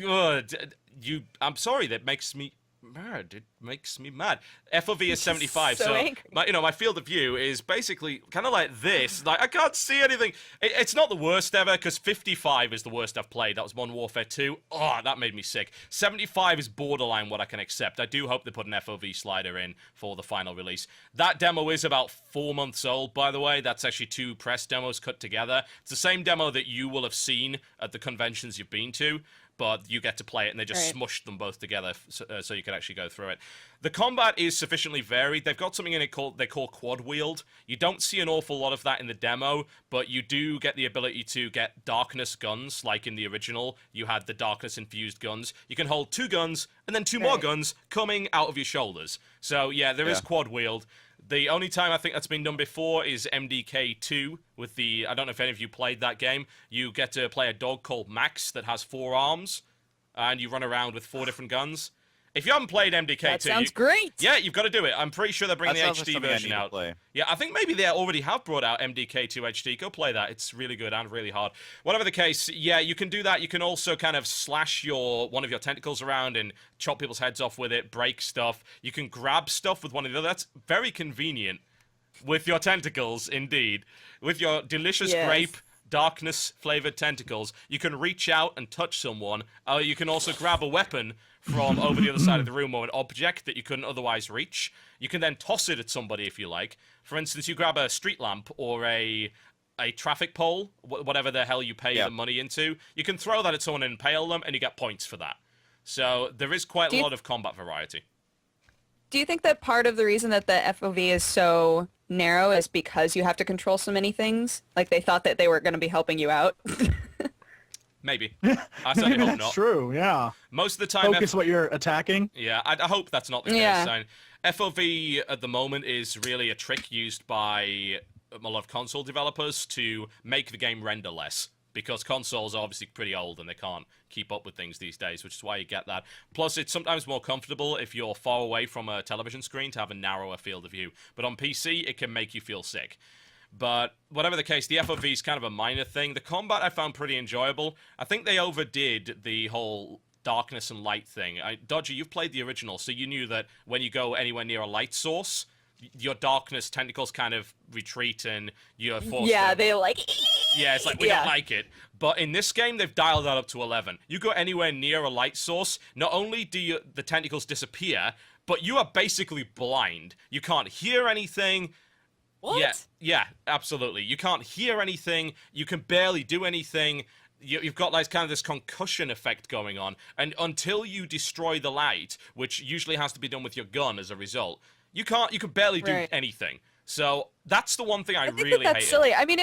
I'm sorry, that makes me mad. It makes me mad. FOV is 75, so angry. my field of view is basically kind of like this. Like, I can't see anything. It's not the worst ever, because 55 is the worst I've played. That was Modern Warfare 2. Oh, that made me sick. 75 is borderline what I can accept. I do hope they put an FOV slider in for the final release. That demo is about 4 months old, by the way. That's actually 2 press demos cut together. It's the same demo that you will have seen at the conventions you've been to, but you get to play it, and they just smushed them both together so you can actually go through it. The combat is sufficiently varied. They've got something in it they call quad wield. You don't see an awful lot of that in the demo, but you do get the ability to get darkness guns, like in the original. You had the darkness-infused guns. You can hold 2 guns, and then 2 more guns coming out of your shoulders. So, yeah, there is quad wield. The only time I think that's been done before is MDK2 with the... I don't know if any of you played that game. You get to play a dog called Max that has 4 arms, and you run around with 4 different guns. If you haven't played MDK2... That sounds great! Yeah, you've got to do it. I'm pretty sure they're bringing the HD version out. Play. Yeah, I think maybe they already have brought out MDK2 HD. Go play that. It's really good and really hard. Whatever the case, yeah, you can do that. You can also kind of slash one of your tentacles around and chop people's heads off with it, break stuff. You can grab stuff with one of the other. That's very convenient with your tentacles, indeed. With your delicious grape, darkness-flavored tentacles. You can reach out and touch someone. You can also grab a weapon from over the other side of the room or an object that you couldn't otherwise reach. You can then toss it at somebody if you like. For instance, you grab a street lamp or a traffic pole, whatever the hell you pay the money into. You can throw that at someone and impale them, and you get points for that. So there is quite a lot of combat variety. Do you think that part of the reason that the FOV is so narrow is because you have to control so many things? Like they thought that they were going to be helping you out? Maybe. I certainly hope not. That's true, yeah. Most of the time... Focus what you're attacking. Yeah, I hope that's not the case. Yeah. FOV at the moment is really a trick used by a lot of console developers to make the game render less. Because consoles are obviously pretty old and they can't keep up with things these days, which is why you get that. Plus, it's sometimes more comfortable if you're far away from a television screen to have a narrower field of view. But on PC, it can make you feel sick. But whatever the case, the FOV is kind of a minor thing. The combat I found pretty enjoyable. I think they overdid the whole darkness and light thing. Dodger, you've played the original, so you knew that when you go anywhere near a light source, your darkness tentacles kind of retreat and you're forced to... they like... Yeah, it's like, we don't like it. But in this game, they've dialed that up to 11. You go anywhere near a light source, not only do the tentacles disappear, but you are basically blind. You can't hear anything. What? Yeah, absolutely. You can't hear anything. You can barely do anything. You've got like kind of this concussion effect going on. And until you destroy the light, which usually has to be done with your gun as a result, you can barely do anything. So that's the one thing I really that's hated. silly. I mean,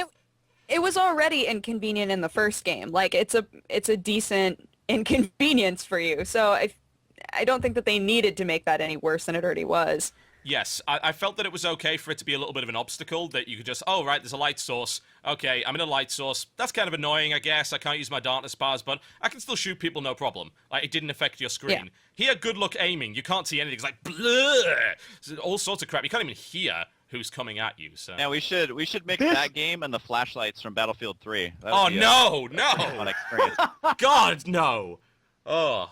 it was already inconvenient in the first game. Like it's a decent inconvenience for you. So I don't think that they needed to make that any worse than it already was. Yes, I felt that it was okay for it to be a little bit of an obstacle, that you could just, oh, right, there's a light source. Okay, I'm in a light source. That's kind of annoying, I guess. I can't use my darkness powers, but I can still shoot people, no problem. Like, it didn't affect your screen. Yeah. Here, good luck aiming. You can't see anything. It's like, bleh! All sorts of crap. You can't even hear who's coming at you, so... Yeah, we should mix that game and the flashlights from Battlefield 3. Oh, no! Fun experience. God, no! Oh...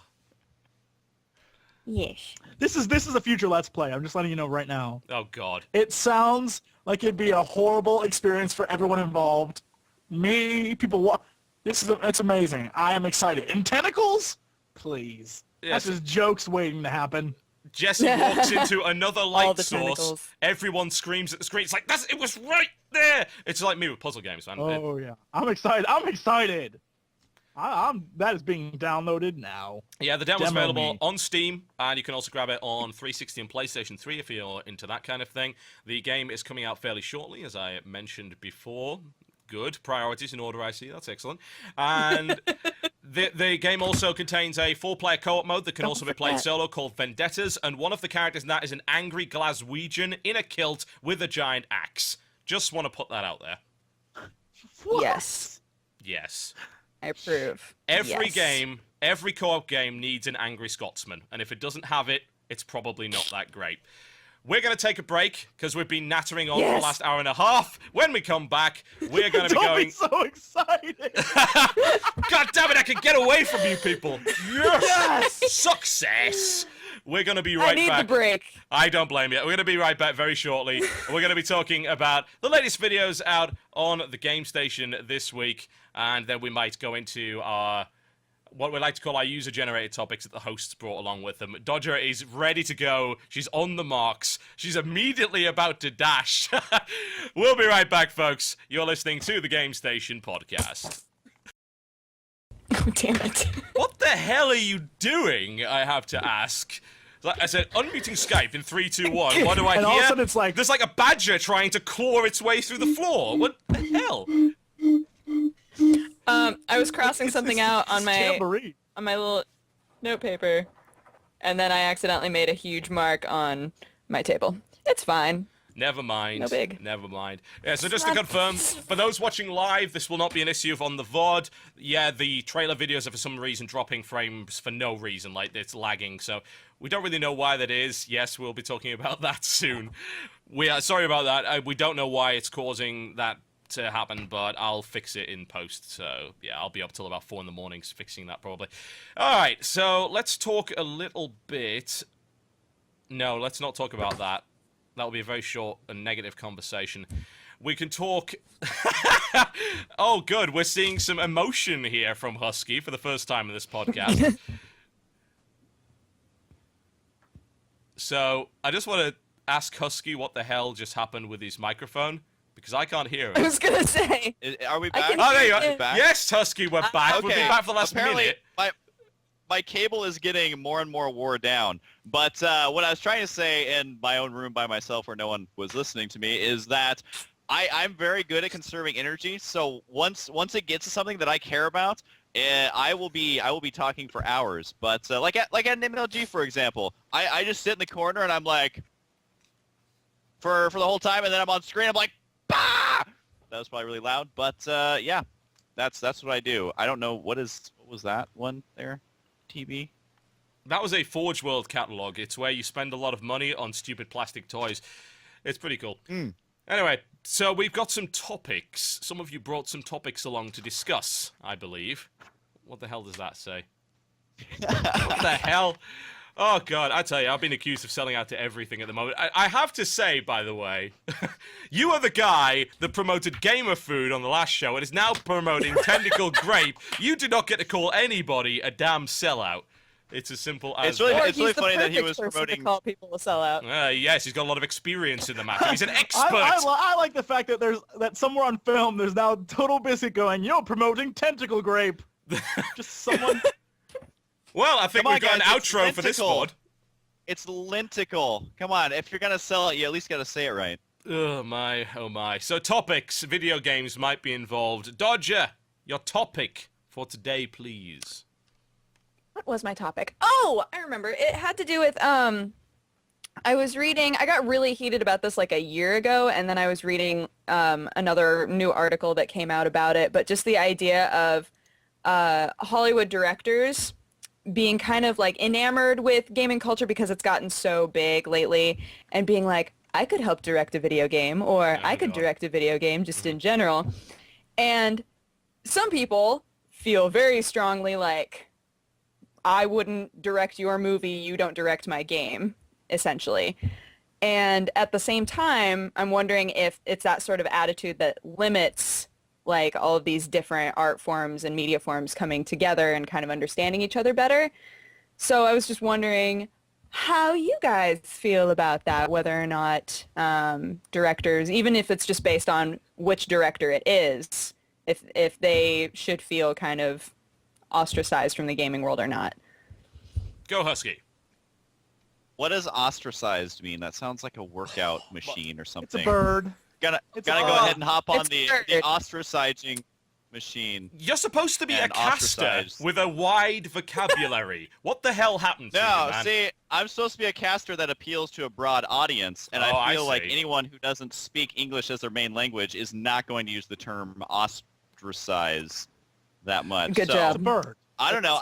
Yes. This is a future Let's Play. I'm just letting you know right now. Oh, God. It sounds like it'd be a horrible experience for everyone involved. Me, people. It's amazing. I am excited. And tentacles? Please. Yes. That's just jokes waiting to happen. Jesse walks into another light source. Tentacles. Everyone screams at the screen. It's like, it was right there! It's like me with puzzle games, man. Oh, yeah. I'm excited. I'm excited. That is being downloaded now. Yeah, the demo's available on Steam, and you can also grab it on 360 and PlayStation 3 if you're into that kind of thing. The game is coming out fairly shortly, as I mentioned before. Good. Priorities in order, I see. That's excellent. And the game also contains a 4-player co-op mode that can also be played solo called Vendettas, and one of the characters in that is an angry Glaswegian in a kilt with a giant axe. Just want to put that out there. What? Yes. Yes. I approve. Every game, every co-op game needs an angry Scotsman, and if it doesn't have it, it's probably not that great. We're going to take a break, because we've been nattering on for the last hour and a half. When we come back, we're going to be going... Don't be so excited! God damn it, I can get away from you people! Yes! Success! We're going to be right back. I need the break. I don't blame you. We're going to be right back very shortly. We're going to be talking about the latest videos out on the Game Station this week, and then we might go into our... what we like to call our user-generated topics that the hosts brought along with them. Dodger is ready to go. She's on the marks. She's immediately about to dash. We'll be right back, folks. You're listening to the Game Station podcast. Oh, damn it. What the hell are you doing, I have to ask? Like I said, unmuting Skype in 3, 2, 1. What do I hear? And all of a sudden it's like... There's like a badger trying to claw its way through the floor. What the hell? I was crossing something out on my little notepaper, and then I accidentally made a huge mark on my table. It's fine. Never mind. No big. Never mind. Yeah, so just to confirm, for those watching live, this will not be an issue on the VOD. Yeah, the trailer videos are for some reason dropping frames for no reason, like it's lagging, so we don't really know why that is. Yes, we'll be talking about that soon. We are sorry about that. We don't know why it's causing that to happen, but I'll fix it in post. So yeah, I'll be up till about 4 in the morning fixing that probably. All right, so let's talk a little bit. No, let's not talk about that. That'll be a very short and negative conversation. We can talk... Oh, good. We're seeing some emotion here from Husky for the first time in this podcast. So, I just want to ask Husky what the hell just happened with his microphone, because I can't hear it. I was gonna say. Are we back? Oh, there you are. Back? Yes, Husky, we're back. Okay. We've been back for the last Apparently, minute. my cable is getting more and more wore down. But what I was trying to say in my own room by myself where no one was listening to me is that I'm very good at conserving energy. So once it gets to something that I care about, I will be talking for hours. But like at an MLG, for example, I just sit in the corner and I'm like, for the whole time, and then I'm on screen, I'm like, bah! That was probably really loud, but yeah, that's what I do. I don't know what was that one there, TB? That was a Forge World catalog. It's where you spend a lot of money on stupid plastic toys. It's pretty cool. Anyway, so we've got some topics. Some of you brought some topics along to discuss, I believe. What the hell does that say? What the hell? Oh, God, I tell you, I've been accused of selling out to everything at the moment. I have to say, by the way, you are the guy that promoted gamer food on the last show and is now promoting Tentacle Grape. You do not get to call anybody a damn sellout. It's as simple as... It's really funny that he was promoting... to call people a sellout. Yes, he's got a lot of experience in the matter. He's an expert. I like the fact that somewhere on film there's now TotalBiscuit going, you're promoting Tentacle Grape. Just someone... Well, I think we've got an outro for this pod. It's lenticle. Come on, if you're going to sell it, you at least got to say it right. Oh, my, oh, my. So topics, video games might be involved. Dodger, your topic for today, please. What was my topic? Oh, I remember. It had to do with, I was reading, I got really heated about this like a year ago, and then I was reading another new article that came out about it, but just the idea of Hollywood directors being kind of like enamored with gaming culture because it's gotten so big lately, and being like, I could help direct a video game, or I could direct a video game just in general. And some people feel very strongly like, I wouldn't direct your movie, you don't direct my game, essentially. And at the same time, I'm wondering if it's that sort of attitude that limits like all of these different art forms and media forms coming together and kind of understanding each other better. So I was just wondering how you guys feel about that, whether or not directors, even if it's just based on which director it is, if they should feel kind of ostracized from the gaming world or not. Go Husky. What does ostracized mean? That sounds like a workout machine or something. It's a bird. Gotta go ahead and hop on the ostracizing machine. You're supposed to be a caster with a wide vocabulary. What the hell happened to you, man? See, I'm supposed to be a caster that appeals to a broad audience, and I feel like anyone who doesn't speak English as their main language is not going to use the term ostracize that much. Good job. It's a bird. I don't know.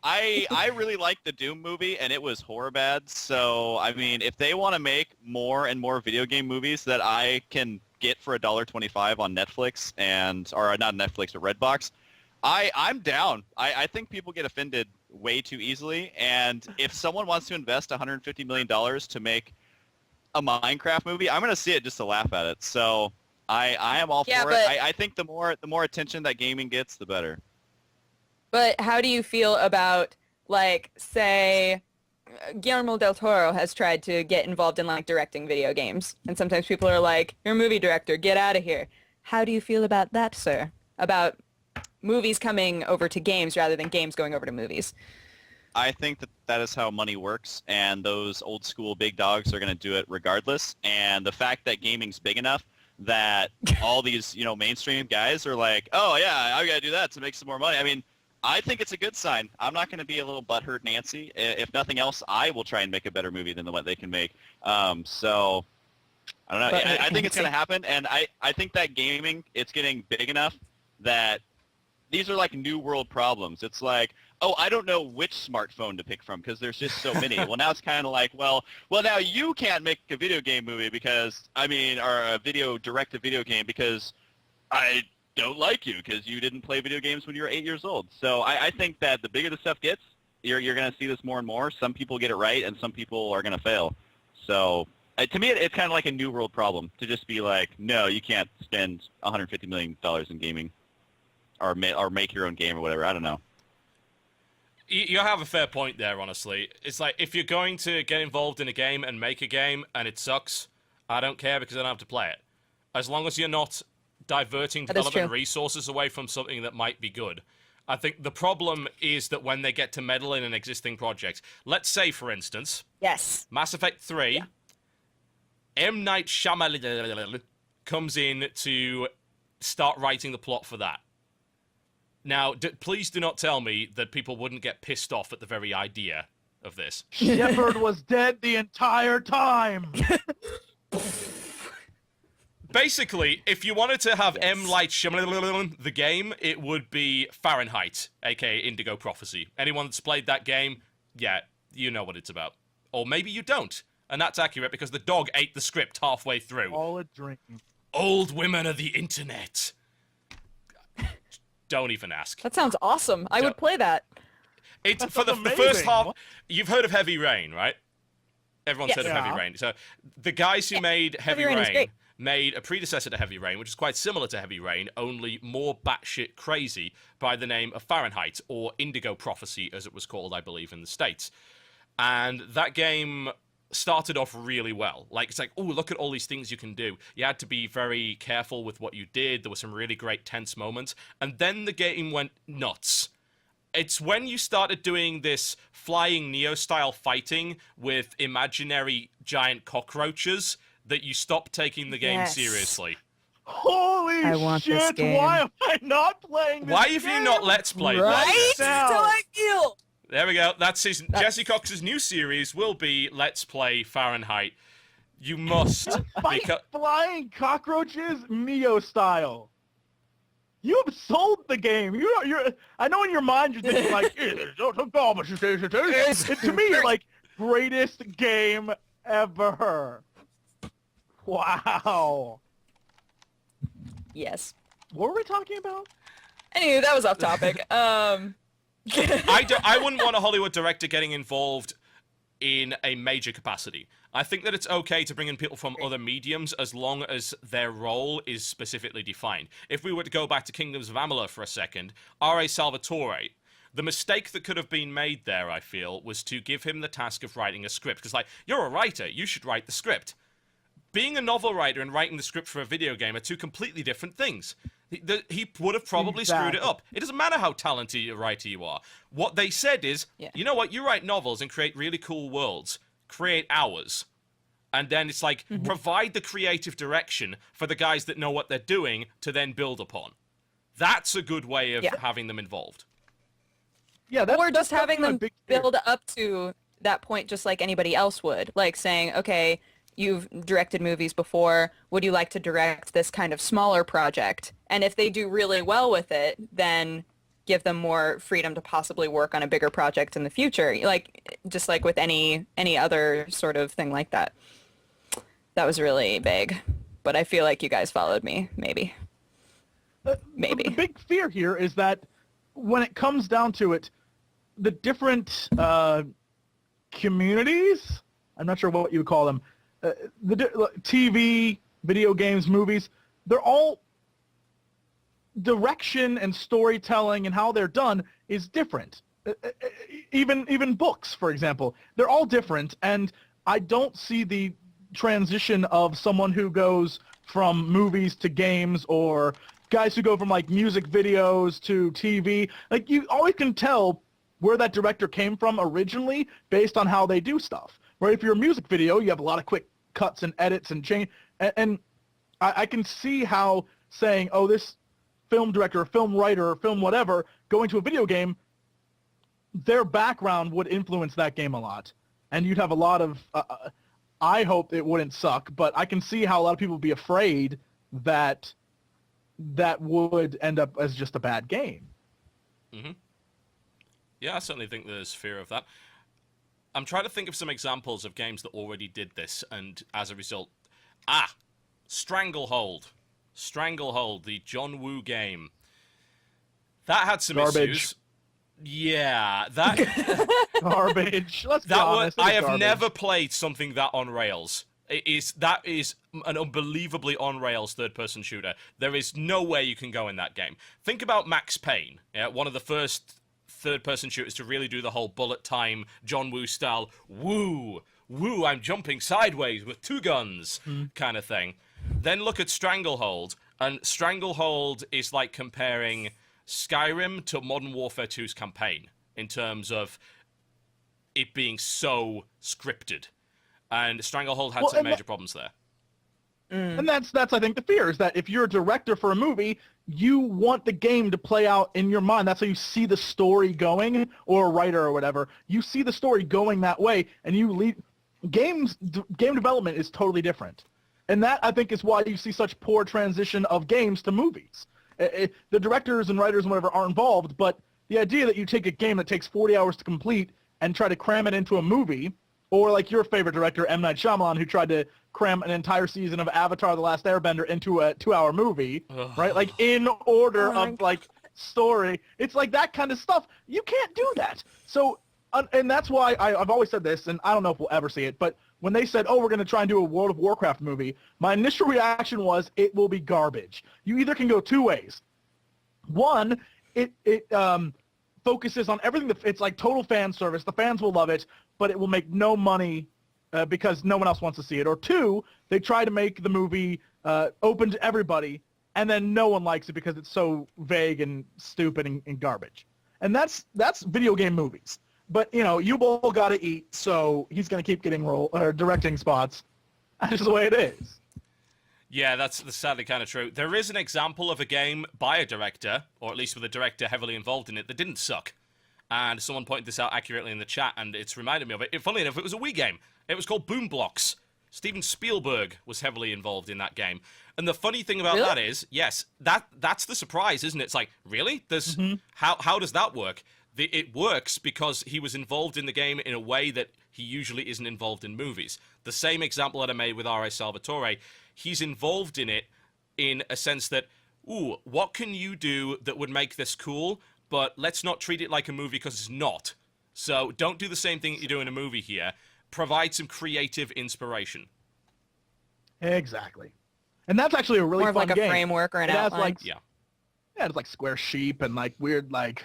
I really liked the Doom movie, and it was horror bad. So, I mean, if they want to make more and more video game movies that I can get for $1.25 on Netflix or not Netflix, but Redbox, I'm down. I think people get offended way too easily, and if someone wants to invest $150 million to make a Minecraft movie, I'm going to see it just to laugh at it. So, I am all for it. I think the more attention that gaming gets, the better. But how do you feel about, like, say, Guillermo del Toro has tried to get involved in, like, directing video games. And sometimes people are like, you're a movie director, get out of here. How do you feel about that, sir? About movies coming over to games rather than games going over to movies? I think that is how money works, and those old school big dogs are going to do it regardless. And the fact that gaming's big enough that all these, mainstream guys are like, oh, yeah, I got to do that to make some more money. I mean, I think it's a good sign. I'm not going to be a little butthurt Nancy. If nothing else, I will try and make a better movie than what they can make. So, I don't know. I think it's going to happen, and I think that gaming, it's getting big enough that these are like new world problems. It's like, oh, I don't know which smartphone to pick from because there's just so many. Well, now it's kind of like, well, now you can't make a video game movie because, or direct a video game because I don't like you because you didn't play video games when you were 8 years old. So I think that the bigger the stuff gets, you're going to see this more and more. Some people get it right, and some people are going to fail. So To me, it's kind of like a New World problem to just be like, no, you can't spend $150 million in gaming, or make your own game or whatever. I don't know. You have a fair point there, honestly. It's like, if you're going to get involved in a game and make a game and it sucks, I don't care because I don't have to play it. As long as you're not diverting development resources away from something that might be good. I think the problem is that when they get to meddle in an existing project, let's say, for instance, Yes. Mass Effect 3, M. Night Shyamalan comes in to start writing the plot for that. Now, please do not tell me that people wouldn't get pissed off at the very idea of this. Shepard was dead the entire time. Basically, if you wanted to have M. Light Shyamalan the game, it would be Fahrenheit, aka Indigo Prophecy. Anyone that's played that game, yeah, you know what it's about. Or maybe you don't. And that's accurate because the dog ate the script halfway through. All a dream. Old women of the internet. Don't even ask. That sounds awesome. I would play that. It's for the first half. You've heard of Heavy Rain, right? Everyone's heard of Heavy Rain. So the guys who made Heavy Rain made a predecessor to Heavy Rain, which is quite similar to Heavy Rain, only more batshit crazy, by the name of Fahrenheit, or Indigo Prophecy, as it was called, I believe, in the States. And that game started off really well. Like, it's like, oh, look at all these things you can do. You had to be very careful with what you did. There were some really great tense moments. And then the game went nuts. It's when you started doing this flying Neo-style fighting with imaginary giant cockroaches that you stopped taking the game seriously. Holy shit, why am I not playing this Why have you not Let's Played Right? this? That's how I feel. There we go. That's Jesse Cox's new series will be Let's Play Fahrenheit. You must fight flying cockroaches Neo style. You have sold the game. You're. I know in your mind you're thinking like, to me you're like, greatest game ever. Wow. Yes. What were we talking about? Anyway, that was off topic. I wouldn't want a Hollywood director getting involved in a major capacity. I think that it's okay to bring in people from other mediums as long as their role is specifically defined. If we were to go back to Kingdoms of Amalur for a second, R.A. Salvatore, the mistake that could have been made there, I feel, was to give him the task of writing a script. Because, like, you're a writer, you should write the script. Being a novel writer and writing the script for a video game are two completely different things. He would have probably screwed it up. It doesn't matter how talented a writer you are. What they said is, you know what, you write novels and create really cool worlds. Create ours. And then it's like, provide the creative direction for the guys that know what they're doing to then build upon. That's a good way of having them involved. Yeah, or just having them build up to that point just like anybody else would. Like saying, okay, you've directed movies before. Would you like to direct this kind of smaller project? And if they do really well with it, then give them more freedom to possibly work on a bigger project in the future. Like, just like with any other sort of thing like that. That was really vague, but I feel like you guys followed me, maybe. Maybe. The big fear here is that when it comes down to it, the different communities, I'm not sure what you would call them, the TV, video games, movies, they're all direction and storytelling and how they're done is different. Even books, for example, they're all different, and I don't see the transition of someone who goes from movies to games or guys who go from like music videos to TV. Like, you always can tell where that director came from originally based on how they do stuff. Where if you're a music video, you have a lot of quick cuts and edits and change. And I can see how saying, oh, this film director, film writer, film whatever, going to a video game, their background would influence that game a lot. And you'd have a lot of, I hope it wouldn't suck, but I can see how a lot of people would be afraid that that would end up as just a bad game. Mm-hmm. Yeah, I certainly think there's fear of that. I'm trying to think of some examples of games that already did this, and as a result... Stranglehold. Stranglehold, the John Woo game. That had some issues. Yeah, that... Garbage. Let's be honest. I have never played something that on rails. That is an unbelievably on-rails third-person shooter. There is no way you can go in that game. Think about Max Payne, one of the first third-person shooters to really do the whole bullet time, John Woo style, woo, I'm jumping sideways with 2 guns kind of thing. Then look at Stranglehold, and Stranglehold is like comparing Skyrim to Modern Warfare 2's campaign in terms of it being so scripted. And Stranglehold had some major problems there. And that's I think the fear is that if you're a director for a movie, you want the game to play out in your mind. That's how you see the story going, or a writer or whatever. You see the story going that way, and you lead. Game development is totally different. And that, I think, is why you see such poor transition of games to movies. The directors and writers and whatever are involved, but the idea that you take a game that takes 40 hours to complete and try to cram it into a movie, or like your favorite director, M. Night Shyamalan, who tried to cram an entire season of Avatar: The Last Airbender into a 2-hour movie, right? Like in order of like story. It's like that kind of stuff. You can't do that. So, and that's why I've always said this, and I don't know if we'll ever see it, but when they said, oh, we're going to try and do a World of Warcraft movie, my initial reaction was it will be garbage. You either can go 2 ways. One, it focuses on everything. It's like total fan service. The fans will love it, but it will make no money because no one else wants to see it. Or 2, they try to make the movie open to everybody, and then no one likes it because it's so vague and stupid and garbage. And that's video game movies. But, you know, Yubel got to eat, so he's going to keep getting directing spots. That's just the way it is. Yeah, that's sadly kind of true. There is an example of a game by a director, or at least with a director heavily involved in it, that didn't suck. And someone pointed this out accurately in the chat, and it's reminded me of it. Funnily enough, it was a Wii game. It was called Boom Blocks. Steven Spielberg was heavily involved in that game. And the funny thing about that is, yes, that's the surprise, isn't it? It's like, really? There's how does that work? It works because he was involved in the game in a way that he usually isn't involved in movies. The same example that I made with R.A. Salvatore, he's involved in it in a sense that, ooh, what can you do that would make this cool, but let's not treat it like a movie because it's not. So don't do the same thing that you do in a movie here. Provide some creative inspiration. Exactly. And that's actually a really More fun of like game. a framework or an it has outline. like, yeah, it's like square sheep and like weird like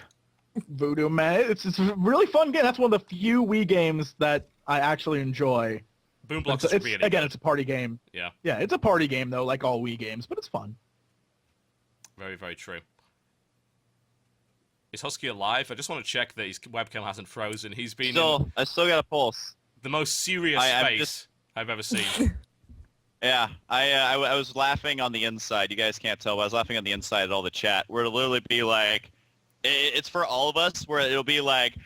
voodoo man. It's a really fun game. That's one of the few Wii games that I actually enjoy. Boom Blocks is really again, good. it's a party game. Yeah. Yeah, it's a party game though, like all Wii games, but it's fun. Very, very true. Is Husky alive? I just want to check that his webcam hasn't frozen. He's been I still got a pulse. The most serious face I've ever seen. Yeah, I was laughing on the inside. You guys can't tell, but I was laughing on the inside at all the chat. Where it'll literally be like, it's for all of us. Where it'll be like,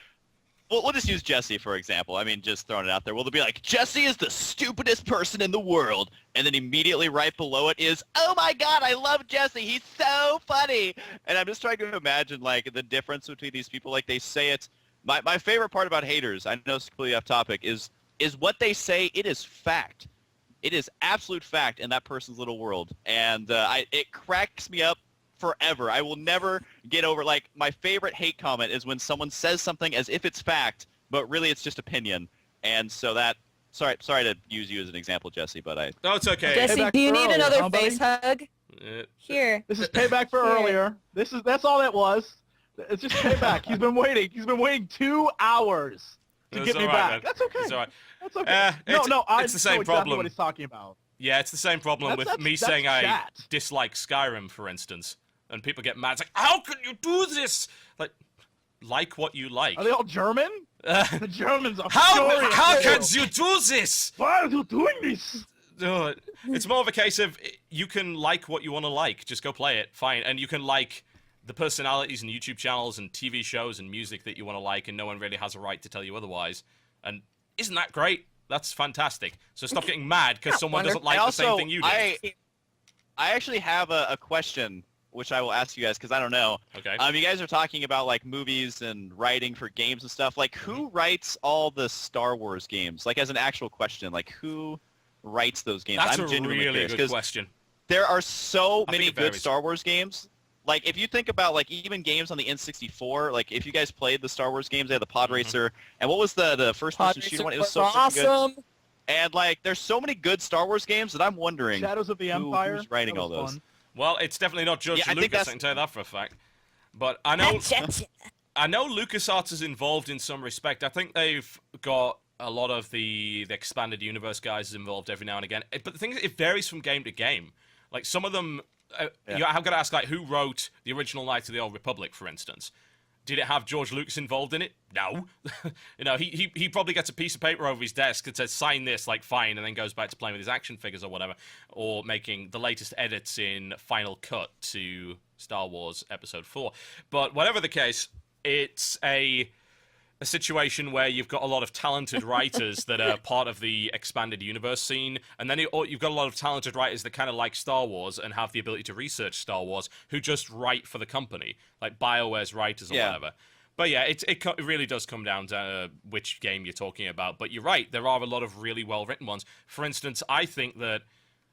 we'll just use Jesse for example. I mean, just throwing it out there. Well, it'll be like, Jesse is the stupidest person in the world, and then immediately right below it is, oh my God, I love Jesse. He's so funny. And I'm just trying to imagine like the difference between these people. Like they say it. My favorite part about haters, I know it's completely off topic, is what they say. It is fact. It is absolute fact in that person's little world, and it cracks me up forever. I will never get over. Like my favorite hate comment is when someone says something as if it's fact, but really it's just opinion. And so that. Sorry to use you as an example, Jesse, but I. No, it's okay. Jesse, do you need another face hug? Here. This is payback for earlier. That's all that was. It's just payback. He's been waiting. He's been waiting 2 hours to get me back. Man. That's okay. It's all right. That's okay. It's the same know exactly problem. what he's talking about. Yeah, it's the same problem with me saying I dislike Skyrim, for instance, and people get mad. It's like, how can you do this? Like what you like. Are they all German? The Germans are How can you do this? Why are you doing this? It's more of a case of you can like what you want to like. Just go play it. Fine. And you can like the personalities and YouTube channels and TV shows and music that you want to like, and no one really has a right to tell you otherwise. And isn't that great? That's fantastic. So stop getting mad because someone doesn't like the same thing you do. I actually have a question, which I will ask you guys because I don't know. Okay. You guys are talking about like movies and writing for games and stuff. Like, who writes all the Star Wars games? Like, as an actual question, like who writes those games? That's I'm a genuinely really curious, good question. There are so many good varies. Star Wars games. Like, if you think about, like, even games on the N64, like, if you guys played the Star Wars games, they had the Pod Racer, and what was the first-person shooter one? It was so freaking good. And like, there's so many good Star Wars games that I'm wondering Shadows of the Empire. who's writing That all was those. fun. Well, it's definitely not George Yeah, I think Lucas, I that's- can tell you that for a fact. But I know LucasArts is involved in some respect. I think they've got a lot of the expanded universe guys involved every now and again. But the thing is, it varies from game to game. Like, some of them, I've got to ask, like, who wrote the original Knights of the Old Republic, for instance? Did it have George Lucas involved in it? No. He probably gets a piece of paper over his desk that says, sign this, like, fine, and then goes back to playing with his action figures or whatever, or making the latest edits in Final Cut to Star Wars Episode 4. But whatever the case, it's a situation where you've got a lot of talented writers that are part of the expanded universe scene, and then you've got a lot of talented writers that kind of like Star Wars and have the ability to research Star Wars, who just write for the company, like BioWare's writers or whatever. But yeah, it really does come down to which game you're talking about. But you're right, there are a lot of really well-written ones. For instance, I think that,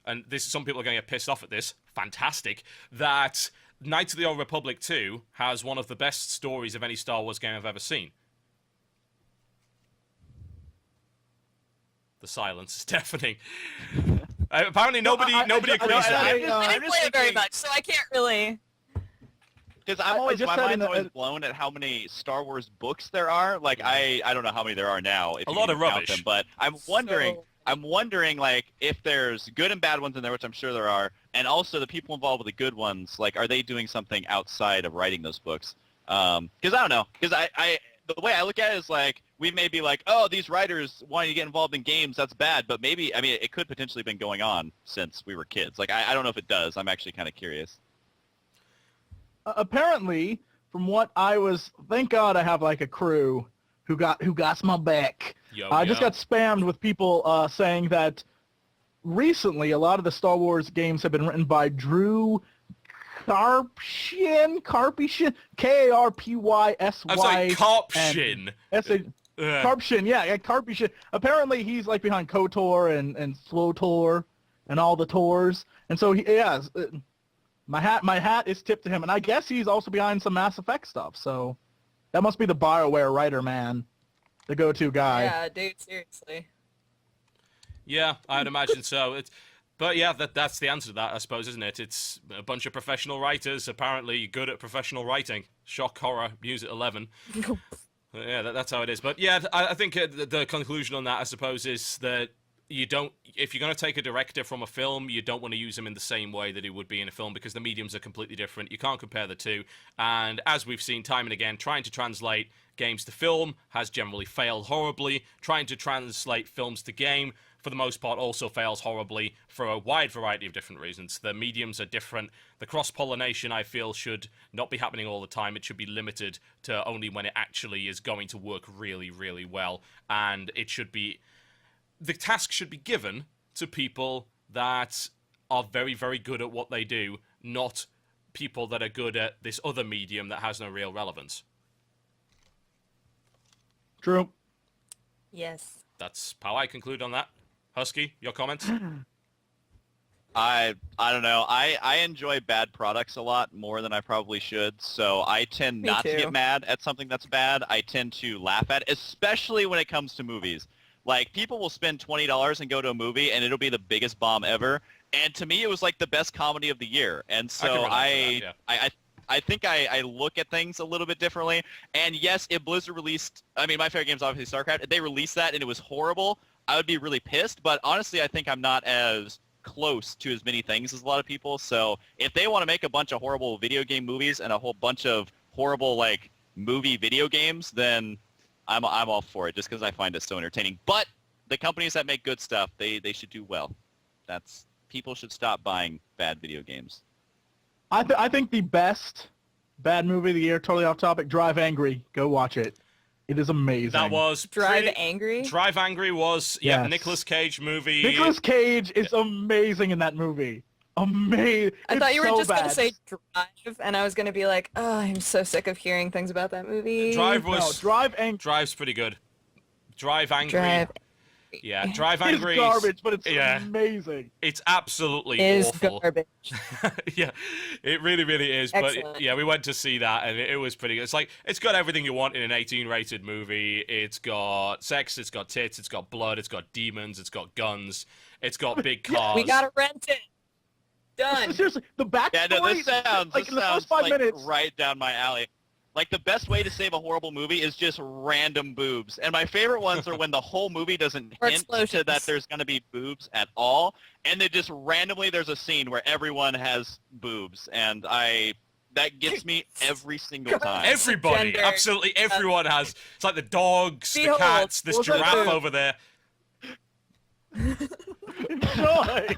and some people are going to get pissed off at this, fantastic, that Knights of the Old Republic 2 has one of the best stories of any Star Wars game I've ever seen. The silence is deafening. Apparently, nobody agrees with it. I didn't play it very much, so I can't really. Because my mind's always blown at how many Star Wars books there are. Like, I don't know how many there are now. If A you lot can of count rubbish. them, but I'm wondering, like, if there's good and bad ones in there, which I'm sure there are, and also the people involved with the good ones, like, are they doing something outside of writing those books? Because I don't know. Because the way I look at it is, like, we may be like, oh, these writers wanting to get involved in games, that's bad. But maybe, I mean, it could potentially have been going on since we were kids. Like, I don't know if it does. I'm actually kind of curious. Apparently, from what I was, thank God I have like a crew who got my back. I just got spammed with people saying that recently a lot of the Star Wars games have been written by Drew Karpyshyn, Karpysy. I was like, Karpyshyn. Karpyshyn, yeah, Karpyshyn. Apparently, he's like behind KOTOR and SWTOR and all the tours, and so my hat is tipped to him, and I guess he's also behind some Mass Effect stuff. So that must be the BioWare writer, man, the go-to guy. Yeah, dude, seriously. Yeah, I'd imagine so. But yeah, that's the answer to that, I suppose, isn't it? It's a bunch of professional writers, apparently good at professional writing. Shock horror, news at 11. Yeah, that's how it is. But yeah, I think the conclusion on that, I suppose, is that if you're going to take a director from a film, you don't want to use him in the same way that he would be in a film, because the mediums are completely different. You can't compare the two. And as we've seen time and again, trying to translate games to film has generally failed horribly. Trying to translate films to game, for the most part, also fails horribly for a wide variety of different reasons. The mediums are different. The cross-pollination, I feel, should not be happening all the time. It should be limited to only when it actually is going to work really, really well. And the task should be given to people that are very, very good at what they do, not people that are good at this other medium that has no real relevance. True. Yes. That's how I conclude on that. Husky, your comments? I don't know. I enjoy bad products a lot more than I probably should, so I tend not to get mad at something that's bad. I tend to laugh at it, especially when it comes to movies. Like, people will spend $20 and go to a movie, and it'll be the biggest bomb ever. And to me, it was like the best comedy of the year. And so I think I look at things a little bit differently. And yes, if Blizzard released, I mean, my favorite game is obviously StarCraft. If they released that and it was horrible, I would be really pissed. But honestly, I think I'm not as close to as many things as a lot of people. So if they want to make a bunch of horrible video game movies and a whole bunch of horrible, like, movie video games, then I'm all for it, just because I find it so entertaining. But the companies that make good stuff, they should do well. People should stop buying bad video games. I think the best bad movie of the year, totally off topic, Drive Angry. Go watch it. It is amazing. That was Drive Angry? Drive Angry was, yeah, Yes. Nicolas Cage movie. Nicolas Cage is amazing in that movie. Amazing. I thought you were so just going bad. to say Drive, and I was going to be like, oh, I'm so sick of hearing things about that movie. Drive's pretty good. Drive Angry. Yeah, Drive It's Angry. garbage, but it's amazing. It's absolutely Is awful. garbage. Yeah, it really, really is. Excellent. But yeah, we went to see that, and it was pretty good. It's like it's got everything you want in an 18-rated movie. It's got sex, it's got tits, it's got blood, it's got demons, it's got guns, it's got big cars. We gotta rent it. Done. Seriously, the backstory. Yeah, no, this sounds like this in the sounds first 5 like minutes. right down my alley. Like the best way to save a horrible movie is just random boobs. And my favorite ones are when the whole movie doesn't Or hint to explosions. that there's going to be boobs at all, and then just randomly there's a scene where everyone has boobs, and that gets me every single time. Everybody, Gender. absolutely everyone has. It's like the dogs, Behold, the cats, this was that giraffe the- over there. Enjoy.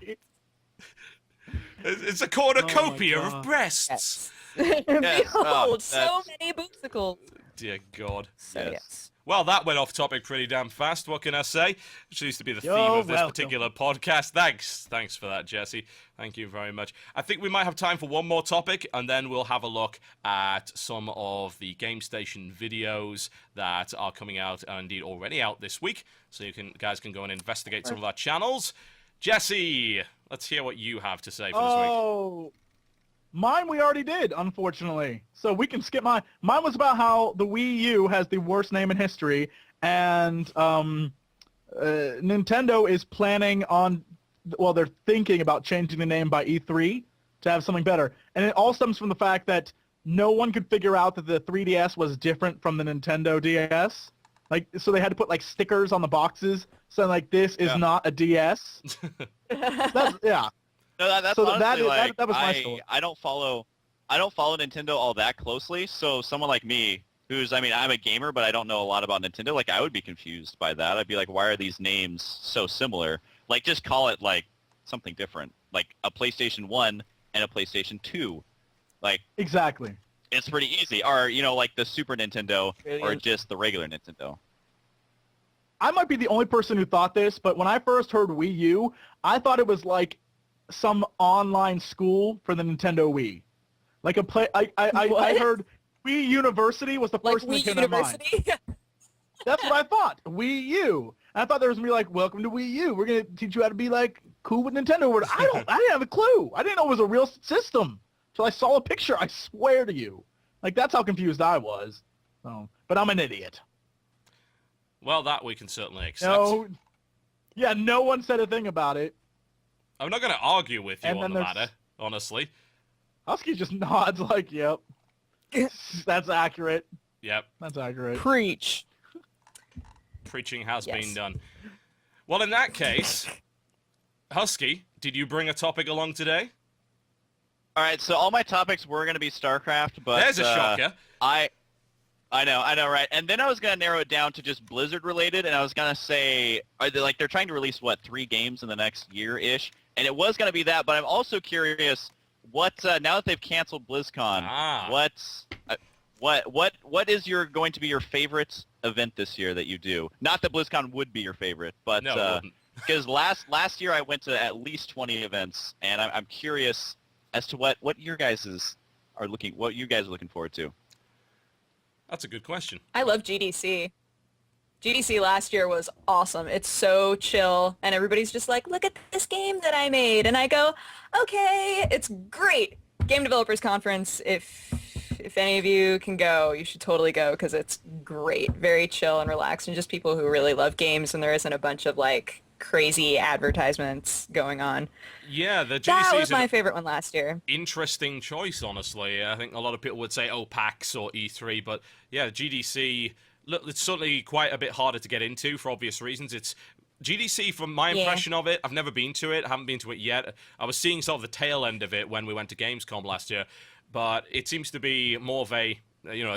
It's a cornucopia God. of breasts. Yes. Behold, so that's- many boobsicles. Dear God. So, Yes. yes. Well, that went off topic pretty damn fast. What can I say? Which used to be the theme You're of this welcome. particular podcast. Thanks for that, Jesse. Thank you very much. I think we might have time for one more topic, and then we'll have a look at some of the Game Station videos that are coming out, and indeed already out this week. So guys can go and investigate some of our channels. Jesse, let's hear what you have to say for this week. Oh, mine we already did, unfortunately. So we can skip mine. Mine was about how the Wii U has the worst name in history, and Nintendo is planning on, well, they're thinking about changing the name by E3 to have something better. And it all stems from the fact that no one could figure out that the 3DS was different from the Nintendo DS. Like, so they had to put like stickers on the boxes saying like, this is not a DS. That's, yeah. No, that's So honestly that was my story. I don't follow Nintendo all that closely. So someone like me, I'm a gamer, but I don't know a lot about Nintendo. Like, I would be confused by that. I'd be like, why are these names so similar? Like, just call it like something different, like a PlayStation 1 and a PlayStation 2. Like, Exactly. it's pretty easy. Or like the Super Nintendo, or Brilliant. just the regular Nintendo. I might be the only person who thought this, but when I first heard Wii U, I thought it was like some online school for the Nintendo Wii. Like a play. I What? heard Wii University was the Like first thing Wii that came to mind. University? That's what I thought. Wii U. And I thought there was gonna be like, welcome to Wii U. We're gonna teach you how to be like cool with Nintendo. I didn't have a clue. I didn't know it was a real system until I saw a picture. I swear to you. Like, that's how confused I was. So, but I'm an idiot. Well, that we can certainly accept. No. Yeah, no one said a thing about it. I'm not going to argue with you And on then the there's- matter, honestly. Husky just nods like, yep. That's accurate. Yep, That's accurate. Preach. preaching has Yes. been done. Well, in that case, Husky, did you bring a topic along today? All right, so all my topics were going to be StarCraft, but There's a shocker. I know, right? And then I was going to narrow it down to just Blizzard related, and I was going to say, they're trying to release, 3 games in the next year-ish? And it was going to be that, but I'm also curious, now that they've canceled BlizzCon, what is going to be your favorite event this year that you do? Not that BlizzCon would be your favorite, but No, it wouldn't. because last year I went to at least 20 events, and I'm curious as to what you guys are looking forward to. That's a good question. I love GDC. GDC last year was awesome. It's so chill, and everybody's just like, look at this game that I made. And I go, okay, it's great. Game Developers Conference, if any of you can go, you should totally go because it's great. Very chill and relaxed, and just people who really love games, and there isn't a bunch of, crazy advertisements going on. Yeah, the GDC That was is my an favorite one last year. interesting choice, honestly. I think a lot of people would say, PAX or E3, but yeah, GDC, look, it's certainly quite a bit harder to get into for obvious reasons. It's GDC, from my impression of it, I've never been to it, haven't been to it yet. I was seeing sort of the tail end of it when we went to Gamescom last year, but it seems to be more of a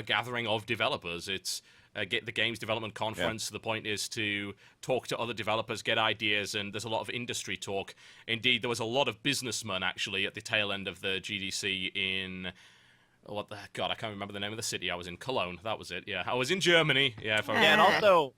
gathering of developers. It's get the games development conference. Yeah. The point is to talk to other developers, get ideas, and there's a lot of industry talk. Indeed, there was a lot of businessmen actually at the tail end of the GDC in I can't remember the name of the city. I was in Cologne. That was it. Yeah, I was in Germany. Yeah, if I remember. And also,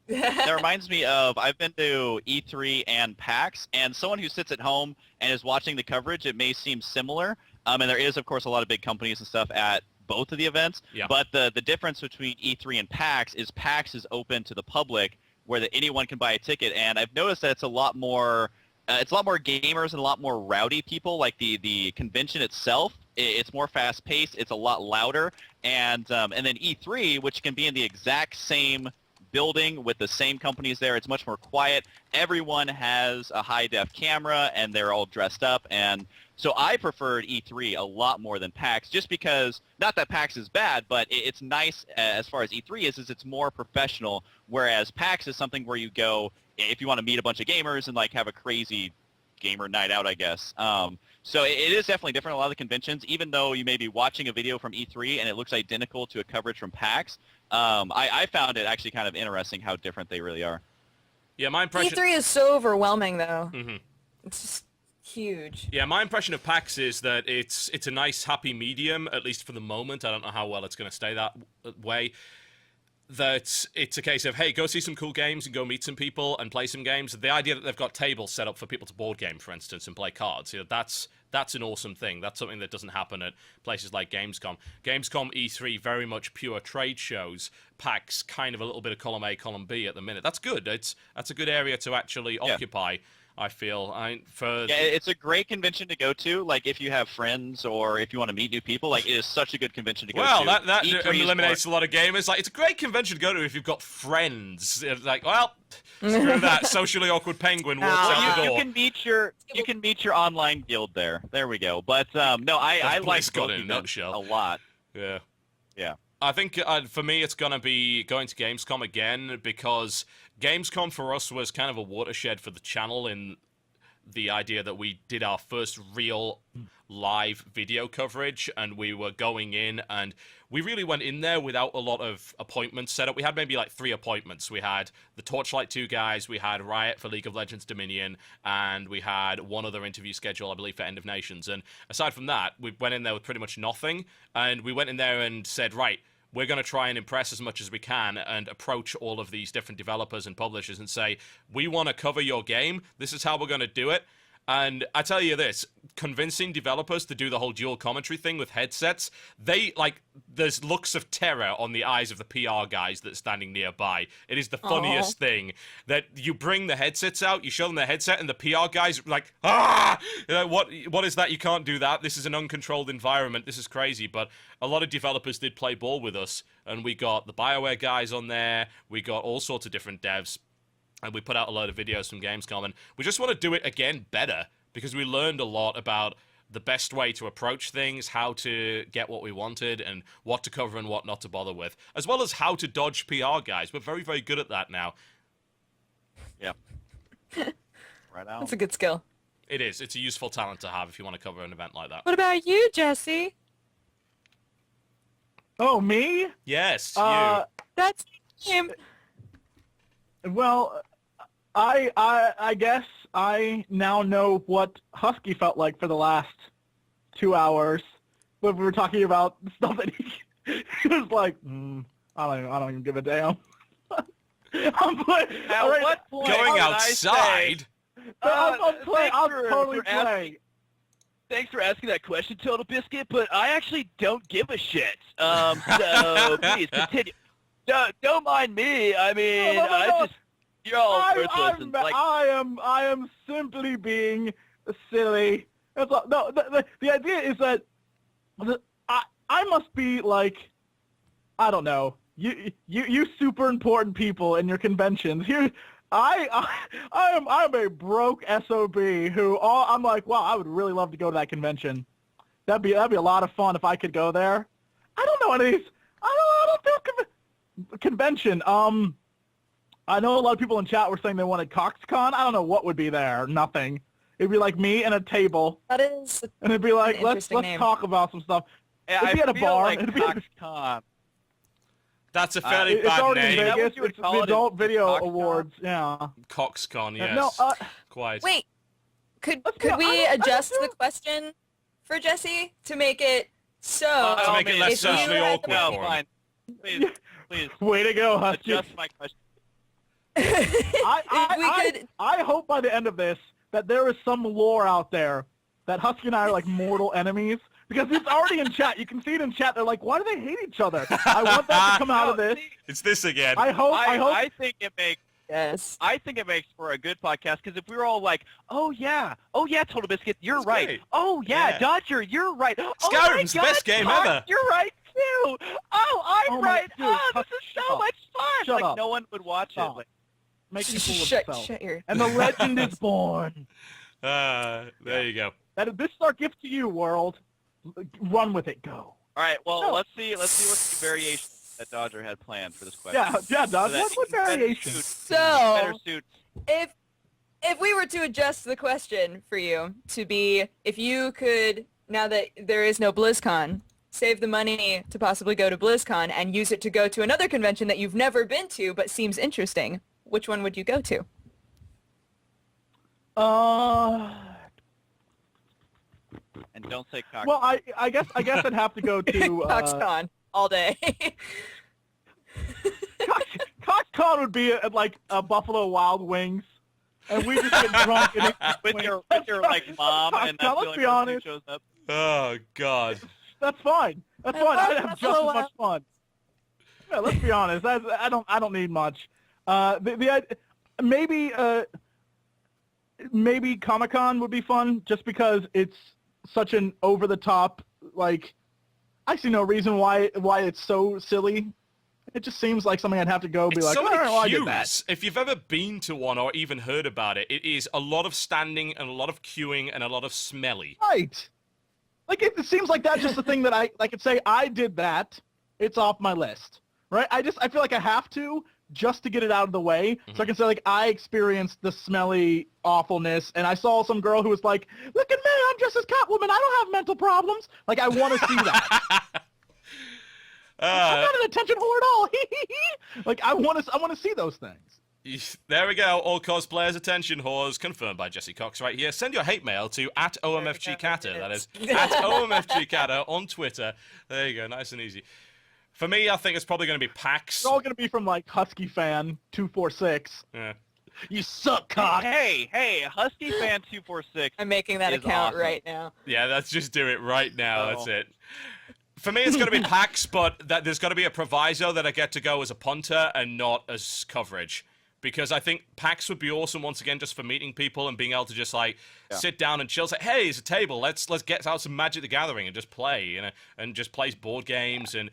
that reminds me of, I've been to E3 and PAX, and someone who sits at home and is watching the coverage, it may seem similar. And there is, of course, a lot of big companies and stuff at both of the events. Yeah. But the difference between E3 and PAX is open to the public, where anyone can buy a ticket. And I've noticed that it's a lot more gamers and a lot more rowdy people. Like the convention itself, it's more fast-paced. It's a lot louder. And then E3, which can be in the exact same building with the same companies there, it's much more quiet. Everyone has a high-def camera, and they're all dressed up. And so I preferred E3 a lot more than PAX, just because, not that PAX is bad, but it's nice as far as E3 is it's more professional, whereas PAX is something where you go if you want to meet a bunch of gamers and like have a crazy gamer night out, I guess. So it is definitely different. A lot of the conventions, even though you may be watching a video from E3 and it looks identical to a coverage from PAX, I found it actually kind of interesting how different they really are. Yeah, my impression... E3 is so overwhelming, though. Mm-hmm. It's just huge. Yeah, my impression of PAX is that it's a nice, happy medium, at least for the moment. I don't know how well it's going to stay that way. That it's a case of, hey, go see some cool games and go meet some people and play some games. The idea that they've got tables set up for people to board game, for instance, and play cards, that's an awesome thing. That's something that doesn't happen at places like Gamescom. Gamescom, E3, very much pure trade shows. PAX, kind of a little bit of column A, column B at the minute. That's good. That's a good area to actually occupy, I feel. It's a great convention to go to, like, if you have friends or if you want to meet new people. Like, it is such a good convention to go to. Well, that eliminates a lot of gamers. Like, it's a great convention to go to if you've got friends. It's like, well, screw that. Socially awkward penguin walks out the door. You can meet your online guild there. There we go. But, no, I like both in a nutshell. a lot. Yeah. Yeah. I think for me it's going to be going to Gamescom again, because Gamescom for us was kind of a watershed for the channel in the idea that we did our first real live video coverage, and we were going in, and we really went in there without a lot of appointments set up. We had maybe like 3 appointments. We had the Torchlight 2 guys, we had Riot for League of Legends Dominion, and we had one other interview schedule, I believe, for End of Nations. And aside from that, we went in there with pretty much nothing, and we went in there and said, right, we're going to try and impress as much as we can and approach all of these different developers and publishers and say, we want to cover your game. This is how we're going to do it. And I tell you this, convincing developers to do the whole dual commentary thing with headsets, there's looks of terror on the eyes of the PR guys that's standing nearby. It is the funniest thing that you bring the headsets out, you show them the headset, and the PR guys are like, ah! What is that? You can't do that. This is an uncontrolled environment. This is crazy. But a lot of developers did play ball with us, and we got the BioWare guys on there. We got all sorts of different devs. And we put out a load of videos from Gamescom, and we just want to do it again better, because we learned a lot about the best way to approach things, how to get what we wanted, and what to cover and what not to bother with, as well as how to dodge PR guys. We're very, very good at that now. Yeah. Right out. That's a good skill. It is. It's a useful talent to have if you want to cover an event like that. What about you, Jesse? Oh, me? Yes, you. That's him. Well, I guess I now know what Husky felt like for the last 2 hours when we were talking about stuff that he was like, I don't even give a damn. I'm playing. Going outside? I'm totally playing. Thanks for asking that question, TotalBiscuit, but I actually don't give a shit. So please continue. Don't mind me. I mean, no. You're all worthless. I am simply being silly. It's like, no, the idea is that I must be like, I don't know, you super important people in your conventions. Here, I'm a broke SOB who I'm like, wow, I would really love to go to that convention. That'd be a lot of fun if I could go there. I don't know any of these. I don't do convention. I know a lot of people in chat were saying they wanted CoxCon. I don't know what would be there. Nothing. It'd be like me and a table. That is. And it'd be like, let's talk about some stuff. Yeah, it'd be at a bar. Like it'd be CoxCon. That's a fairly it's bad already name. In Vegas. It's the Adult Video Awards. Yeah. CoxCon, yes. No, quite. Wait. Could we adjust the question for Jesse to make it so? To make it less socially awkward for him. Fine. Please. Way to go, Husky. Adjust my question. I hope by the end of this that there is some lore out there that Husky and I are like mortal enemies, because it's already in chat. You can see it in chat. They're like, why do they hate each other? I want that to come out of this. It's this again. I hope. I think it makes Yes. I think it makes for a good podcast because if we were all like, oh yeah, TotalBiscuit, you're That's right. great. Oh yeah, Yeah. Dodger, you're right. Oh Skyrim's my the God, best game Todd, ever. You're right too. Oh, I'm Oh my- right. dude, Oh, this shut is so up. much fun. Shut like up. no one would watch it. Stop. Like, Make a fool of Shut himself. your. And the legend is born. There you go. This is our gift to you, world. Run with it. Go. all right, well, No. let's see what the variation that Dodger had planned for this question. Yeah, Doug. So that What he can better variation? suit- better So, suit. if we were to adjust the question for you to be, if you could, now that there is no BlizzCon, save the money to possibly go to BlizzCon and use it to go to another convention that you've never been to but seems interesting, which one would you go to? And don't say cock. Well, I guess I'd have to go to CoxCon all day. CoxCon would be at like a Buffalo Wild Wings, and we just get drunk and eat with your wings. like mom, and that's Let's the only be person honest. who shows up. Oh God. That's fine. That's I fine. love I'd have just as Buffalo much fun. Yeah, let's be honest. I don't need much. Maybe Comic-Con would be fun just because it's such an over the top, like, I see no reason why it's so silly. It just seems like something I'd have to go be It's like, so all many right, well, I did queues. that. If you've ever been to one or even heard about it, it is a lot of standing and a lot of queuing and a lot of smelly. Right. Like, it seems like that's just the thing that I could say, I did that. It's off my list. Right? I feel like I have to just to get it out of the way. So I can say, like, I experienced the smelly awfulness, and I saw some girl who was like, look at me, I'm just as Catwoman. I don't have mental problems. Like, I want to see that. I'm not an attention whore at all. Like, I want to see those things. There we go. All cosplayers attention whores confirmed by Jesse Cox right here. Send your hate mail to @OMFGCatter. That is @OMFGCatter on Twitter. There you go. Nice and easy. For me, I think it's probably going to be PAX. It's all going to be from, like, Husky Fan 246. Yeah. You suck, cock. Hey, Husky Fan 246. I'm making that is account awesome. right now. Yeah, let's just do it right now. Oh. That's it. For me, it's going to be PAX, but there's got to be a proviso that I get to go as a punter and not as coverage. Because I think PAX would be awesome once again just for meeting people and being able to just like sit down and chill. Say, hey, it's a table. Let's get out some Magic the Gathering and just play, you know, and just play board games and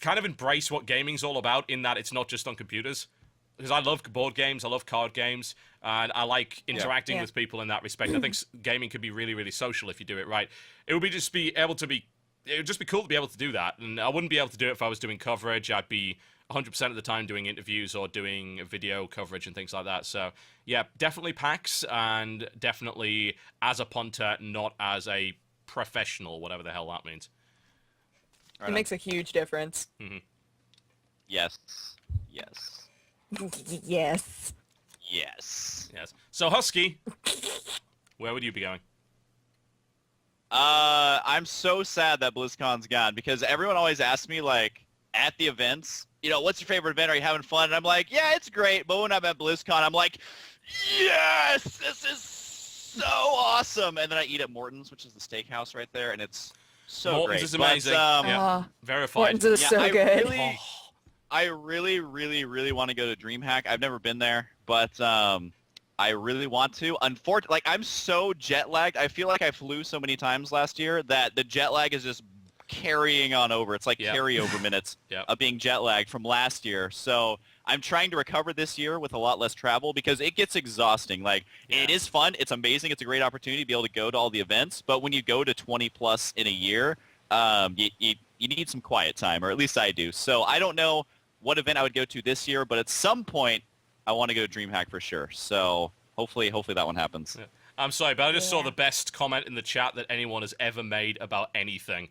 kind of embrace what gaming's all about in that it's not just on computers. Because I love board games, I love card games, and I like interacting with people in that respect. I think gaming could be really, really social if you do it right. It would just be cool to be able to do that. And I wouldn't be able to do it if I was doing coverage. I'd be 100% of the time doing interviews or doing video coverage and things like that. So, yeah, definitely PAX and definitely as a punter, not as a professional, whatever the hell that means. It makes a huge difference. Mm-hmm. Yes. Yes. Yes. So, Husky, where would you be going? I'm so sad that BlizzCon's gone because everyone always asks me, like, at the events, you know, what's your favorite event? Are you having fun? And I'm like, yeah, it's great. But when I'm at BlizzCon, I'm like, yes, this is so awesome. And then I eat at Morton's, which is the steakhouse right there, and it's so Morton's great. is amazing. But, Verified. Morton's is so good. I really, really want to go to DreamHack. I've never been there, but I really want to. Unfortunately, like, I'm so jet lagged. I feel like I flew so many times last year that the jet lag is just carrying on over. It's like carryover minutes of being jet lagged from last year. So I'm trying to recover this year with a lot less travel because it gets exhausting. Like, it is fun. It's amazing. It's a great opportunity to be able to go to all the events. But when you go to 20 plus in a year, you need some quiet time, or at least I do. So I don't know what event I would go to this year, but at some point I want to go to DreamHack for sure. So hopefully that one happens. Yeah. I'm sorry, but I just saw the best comment in the chat that anyone has ever made about anything.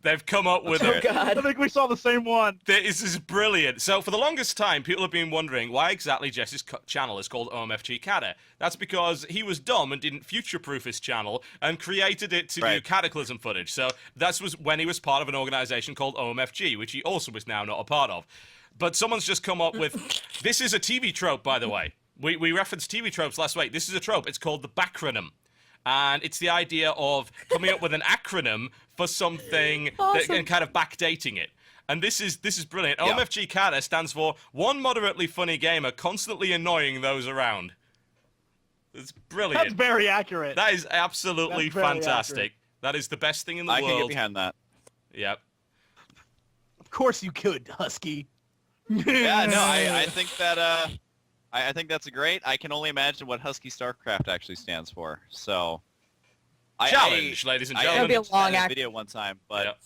They've come up with I think we saw the same one. This is brilliant. So for the longest time, people have been wondering why exactly Jesse's channel is called OMFG Catter. That's because he was dumb and didn't future-proof his channel and created it to do Cataclysm footage. So that was when he was part of an organization called OMFG, which he also is now not a part of. But someone's just come up with, this is a TV trope, by the way. We referenced TV tropes last week. This is a trope. It's called the backronym. And it's the idea of coming up with an acronym for something and kind of backdating it. And this is brilliant. Yeah. OMFG Kata stands for one moderately funny gamer constantly annoying those around. It's brilliant. That's very accurate. That is absolutely That's very fantastic. accurate. That is the best thing in the I world. can get behind that. Yep. Of course you could, Husky. Yeah, no, I think that I think that's great. I can only imagine what HuskyStarcraft actually stands for. So, Challenge, ladies and I gentlemen. That'd be a long had a act- video one time, but Yep.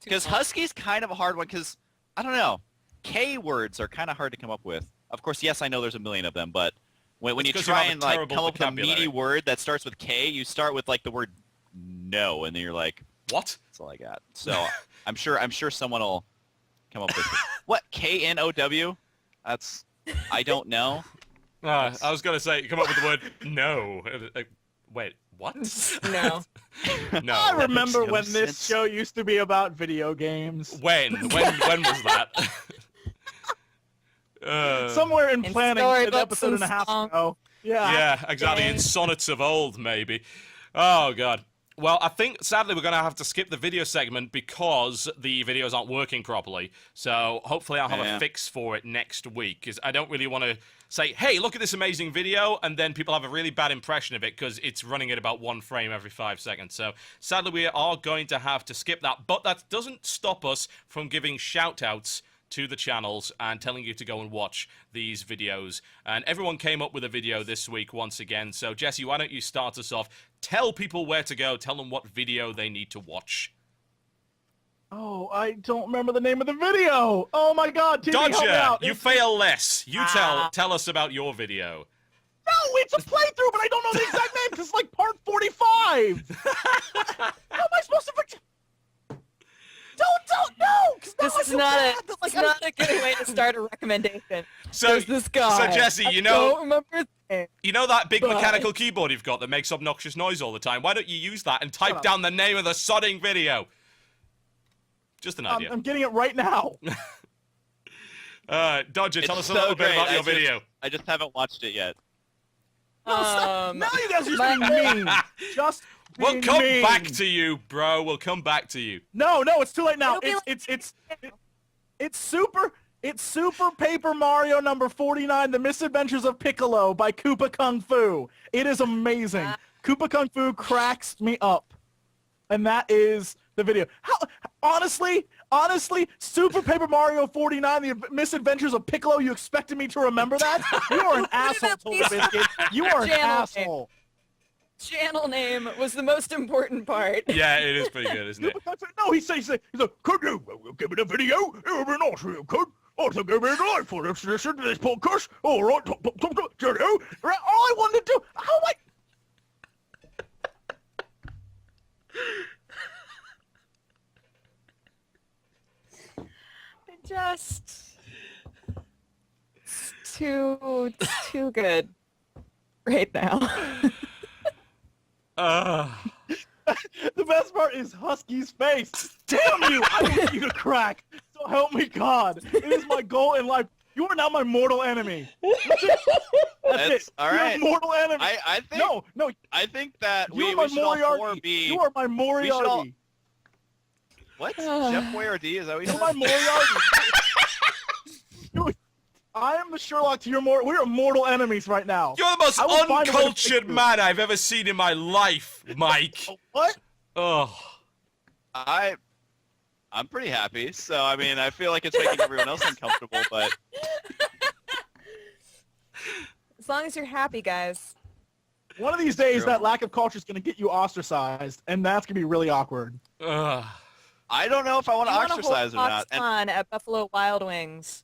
because Husky's kind of a hard one, because I don't know, K words are kind of hard to come up with. Of course, yes, I know there's a million of them, but when It's you 'cause try have a and like terrible come up with a vocabulary. meaty word that starts with K, you start with like the word no, and then you're like, What? that's all I got. So I'm sure someone will come up with it. What KNOW? That's I don't know. I was going to say, come up with the word no. Wait, what? No. No. I remember makes no when this sense. show used to be about video games. When was that? Somewhere in And planning, storybooks an episode and a and half songs. ago. Yeah. Yeah, exactly. In sonnets of old, maybe. Oh, God. Well, I think, sadly, we're going to have to skip the video segment because the videos aren't working properly. So hopefully I'll have a Yeah. fix for it next week, because I don't really want to say, hey, look at this amazing video, and then people have a really bad impression of it because it's running at about 1 frame every 5 seconds. So sadly, we are going to have to skip that, but that doesn't stop us from giving shout-outs to the channels and telling you to go and watch these videos. And everyone came up with a video this week once again. So Jesse, why don't you start us off? Tell people where to go. Tell them what video they need to watch. Oh, I don't remember the name of the video. Oh my God, TV, help me Dodger, out. you fail less. You tell us about your video. No, it's a playthrough, but I don't know the exact name because it's like part 45. How am I supposed to? Don't no. 'Cause now This I is feel not bad a, that, like, it's not a good way to start a recommendation. So, There's this guy. so Jesse, I you know, don't remember his name. you know that big But- mechanical keyboard you've got that makes obnoxious noise all the time? Why don't you use that and type up. down the name of the sodding video? Just an idea. I'm getting it right now. Dodger, tell It's us a little so bit great. about your video. I just haven't watched it yet. No, stop. Um, Now you guys are just being mean. Just We'll being come mean. back to you, bro. We'll come back to you. No, it's too late now. It'll be It's Super Paper Mario number 49, The Misadventures of Piccolo by Koopa Kung Fu. It is amazing. Koopa Kung Fu cracks me up. And that is the video. How honestly, Super Paper Mario 49, The Misadventures of Piccolo, you expected me to remember that? You are an asshole, TotalBiscuit. You are an Channel asshole. Channel name was the most important part. Yeah, it is pretty good, isn't it? No, he says, could you give me the video? It would be nice if you could. Also give me a like for this podcast. All right, all I wanted to do, how am I? Just too good right now. The best part is Husky's face. Damn you! I want you to crack. So help me God. It is my goal in life. You are now my mortal enemy. That's it. That's all You're right. a mortal enemy. I think No, I think that you are we my should all four Moriarty. be. You are my all- Moriarty. What? Chef Boyardee? Is that what you You're my said? Moriarty. Dude, I am the Sherlock to your mortal. We are mortal enemies right now. You're the most I will find a way to uncultured fix you. man I've ever seen in my life, Mike. What? Oh. I'm pretty happy. So I mean, I feel like it's making everyone else uncomfortable, but As long as you're happy, guys. One of these days, True. that lack of culture is going to get you ostracized, and that's going to be really awkward. Ugh. I don't know if I want to You wanna ostracize or hold not. And on at Buffalo Wild Wings.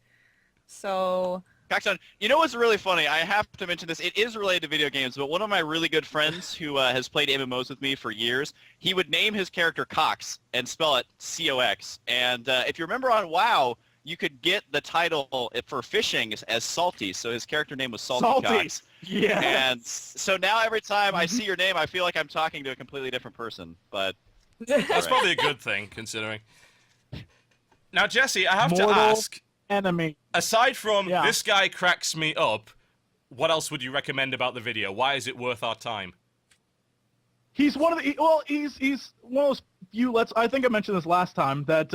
So Kaxon, you know what's really funny? I have to mention this. It is related to video games, but one of my really good friends who has played MMOs with me for years, he would name his character Cox and spell it C-O-X. And if you remember on WoW, you could get the title for fishing as Salty, so his character name was Salty Cox. Yeah. And so now every time I see your name, I feel like I'm talking to a completely different person. But That's right. probably a good thing, considering. Now, Jesse, I have to Mortal ask, enemy. aside from Yeah. this guy cracks me up, what else would you recommend about the video? Why is it worth our time? He's one of the he's one of those few. I think I mentioned this last time that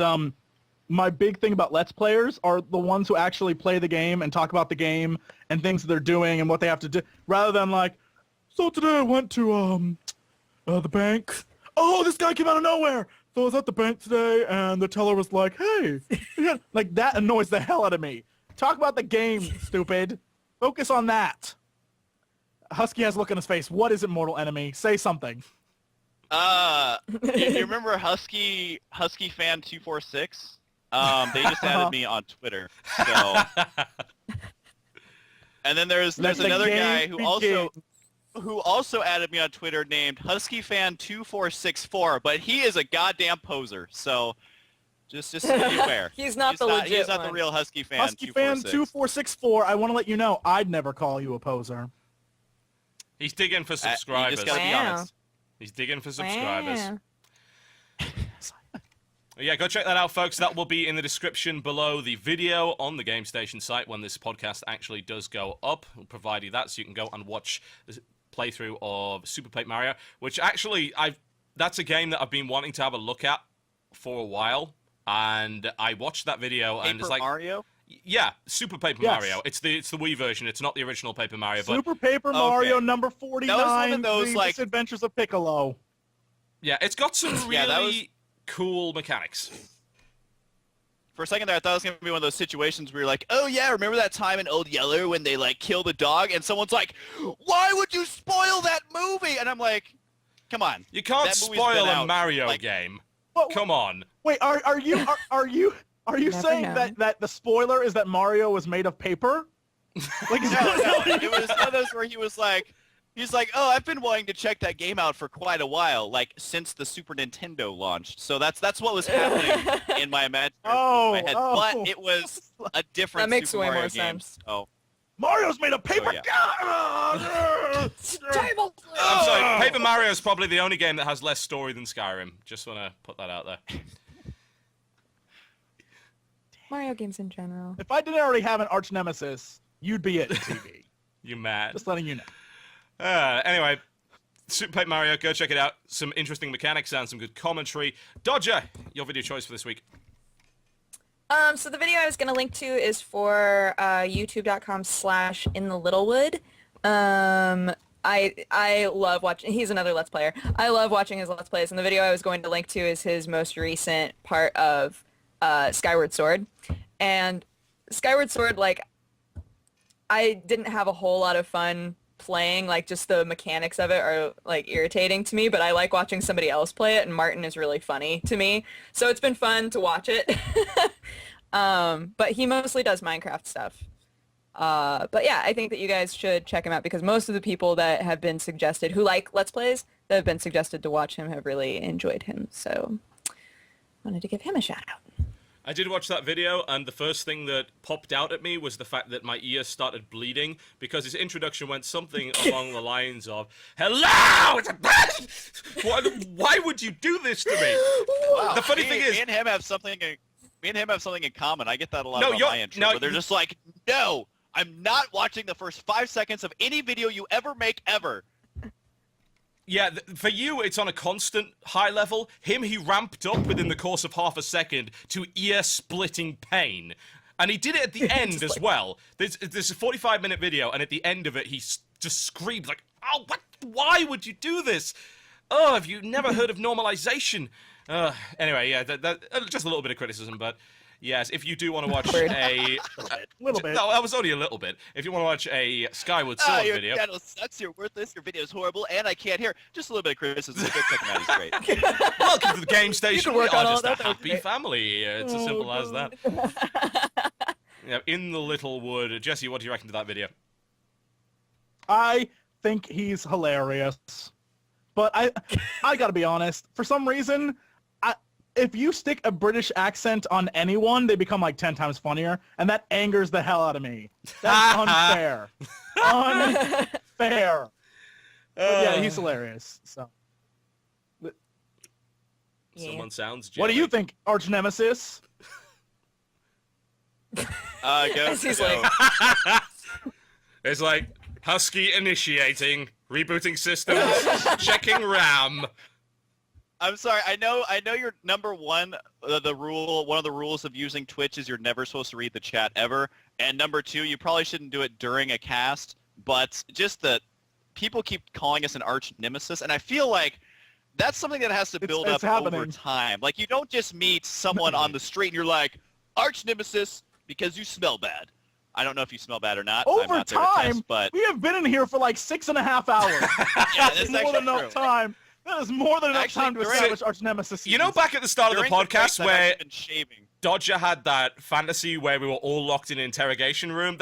my big thing about Let's Players are the ones who actually play the game and talk about the game and things that they're doing and what they have to do, rather than like, so today I went to the bank. Oh, this guy came out of nowhere. So I was at the bank today, and the teller was like, hey. Yeah. Like, that annoys the hell out of me. Talk about the game, stupid. Focus on that. Husky has a look on his face. What is it, Mortal Enemy? Say something. You remember Husky Fan 246? They just added me on Twitter. So, and then there's another guy who also added me on Twitter named Husky Fan 2464, but he is a goddamn poser. So, just be aware. He's not the legit He's not the one. real Husky Fan. Husky Fan 2464. I want to let you know, I'd never call you a poser. He's digging for subscribers. You just gotta be honest. He's digging for subscribers. Wow. Yeah, go check that out, folks. That will be in the description below the video on the Game Station site when this podcast actually does go up. We'll provide you that so you can go and watch the playthrough of Super Paper Mario, which actually, that's a game that I've been wanting to have a look at for a while, and I watched that video and it's like... Mario? Yeah, Super Paper Mario. It's the Wii version. It's not the original Paper Mario. Super Paper Mario number 49, that was one of those, The Adventures of Piccolo. Yeah, it's got some really cool mechanics. For a second there, I thought it was going to be one of those situations where you're like, oh yeah, remember that time in Old Yeller when they like kill the dog? And someone's like, why would you spoil that movie? And I'm like, come on. You can't spoil a Mario game. Come on. Wait, are you Never saying know. that the spoiler is that Mario was made of paper? Like, No, it was one of those where he's like, oh, I've been wanting to check that game out for quite a while, like since the Super Nintendo launched. So that's what was happening in my imagination, my head. But it was a different That makes Super way Mario more game. sense. So Mario's made of paper. I'm sorry, Paper Mario is probably the only game that has less story than Skyrim. Just want to put that out there. Mario games in general. If I didn't already have an arch nemesis, you'd be it in TV. You mad? Just letting you know. Anyway, Super Paper Mario, go check it out. Some interesting mechanics and some good commentary. Dodger, your video choice for this week. So the video I was going to link to is for youtube.com/inthelittlewood. I love watching, he's another Let's Player. I love watching his Let's Plays, and the video I was going to link to is his most recent part of Skyward Sword. And Skyward Sword, like, I didn't have a whole lot of fun playing, like, just the mechanics of it are, like, irritating to me, but I like watching somebody else play it, and Martin is really funny to me, so it's been fun to watch it. But he mostly does Minecraft stuff. But yeah, I think that you guys should check him out, because most of the people that have been suggested, who like Let's Plays, that have been suggested to watch him have really enjoyed him, so wanted to give him a shout out. I did watch that video, and the first thing that popped out at me was the fact that my ear started bleeding, because his introduction went something along the lines of, "Hello! Why would you do this to me?" Wow. The funny thing is... Me and him have something in common. I get that a lot about my intro, where they're just like, no, I'm not watching the first 5 seconds of any video you ever make, ever. Yeah, for you, it's on a constant high level. Him, he ramped up within the course of half a second to ear-splitting pain. And he did it at the end as well. There's a 45-minute video, and at the end of it, he just screamed like, "Oh, what? Why would you do this? Oh, have you never heard of normalization?" Anyway, yeah, just a little bit of criticism, but yes, if you do want to watch a little bit. No, that was only a little bit. If you want to watch a Skyward Sword your video, channel sucks, you're worthless, your video is horrible, and I can't hear. Just a little bit of criticism. Go check him out, he's great. welcome to the Game Station. work We on are all just a that, happy okay. family. It's as simple as that. Yeah, in the little wood. Jesse, what do you reckon to that video? I think he's hilarious. But I gotta be honest, for some reason, if you stick a British accent on anyone, they become like 10 times funnier, and that angers the hell out of me. That's unfair. Unfair. But yeah, he's hilarious. So. Someone sounds jelly. What do you think, arch nemesis? He's like, It's like Husky initiating, rebooting systems, checking RAM. I'm sorry. I know you're number one. One of the rules of using Twitch is you're never supposed to read the chat ever. And number two, you probably shouldn't do it during a cast. But just that people keep calling us an arch nemesis, and I feel like that's something that has to build up over time. Like you don't just meet someone on the street and you're like arch nemesis because you smell bad. I don't know if you smell bad or not. I'm Over not there to time, test, but we have been in here for like 6.5 hours. yeah, that's more than enough true. time. That is more than enough time to establish arch nemesis. You know, back at the start of the podcast where shaving. Dodger had that fantasy where we were all locked in an interrogation room.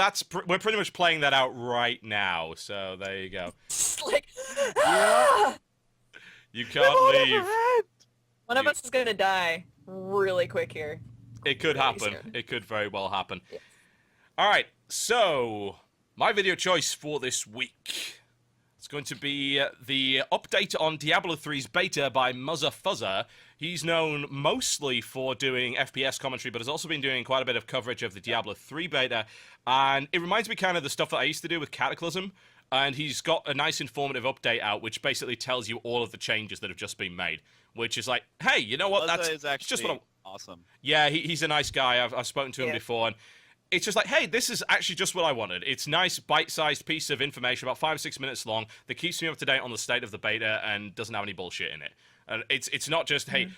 We're pretty much playing that out right now. So there you go. Like, You can't leave. One of us is gonna die really quick here. It could happen. It could very well happen. Yes. All right. So my video choice for this week. It's going to be the update on Diablo 3's beta by Muzza Fuzza. He's known mostly for doing FPS commentary, but has also been doing quite a bit of coverage of the Diablo 3 beta. And it reminds me kind of the stuff that I used to do with Cataclysm. And he's got a nice informative update out, which basically tells you all of the changes that have just been made. Which is like, hey, you know what? That's just what awesome. Yeah, he's a nice guy. I've spoken to him before, and it's just like, hey, this is actually just what I wanted. It's a nice, bite-sized piece of information, about 5 or 6 minutes long, that keeps me up to date on the state of the beta and doesn't have any bullshit in it. And it's not just, hey,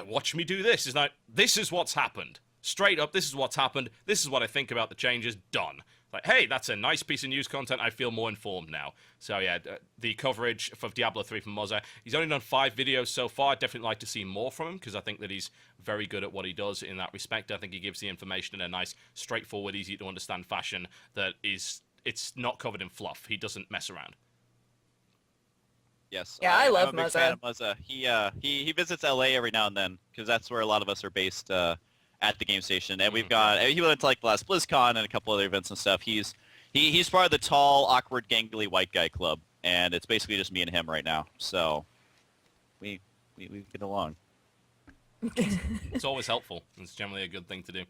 watch me do this. It's like, this is what's happened. Straight up, this is what's happened. This is what I think about the changes. Done. Like, hey, that's a nice piece of news content. I feel more informed now. So, yeah, the coverage for Diablo 3 from Mozza. He's only done 5 videos so far. I'd definitely like to see more from him because I think that he's very good at what he does in that respect. I think he gives the information in a nice, straightforward, easy-to-understand fashion that it's not covered in fluff. He doesn't mess around. Yes. Yeah, I love I'm a big fan of Muzza. He visits LA every now and then because that's where a lot of us are based at the game station, and we've got he went to like the last BlizzCon and a couple other events and stuff. He's part of the tall, awkward, gangly white guy club, and it's basically just me and him right now. So we get along. It's always helpful. It's generally a good thing to do.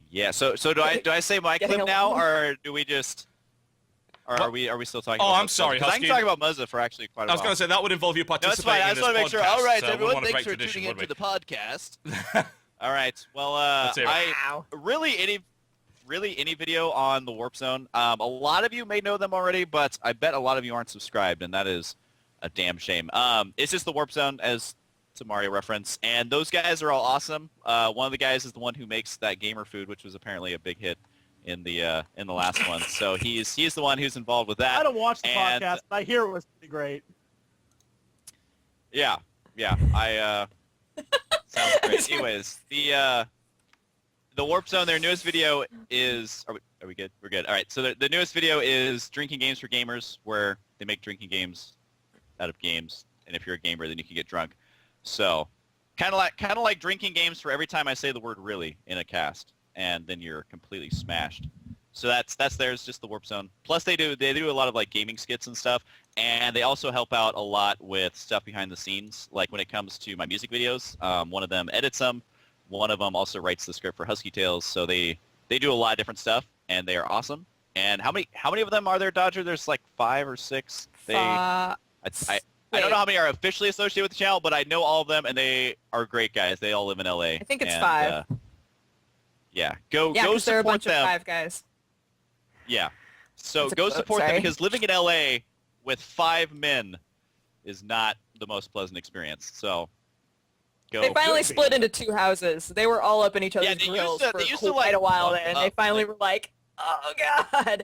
Yeah. So do I say my clip now, or do we just? Or are we still talking? Oh, about I'm sorry, Husky. I can talk about Muzza for actually quite a while. I was going to say that would involve you participating no, in this podcast. I just want to make sure. All right, everyone, thanks for tuning into the podcast. All right. Well, really any video on the Warp Zone. A lot of you may know them already, but I bet a lot of you aren't subscribed, and that is a damn shame. It's just the Warp Zone as to Mario reference, and those guys are all awesome. One of the guys is the one who makes that gamer food, which was apparently a big hit in the last one. So he's the one who's involved with that. I don't watch the podcast. I hear it was pretty great. Yeah. I sounds great. Anyways, the Warp Zone, their newest video is. Are we good? We're good. All right. So the newest video is drinking games for gamers, where they make drinking games out of games, and if you're a gamer, then you can get drunk. So kind of like drinking games for every time I say the word "really" in a cast. And then you're completely smashed. So that's theirs, just the Warp Zone. Plus they do a lot of like gaming skits and stuff, and they also help out a lot with stuff behind the scenes. Like when it comes to my music videos, one of them edits them, one of them also writes the script for Husky Tales. So they do a lot of different stuff, and they are awesome. And how many of them are there, Dodger? There's like 5 or 6. I don't know how many are officially associated with the channel, but I know all of them, and they are great guys. They all live in LA. I think it's 5. Yeah, go support they're a bunch them. Of 5 guys. Yeah, so go support them because living in LA with 5 men is not the most pleasant experience. So go. They finally split into 2 houses. They were all up in each other's grills for quite a while there, and they finally were like, "Oh God."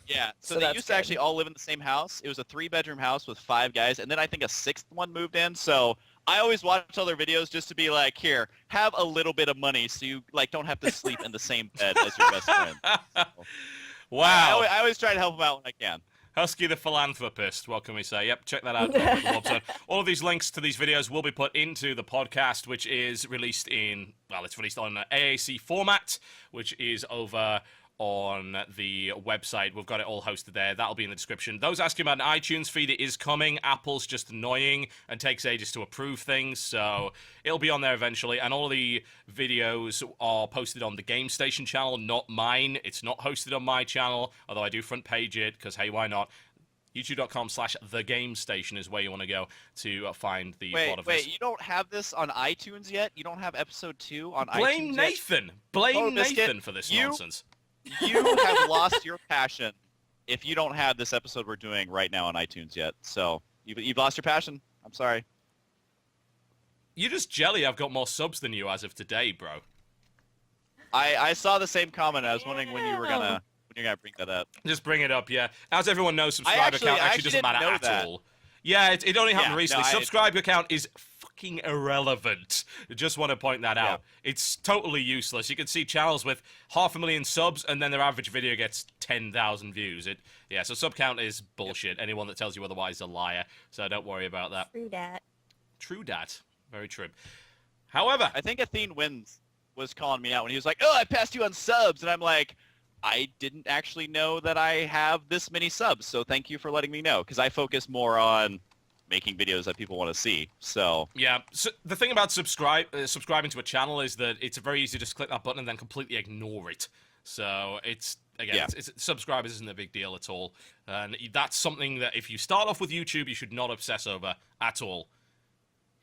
Yeah, so they used to actually all live in the same house. It was a 3-bedroom house with 5 guys, and then I think a 6th one moved in. So I always watch all their videos just to be like, here, have a little bit of money so you like don't have to sleep in the same bed as your best friend. So, wow. I always try to help them out when I can. Husky the Philanthropist, what can we say? Yep, check that out. All of these links to these videos will be put into the podcast, which is released it's released on an AAC format, which is over on the website. We've got it all hosted there. That'll be in the description. Those asking about an iTunes feed, it is coming. Apple's just annoying and takes ages to approve things, so it'll be on there eventually. And all the videos are posted on the Game Station channel, not mine. It's not hosted on my channel, although I do front page it, because hey, why not? YouTube.com/thegamestation is where you want to go to find the Wait, plot of this. you don't have this on iTunes yet? You don't have episode 2 on iTunes Blame yet? Nathan! Blame TotalBiscuit, Nathan for this nonsense. You have lost your passion if you don't have this episode we're doing right now on iTunes yet. So you've lost your passion. I'm sorry. You're just jelly I've got more subs than you as of today, bro. I saw the same comment. I was wondering when you're gonna bring that up. Just bring it up, yeah. As everyone knows, subscriber count actually doesn't matter at all. Yeah, it only happened recently. Subscriber count is fucking irrelevant. I just want to point that out. It's totally useless. You can see channels with 500,000 subs, and then their average video gets 10,000 views. So sub count is bullshit. Anyone that tells you otherwise is a liar. So don't worry about that. True dat. True dat. Very true. However, I think Athene Wins was calling me out when he was like, "Oh, I passed you on subs," and I'm like, I didn't actually know that I have this many subs, so thank you for letting me know, because I focus more on making videos that people want to see. So yeah, so the thing about subscribing to a channel is that it's very easy to just click that button and then completely ignore it. So it's subscribers isn't a big deal at all, and that's something that if you start off with YouTube, you should not obsess over at all.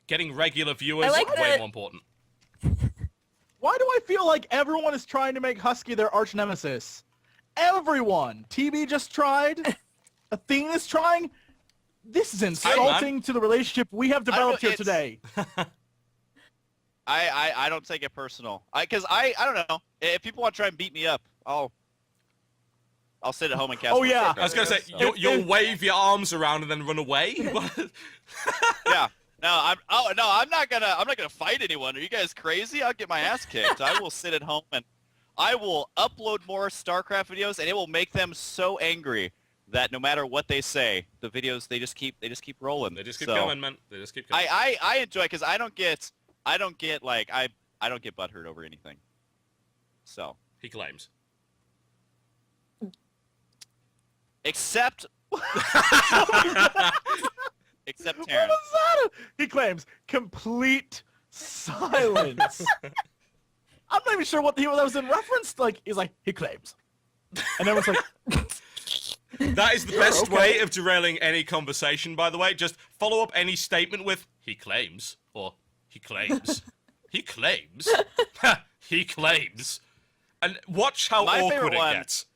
Getting regular viewers is way more important. Why do I feel like everyone is trying to make Husky their arch nemesis? Everyone! TB just tried. Athene is trying. This is insulting to the relationship we have developed here today. I don't take it personal. Because I don't know. If people want to try and beat me up, I'll sit at home and cast. Oh yeah. I was gonna say you'll wave your arms around and then run away. Yeah. No, I'm not gonna fight anyone. Are you guys crazy? I'll get my ass kicked. I will sit at home and I will upload more StarCraft videos, and it will make them so angry that no matter what they say, the videos they just keep rolling. They just keep going, man. They just keep going. I enjoy it because I don't get butthurt over anything. So he claims. Except Terrence. What was that? He claims complete silence. I'm not even sure what that was in reference. Like he's like he claims, and everyone's like. That is the best way of derailing any conversation. By the way, just follow up any statement with "he claims" or "he claims," "he claims," "he claims," and watch how awkward it gets.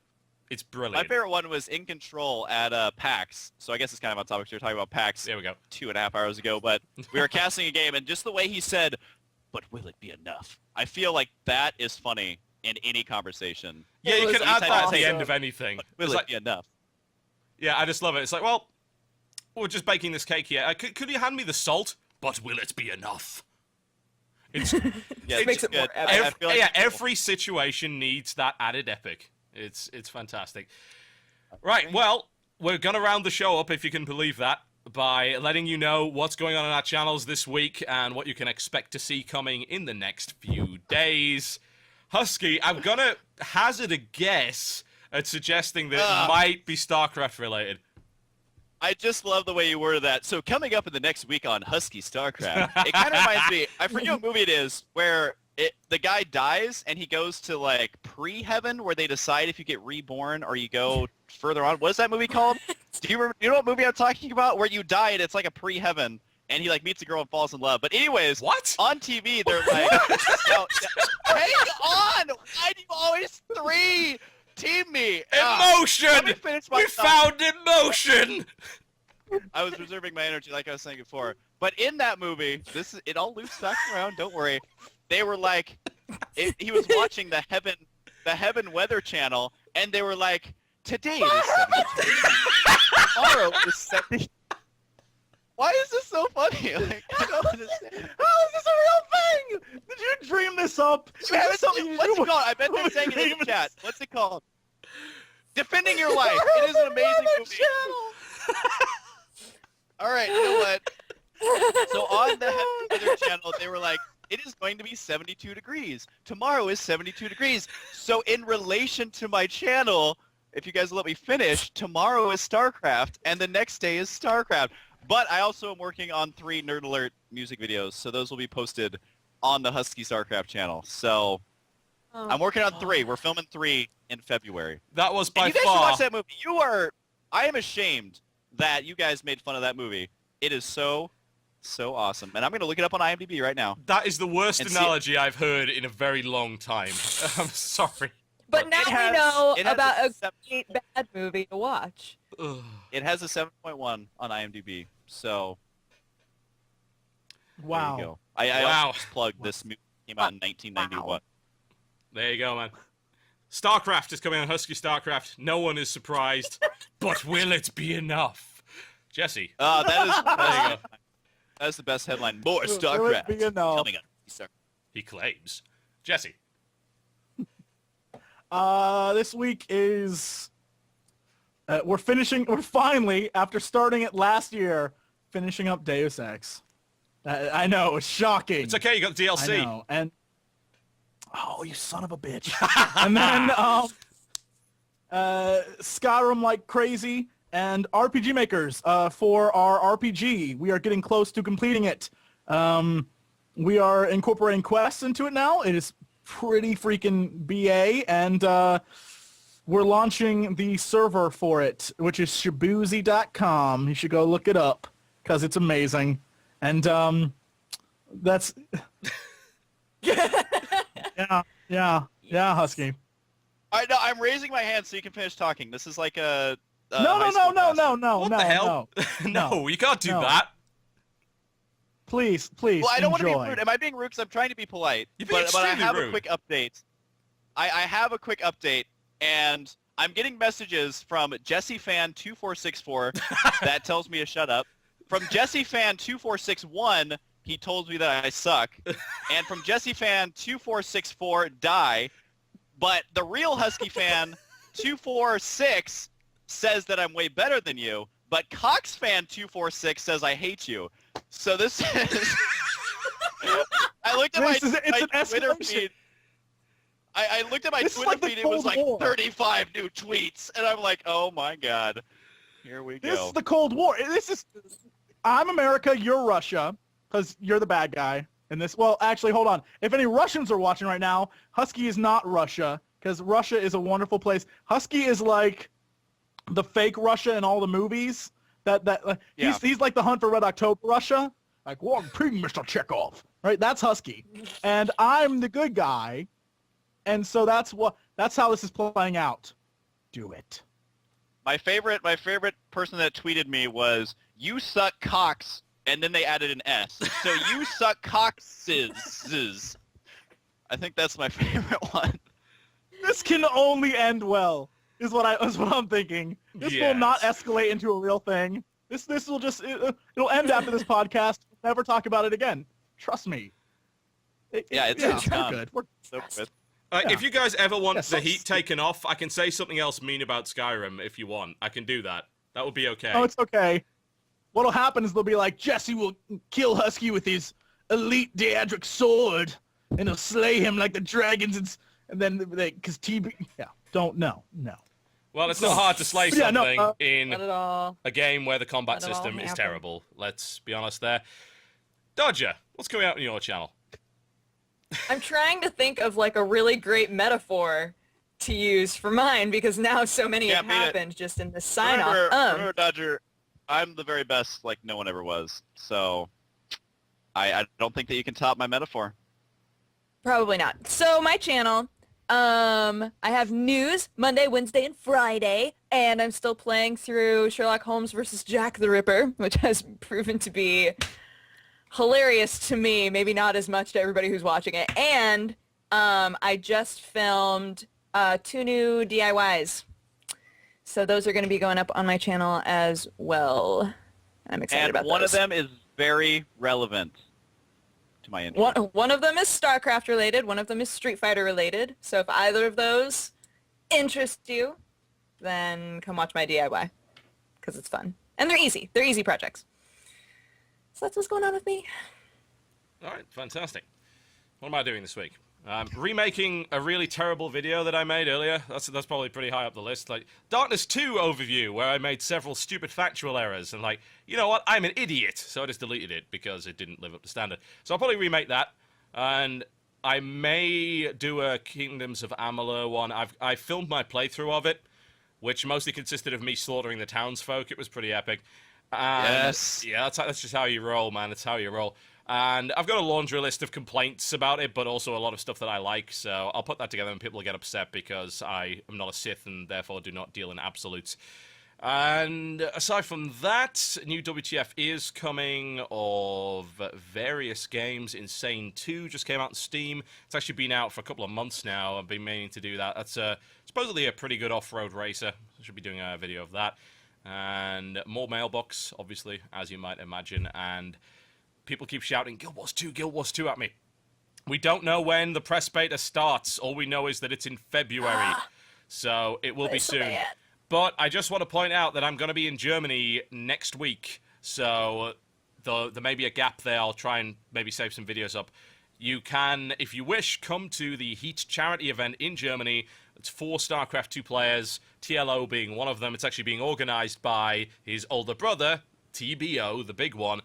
It's brilliant. My favorite one was In Control at PAX. So I guess it's kind of on topic. We were talking about PAX. There we go. 2.5 hours ago, but we were casting a game, and just the way he said, "But will it be enough?" I feel like that is funny in any conversation. Yeah, you can add that at the end of anything. But will it be enough? Yeah, I just love it. It's like, well, we're just baking this cake here. Could you hand me the salt? But will it be enough? It's, it makes it more epic. Every situation needs that added epic. It's fantastic. Right, well, we're going to round the show up, if you can believe that, by letting you know what's going on our channels this week and what you can expect to see coming in the next few days. Husky, I'm going to hazard a guess at suggesting that it might be StarCraft related. I just love the way you worded that. So coming up in the next week on HuskyStarcraft, it kind of reminds me, I forget what movie it is, where the guy dies and he goes to like pre-heaven where they decide if you get reborn or you go further on. What is that movie called? Do you know what movie I'm talking about? Where you die and it's like a pre-heaven and he like meets a girl and falls in love. But anyways, what? On TV they're like, hang on! Why do you always team me? Emotion! We found emotion! I was reserving my energy like I was saying before. But in that movie, it all loops back around, don't worry. They were like, he was watching the Heaven Weather Channel, and they were like, today it is 72. Tomorrow is 70. Why is this so funny? Like, I don't understand. How is this a real thing? Did you dream this up? What's it called? I bet they're saying it in the chat. What's it called? Defending Your Life. It is an amazing movie. All right, you know what? So on the Heaven Weather Channel, they were like, it is going to be 72 degrees. Tomorrow is 72 degrees. So in relation to my channel, if you guys will let me finish, tomorrow is StarCraft, and the next day is StarCraft. But I also am working on 3 Nerd Alert music videos, so those will be posted on the Husky StarCraft channel. So I'm working on 3. We're filming 3 in February. That was by you guys far. should watch that movie. I am ashamed that you guys made fun of that movie. It is so awesome. And I'm going to look it up on IMDb right now. That is the worst analogy I've heard in a very long time. I'm sorry. But now we know about a great bad movie to watch. It has a 7.1 on IMDb, so wow. There you go. I also just plugged this movie came out in 1991. Wow. There you go, man. StarCraft is coming on Husky StarCraft. No one is surprised, but will it be enough? Jesse. That is there you go. That's the best headline. More Will it StarCraft be enough? coming up. He claims. Jesse. This week is we're finally, after starting it last year, finishing up Deus Ex. I know, it's shocking. It's okay, you got the DLC. I know, and oh, you son of a bitch. And then Skyrim like crazy, and RPG Makers for our RPG. We are getting close to completing it. We are incorporating quests into it now. It is pretty freaking BA, and we're launching the server for it, which is shabuzi.com. You should go look it up, because it's amazing. And that's... Yeah, Husky. I know, I'm raising my hand so you can finish talking. This is like a... No. What the hell? No, you can't do that. Please, well, I don't want to be enjoy. rude. Am I being rude? Because I'm trying to be polite. You're being but I extremely have rude. a quick update. I have a quick update, and I'm getting messages from JesseFan2464 that tells me to shut up. From JesseFan2461, he told me that I suck. And from JesseFan2464, die. But the real Husky Fan 246 says that I'm way better than you. But CoxFan246 says I hate you. So this is... I looked at my Twitter feed. I looked at my Twitter feed. It was like 35 new tweets. And I'm like, oh my god. Here we go. This is the Cold War. I'm America, you're Russia, because you're the bad guy in this. Well, actually, hold on. If any Russians are watching right now, Husky is not Russia, because Russia is a wonderful place. Husky is like the fake Russia in all the movies. He's like the Hunt for Red October Russia. Like, War Ping, Mr. Chekhov. Right? That's Husky. And I'm the good guy. And so that's how this is playing out. Do it. My favorite person that tweeted me was, "You suck cocks," and then they added an S. So you suck cockses. I think that's my favorite one. This can only end well. Is what I'm thinking. This will not escalate into a real thing. This will just it'll end after this podcast. We'll never talk about it again. Trust me. It's good. We're so good. If you guys ever want the heat taken off, I can say something else mean about Skyrim if you want. I can do that. That would be okay. Oh, it's okay. What'll happen is they'll be like, Jesse will kill Husky with his elite Daedric sword, and he'll slay him like the dragons, and then because no. Well, it's not hard to slay something in Not at all. a game where the combat Not at all system is happen. terrible. Let's be honest there. Dodger, what's coming out on your channel? I'm trying to think of like a really great metaphor to use for mine because now so many have happened just in the sign-off. Remember, Dodger, I'm the very best like no one ever was. So I don't think that you can top my metaphor. Probably not. So my channel, I have news Monday, Wednesday, and Friday, and I'm still playing through Sherlock Holmes versus Jack the Ripper, which has proven to be hilarious to me, maybe not as much to everybody who's watching it. And I just filmed 2 new DIYs. So those are going to be going up on my channel as well. I'm excited about those. And one of them is very relevant to my interest. One of them is StarCraft related. One of them is Street Fighter related. So if either of those interest you, then come watch my DIY because it's fun. And they're easy. They're easy projects. So that's what's going on with me. All right, fantastic. What am I doing this week? Remaking a really terrible video that I made earlier. That's probably pretty high up the list. Like Darkness 2 overview, where I made several stupid factual errors, and like, you know what? I'm an idiot, so I just deleted it because it didn't live up to standard. So I'll probably remake that, and I may do a Kingdoms of Amalur one. I filmed my playthrough of it, which mostly consisted of me slaughtering the townsfolk. It was pretty epic. And Yes. yeah, that's just how you roll, man. That's how you roll. And I've got a laundry list of complaints about it, but also a lot of stuff that I like, so I'll put that together and people will get upset because I am not a Sith and therefore do not deal in absolutes. And aside from that, new WTF is coming of various games. Insane 2 just came out on Steam. It's actually been out for a couple of months now. I've been meaning to do that. That's supposedly a pretty good off-road racer. I should be doing a video of that. And more mailbox, obviously, as you might imagine. And people keep shouting, Guild Wars 2, Guild Wars 2 at me. We don't know when the press beta starts. All we know is that it's in February. So it will be soon. But I just want to point out that I'm going to be in Germany next week, so there may be a gap there. I'll try and maybe save some videos up. You can, if you wish, come to the Heat charity event in Germany. It's 4 StarCraft 2 players, TLO being one of them. It's actually being organized by his older brother, TBO, the big one.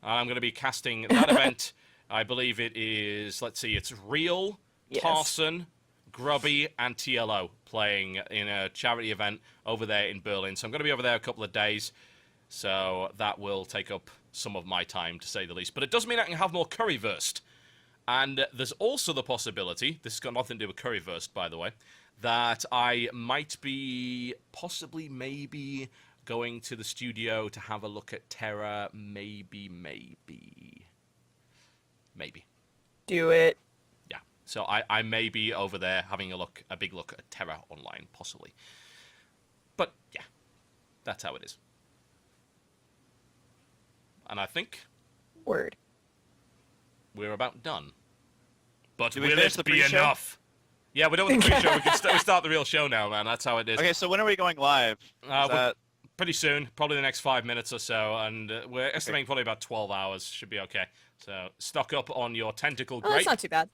I'm going to be casting that event. I believe it is, let's see, it's Real, Tarson, Grubby, and TLO playing in a charity event over there in Berlin. So I'm going to be over there a couple of days. So that will take up some of my time, to say the least. But it does mean I can have more Curryverse. And there's also the possibility, this has got nothing to do with Curryverse, by the way, that I might be possibly maybe going to the studio to have a look at Terra. Maybe. Do it. So I may be over there having a big look at Terra Online, possibly. But, yeah, that's how it is. And I think... Word. We're about done. But we will finish it the be pre-show? enough? Yeah, we're done with the pre-show. We can start the real show now, man. That's how it is. Okay, so when are we going live? Pretty soon, probably the next 5 minutes or so, and we're estimating probably about 12 hours. Should be okay. So stock up on your tentacle grape. That's not too bad.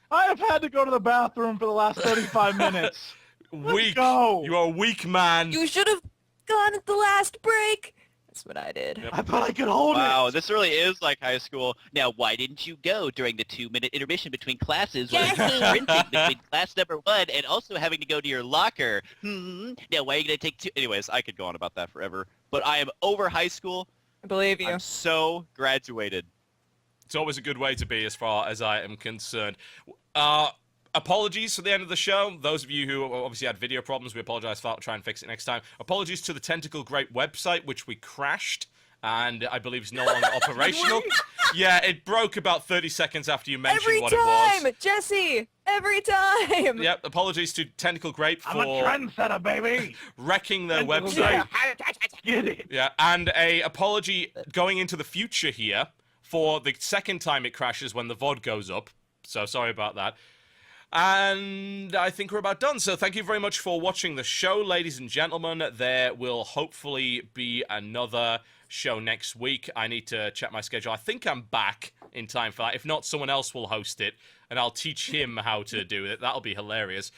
I have had to go to the bathroom for the last 35 minutes. Weak. Go. You are a weak man. You should have gone at the last break. That's what I did. Yep. I thought I could hold it. Wow, this really is like high school. Now, why didn't you go during the 2-minute intermission between classes when you're sprinting between class number 1 and also having to go to your locker? Now, why are you going to take 2? Anyways, I could go on about that forever. But I am over high school. I believe you. I'm so graduated. It's always a good way to be as far as I am concerned. Apologies for the end of the show. Those of you who obviously had video problems, we apologize for that. We'll try and fix it next time. Apologies to the Tentacle Grape website, which we crashed, and I believe is no longer operational. Yeah, it broke about 30 seconds after you mentioned what it was. Every time, Jesse! Every time! Yep, apologies to Tentacle Grape for... I'm a trendsetter, baby! wrecking their website. Get it. Yeah, and a apology going into the future here for the second time it crashes when the VOD goes up. So sorry about that. And I think we're about done. So thank you very much for watching the show, ladies and gentlemen. There will hopefully be another show next week. I need to check my schedule. I think I'm back in time for that. If not, someone else will host it, and I'll teach him how to do it. That'll be hilarious.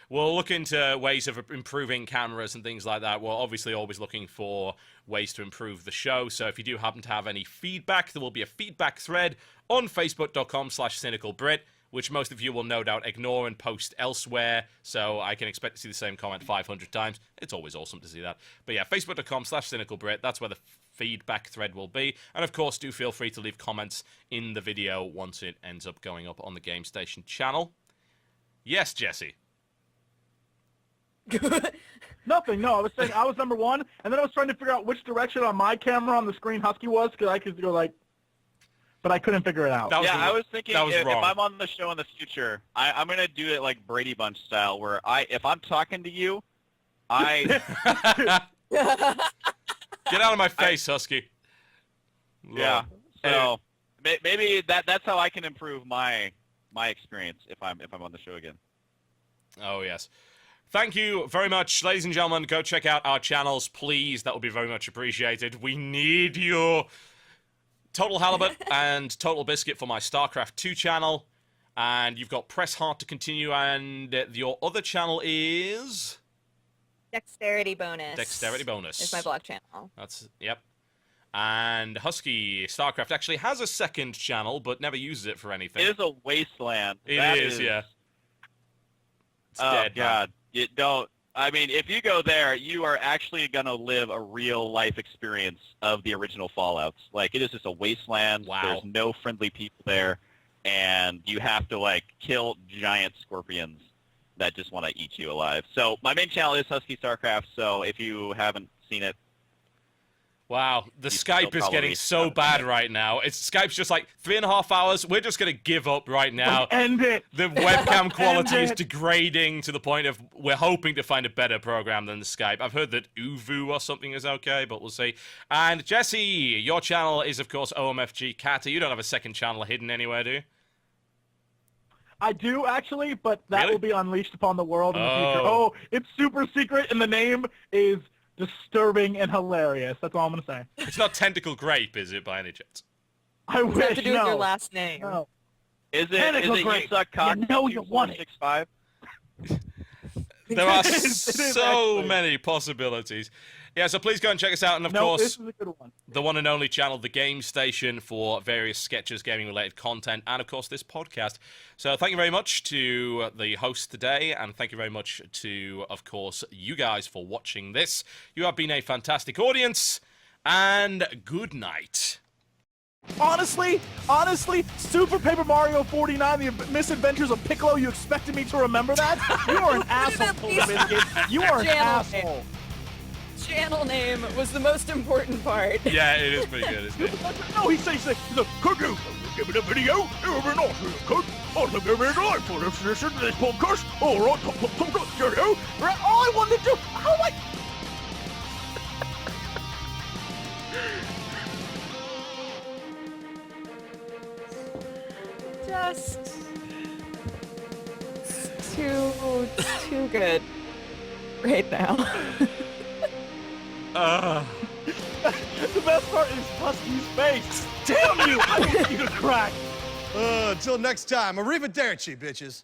We'll look into ways of improving cameras and things like that. We're obviously always looking for ways to improve the show. So if you do happen to have any feedback, there will be a feedback thread on facebook.com/cynicalbrit, which most of you will no doubt ignore and post elsewhere. So I can expect to see the same comment 500 times. It's always awesome to see that. But yeah, facebook.com/cynicalbrit. That's where the feedback thread will be. And of course, do feel free to leave comments in the video once it ends up going up on the Game Station channel. Yes, Jesse. Nothing, no. I was saying I was number 1, and then I was trying to figure out which direction on my camera on the screen Husky was, because I could go like... But I couldn't figure it out. I was thinking if wrong. I'm on the show in the future, I'm going to do it like Brady Bunch style, where if I'm talking to you, Get out of my face, Husky. Yeah. So maybe that's how I can improve my experience if I'm on the show again. Oh, yes. Thank you very much, ladies and gentlemen. Go check out our channels, please. That would be very much appreciated. We need you. Total Halibut and TotalBiscuit for my StarCraft 2 channel. And you've got Press Hard to continue, and your other channel is... Dexterity Bonus. Dexterity Bonus. Is my blog channel. That's, yep. And HuskyStarcraft actually has a second channel, but never uses it for anything. It is a wasteland. It is, yeah. It's oh, dead, God. You don't... I mean, if you go there, you are actually going to live a real-life experience of the original Fallouts. Like, it is just a wasteland. Wow. There's no friendly people there, and you have to, like, kill giant scorpions that just want to eat you alive. So my main channel is HuskyStarcraft, so if you haven't seen it, Wow, the Skype is follow getting me. so bad right now. Skype's just like 3.5 hours. We're just going to give up right now. End it. The webcam quality is it. degrading to the point of we're hoping to find a better program than the Skype. I've heard that Uvu or something is okay, but we'll see. And Jesse, your channel is, of course, OMFG Kata. You don't have a second channel hidden anywhere, do you? I do, actually, but that Really? will be unleashed upon the world in the future. Oh. Oh, it's super secret, and the name is disturbing and hilarious. That's all I'm going to say. It's not Tentacle Grape, is it, by any chance? I Does it wish, have to do no. with your last name? No. is it Tentacle you Grape. suck cock? You know you want it. 465? There are It is so actually. many possibilities. Yeah, so please go and check us out. And, of No, course, this is a good one. the one and only channel, The Game Station, for various sketches, gaming-related content, and, of course, this podcast. So thank you very much to the host today, and thank you very much to, of course, you guys for watching this. You have been a fantastic audience, and good night. Honestly, Super Paper Mario 49, The Misadventures of Piccolo, you expected me to remember that? You are an asshole, TotalBiscuit. You are an Channel asshole. Channel name was the most important part. Yeah, it is pretty good, isn't it? No, he's like, could you give me the video? It would be nice if you could. I'll give me a like for this podcast. All right, all I wanted to do, how I... Just too good right now. The best part is Husky's face. Damn you! I want you to crack. Until next time, arrivederci, bitches.